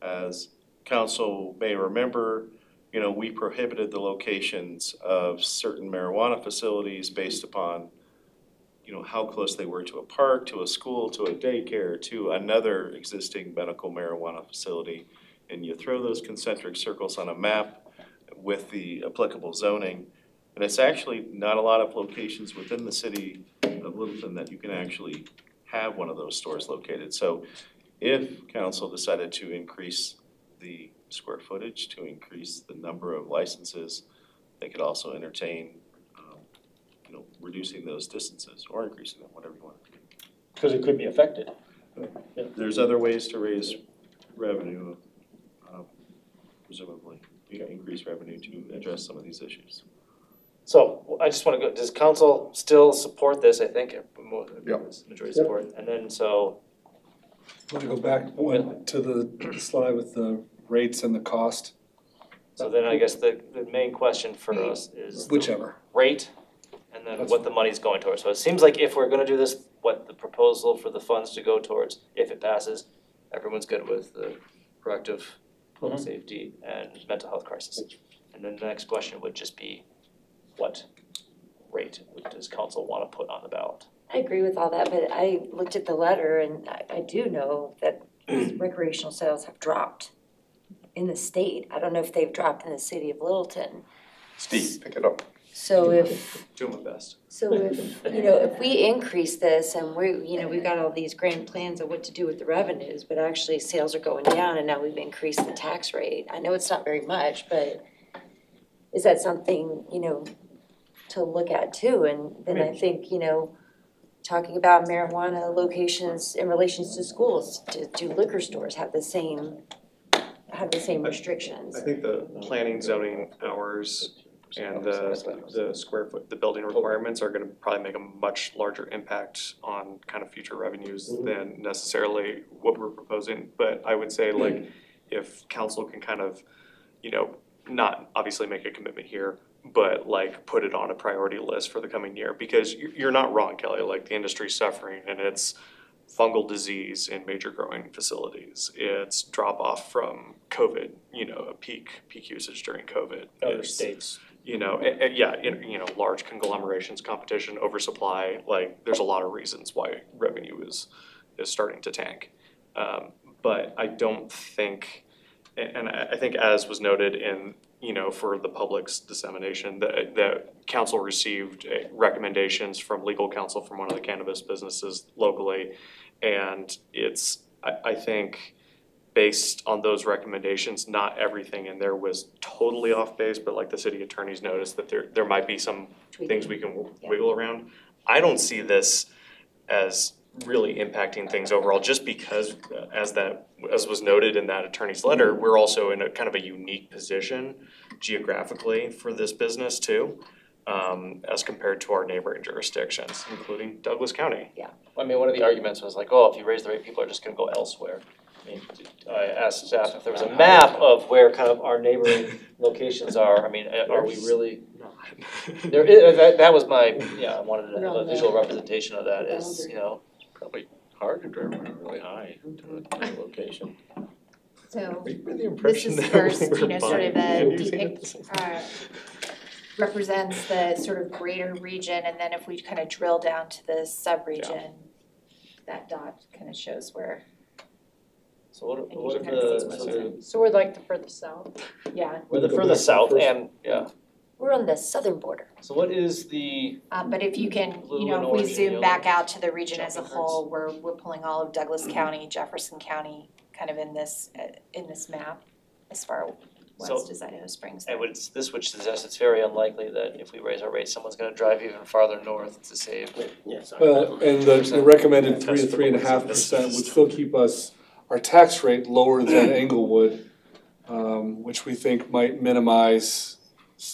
Speaker 9: as council may remember, we prohibited the locations of certain marijuana facilities based upon, how close they were to a park, to a school, to a daycare, to another existing medical marijuana facility. And you throw those concentric circles on a map with the applicable zoning. And it's actually not a lot of locations within the city of Littleton that you can actually have one of those stores located. So if council decided to increase the square footage, to increase the number of licenses, they could also entertain, reducing those distances or increasing them, whatever you want.
Speaker 2: Because it could be affected. Yeah.
Speaker 9: There's other ways to raise revenue, presumably, increase revenue to address some of these issues.
Speaker 13: So I just want to go, does council still support this, I think,
Speaker 3: Yep.
Speaker 13: majority support, and then so,
Speaker 3: Want to go back to the slide with the rates and the cost?
Speaker 13: so then I guess the main question for us is the
Speaker 3: Whichever.
Speaker 13: rate and then
Speaker 3: That's
Speaker 13: what the money's going towards. So it seems like if we're gonna do this, what the proposal for the funds to go towards, if it passes, everyone's good with the proactive public safety and mental health crisis. And then the next question would just be, what rate does council wanna put on the ballot?
Speaker 8: I agree with all that, but I looked at the letter and I do know that recreational sales have dropped in the state. I don't know if they've dropped in the city of Littleton.
Speaker 3: Steve, pick it up.
Speaker 8: So if,
Speaker 7: Doing my best.
Speaker 8: if we increase this and we've got all these grand plans of what to do with the revenues, but actually sales are going down and now we've increased the tax rate. I know it's not very much, but is that something, to look at too? And then I think, talking about marijuana locations in relations to schools, do liquor stores have the same restrictions?
Speaker 7: I think the planning, zoning hours and the square foot, the building requirements are gonna probably make a much larger impact on kind of future revenues than necessarily what we're proposing. But I would say like, if council can kind of, not obviously make a commitment here, but like put it on a priority list for the coming year, because you're not wrong, Kelly, like the industry's suffering and it's fungal disease in major growing facilities. It's drop off from COVID, a peak usage during COVID.
Speaker 2: Other states.
Speaker 7: Large conglomerations, competition, oversupply, like there's a lot of reasons why revenue is starting to tank. But I don't think, and I think as was noted in, for the public's dissemination, that council received recommendations from legal counsel from one of the cannabis businesses locally. And I think based on those recommendations, not everything in there was totally off base, but like the city attorneys noticed that there might be some things we can wiggle around. I don't see this as really impacting things overall, just because as was noted in that attorney's letter, we're also in a kind of a unique position geographically for this business too, as compared to our neighboring jurisdictions, including Douglas County.
Speaker 8: Yeah.
Speaker 13: I mean, one of the arguments was like, oh, if you raise the rate, people are just gonna go elsewhere. I mean, I asked staff if there was a map of where kind of our neighboring locations are. I mean, are we really? There is, that was my, I wanted to have a visual representation of that is,
Speaker 2: Probably hard to drive around really high to a location.
Speaker 14: So
Speaker 7: Are you under the
Speaker 14: this
Speaker 7: impression
Speaker 14: is
Speaker 7: that
Speaker 14: first,
Speaker 7: we were
Speaker 14: sort of
Speaker 7: buying
Speaker 14: a
Speaker 7: using it at the same time?
Speaker 14: represents the sort of greater region, and then if we kind of drill down to the sub-region, that dot kind of shows where,
Speaker 13: So what
Speaker 14: And you
Speaker 13: are
Speaker 14: can kind of see
Speaker 13: the,
Speaker 14: what's
Speaker 13: so
Speaker 14: in
Speaker 6: So we're like the furthest south.
Speaker 14: yeah,
Speaker 13: we're the
Speaker 3: Go
Speaker 13: furthest
Speaker 3: back to
Speaker 13: south
Speaker 3: the first-
Speaker 13: and,
Speaker 8: We're on the southern border.
Speaker 13: so what is the,
Speaker 14: but if you can,
Speaker 13: Blue
Speaker 14: if
Speaker 13: and
Speaker 14: we
Speaker 13: orange and
Speaker 14: zoom
Speaker 13: yellow
Speaker 14: back out to the region as a
Speaker 13: shopping
Speaker 14: whole, we're pulling all of Douglas County, Jefferson County, kind of in this map, as far west as Idaho Springs.
Speaker 13: and this would suggest it's very unlikely that if we raise our rates, someone's gonna drive even farther north to save.
Speaker 2: Yes.
Speaker 3: Well, and the recommended 3 to 3.5% would still keep our tax rate lower than Englewood, which we think might minimize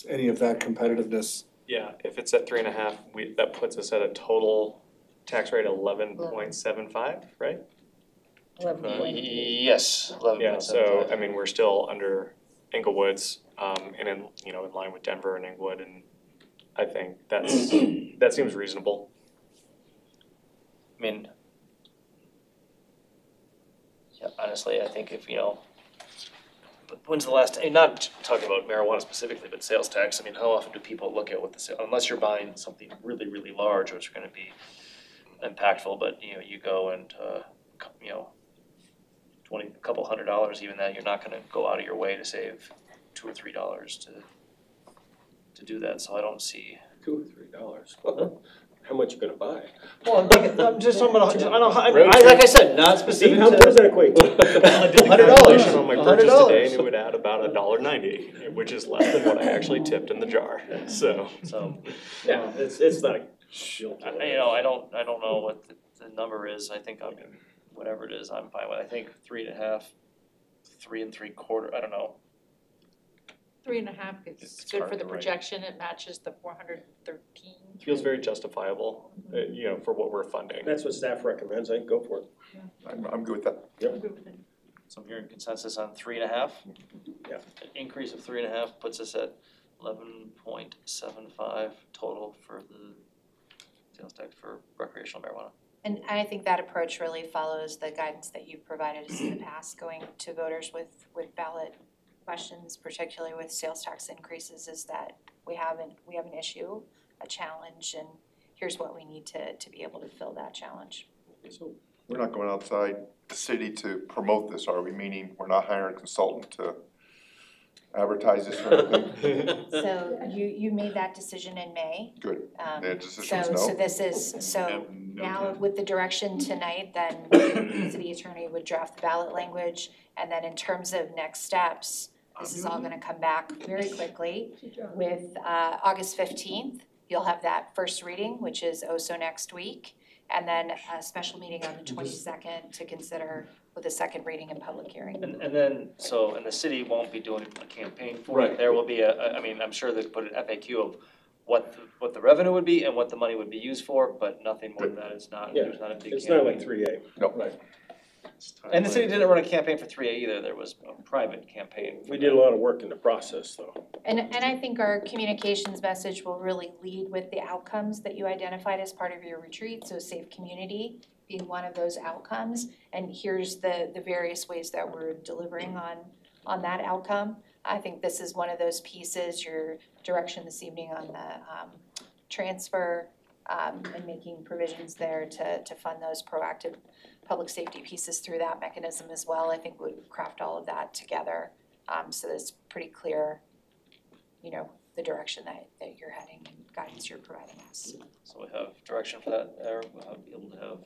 Speaker 3: any of that competitiveness.
Speaker 7: Yeah, if it's at 3.5, that puts us at a total tax rate 11.75, right?
Speaker 5: Yes, 11.75.
Speaker 7: Yeah, so, I mean, we're still under Englewood's, and in line with Denver and Englewood, and I think that seems reasonable.
Speaker 13: I mean, honestly, I think if, when's the last, not talking about marijuana specifically, but sales tax, I mean, how often do people look at what unless you're buying something really, really large, which are gonna be impactful, but, you go and, a couple $100, even that, you're not gonna go out of your way to save $2 or $3 to do that, so I don't see.
Speaker 2: $2 or $3. How much you gonna buy?
Speaker 1: Well, I'm just talking about, like I said, not specific
Speaker 2: What does that equate to?
Speaker 7: I did the
Speaker 1: $100.
Speaker 7: calculation on my purchase
Speaker 1: $100.
Speaker 7: today, and it would add about $1.90, which is less than what I actually tipped in the jar, so.
Speaker 2: Yeah, it's not a shield.
Speaker 13: I don't know what the number is, I think whatever it is, I'm fine with, I think 3.5, 3 3/4, I don't know.
Speaker 6: 3.5 is
Speaker 7: It's
Speaker 6: good
Speaker 7: hard
Speaker 6: for the
Speaker 7: to write.
Speaker 6: projection, it matches the 413.
Speaker 7: Feels very justifiable, for what we're funding.
Speaker 2: That's what staff recommends, I think, go for it.
Speaker 15: I'm good with that.
Speaker 6: I'm good with it.
Speaker 13: So I'm hearing consensus on 3.5.
Speaker 2: Yeah.
Speaker 13: An increase of 3.5 puts us at 11.75 total for the sales tax for recreational marijuana.
Speaker 14: And I think that approach really follows the guidance that you've provided us in the past, going to voters with ballot questions, particularly with sales tax increases, is that we have an issue, a challenge, and here's what we need to be able to fill that challenge.
Speaker 15: So we're not going outside the city to promote this, are we? Meaning we're not hiring a consultant to advertise this or anything?
Speaker 14: So you made that decision in May.
Speaker 15: Good. The decision is
Speaker 14: So
Speaker 15: no?
Speaker 14: this is, so
Speaker 9: No
Speaker 14: now
Speaker 9: time.
Speaker 14: with the direction tonight, then the city attorney would draft the ballot language. And then in terms of next steps, this is all gonna come back very quickly. With August 15th, you'll have that first reading, which is so next week. And then a special meeting on the 22nd to consider with a second reading and public hearing.
Speaker 13: And then, and the city won't be doing a campaign for
Speaker 3: Right.
Speaker 13: it. There will be I'm sure they put an FAQ of what the revenue would be and what the money would be used for, but nothing more than that. It's not,
Speaker 2: Yeah,
Speaker 13: there's not a big
Speaker 2: It's
Speaker 13: campaign.
Speaker 2: not like 3A.
Speaker 15: No.
Speaker 2: Right.
Speaker 13: And the city didn't run a campaign for 3A either. There was a private campaign.
Speaker 2: We did a lot of work in the process, though.
Speaker 14: And I think our communications message will really lead with the outcomes that you identified as part of your retreat, so safe community being one of those outcomes. And here's the various ways that we're delivering on that outcome. I think this is one of those pieces, your direction this evening on the transfer and making provisions there to fund those proactive public safety pieces through that mechanism as well. I think we'd craft all of that together so that it's pretty clear, the direction that you're heading and guidance you're providing us.
Speaker 13: So we have direction for that there. We'll be able to have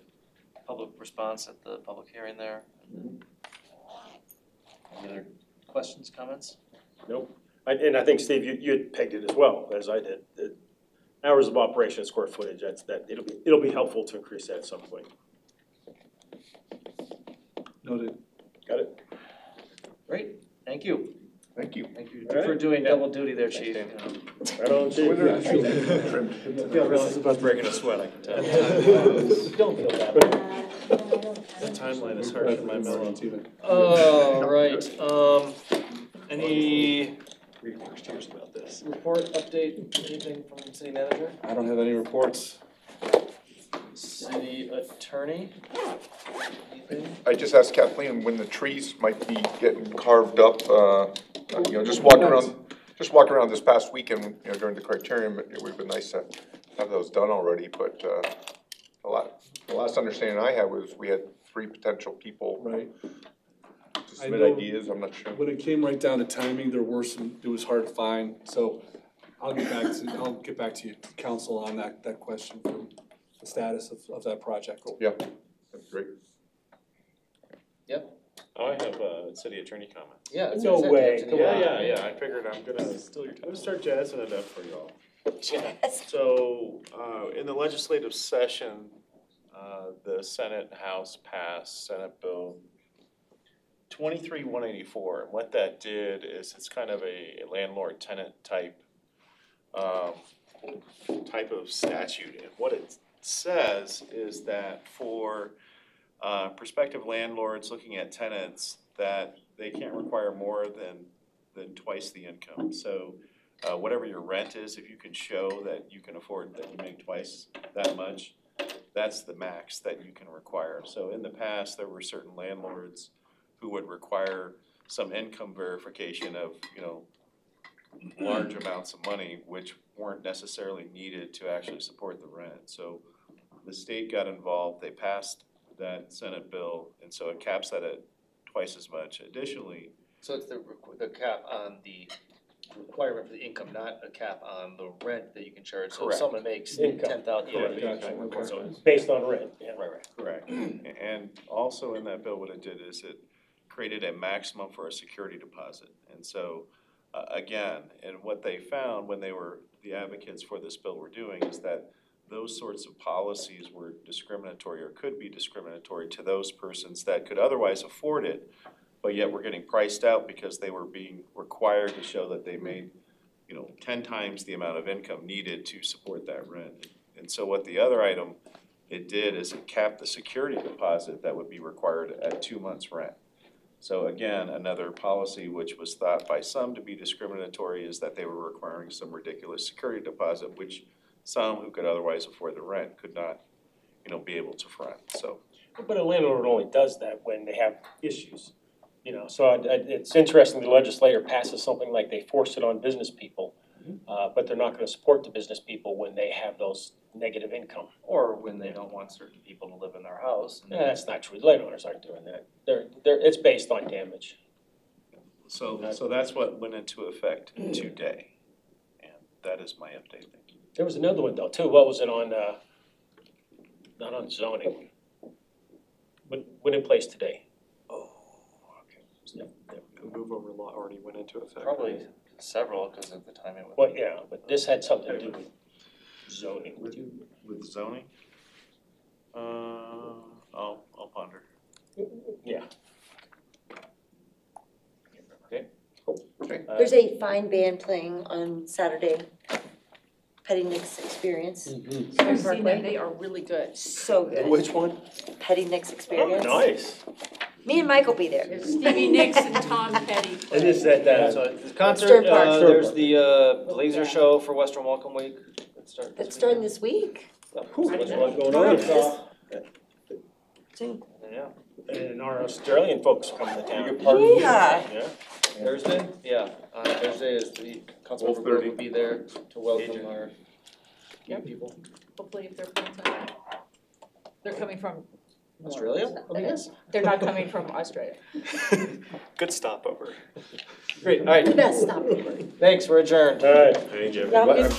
Speaker 13: public response at the public hearing there. Any other questions, comments?
Speaker 2: Nope. And I think, Steve, you had pegged it as well, as I did. The hours of operation, square footage, it'll be helpful to increase that at some point.
Speaker 3: Noted.
Speaker 2: Got it?
Speaker 13: Great, thank you.
Speaker 15: Thank you.
Speaker 13: Thank you
Speaker 2: All right.
Speaker 13: for doing double duty there, chief.
Speaker 2: Right on, Chief.
Speaker 7: This is about breaking a sweat, I can tell.
Speaker 1: Don't feel bad.
Speaker 7: The timeline is hard for my melon.
Speaker 1: All right,
Speaker 7: Any first years about this?
Speaker 1: report, update, anything from city manager?
Speaker 3: I don't have any reports.
Speaker 1: City attorney? Anything?
Speaker 15: I just asked Kathleen when the trees might be getting carved up, just walking around this past weekend, during the criterion, it would've been nice to have those done already, but, the last understanding I had was we had 3 potential people.
Speaker 3: Right.
Speaker 15: To
Speaker 3: I
Speaker 15: submit
Speaker 3: know
Speaker 15: ideas, I'm not sure.
Speaker 3: When it came right down to timing, there were some, it was hard to find, so I'll get back to you, council, on that question from the status of that project.
Speaker 15: Yeah, that's great.
Speaker 9: I have a city attorney comment.
Speaker 1: Yeah. that's
Speaker 2: No
Speaker 1: what I said,
Speaker 2: way,
Speaker 1: Tim.
Speaker 2: come
Speaker 9: Yeah, I figured I'm gonna steal your time. I'm gonna start jazzing it up for y'all. So, in the legislative session, the Senate and House passed Senate Bill 23-184, and what that did is it's kind of a landlord-tenant type of statute. And what it says is that for prospective landlords looking at tenants, that they can't require more than twice the income. So whatever your rent is, if you can show that you can afford, that you make twice that much, that's the max that you can require. So in the past, there were certain landlords who would require some income verification of, large amounts of money, which weren't necessarily needed to actually support the rent. So the state got involved, they passed that Senate bill, and so it caps that at twice as much. Additionally,
Speaker 13: So it's the cap on the requirement for the income, not a cap on the rent that you can charge. So if
Speaker 9: Correct.
Speaker 13: someone makes
Speaker 2: Income.
Speaker 13: $10,000,
Speaker 3: Correct.
Speaker 13: so it's
Speaker 2: Based on rent, yeah.
Speaker 13: right.
Speaker 9: correct. And also in that bill, what it did is it created a maximum for a security deposit. And so, again, and what they found when they were, the advocates for this bill were doing is that those sorts of policies were discriminatory or could be discriminatory to those persons that could otherwise afford it, but yet were getting priced out because they were being required to show that they made, 10 times the amount of income needed to support that rent. And so what the other item it did is it capped the security deposit that would be required at 2 months' rent. So again, another policy which was thought by some to be discriminatory is that they were requiring some ridiculous security deposit, which some who could otherwise afford the rent could not, be able to front, so.
Speaker 2: But a landlord only does that when they have issues, so it's interesting the legislator passes something like they force it on business people, but they're not gonna support the business people when they have those negative income.
Speaker 13: Or when they don't want certain people to live in their house.
Speaker 2: Yeah, that's not true, landowners aren't doing that, it's based on damage.
Speaker 9: So that's what went into effect today, and that is my update, thank you.
Speaker 2: There was another one though too, what was it on, not on zoning, but went in place today.
Speaker 7: The move over law already went into effect.
Speaker 13: Probably several, because of the time it was.
Speaker 2: Well, yeah, but this had something to do with zoning.
Speaker 9: With zoning? I'll ponder.
Speaker 2: Yeah.
Speaker 1: Okay.
Speaker 8: There's a fine band playing on Saturday, Petty Nick's Experience.
Speaker 6: I've seen them,
Speaker 8: Parkway.
Speaker 6: they are really good.
Speaker 8: So good.
Speaker 2: Which one?
Speaker 8: Petty Nick's Experience.
Speaker 2: Nice.
Speaker 8: Me and Mike will be there.
Speaker 6: There's Stevie Nicks and Tom Petty.
Speaker 2: And is that,
Speaker 1: So the concert,
Speaker 8: Stern Park.
Speaker 1: there's the laser show for Western Welcome Week.
Speaker 8: That's starting this week.
Speaker 2: what's going on?
Speaker 8: Soon.
Speaker 1: Yeah.
Speaker 2: And our Australian folks come to town.
Speaker 8: Yeah.
Speaker 2: Yeah.
Speaker 1: Thursday? Yeah, Thursday is the Councilmember Burke will be there to welcome our young people.
Speaker 6: Hopefully if they're friends on that. They're coming from,
Speaker 1: Australia, I guess?
Speaker 6: they're not coming from Australia.
Speaker 7: Good stopover.
Speaker 1: Great, all right,
Speaker 8: The best stop.
Speaker 1: thanks, we're adjourned.
Speaker 2: All right.
Speaker 7: Hey, Jim.
Speaker 8: Y'all give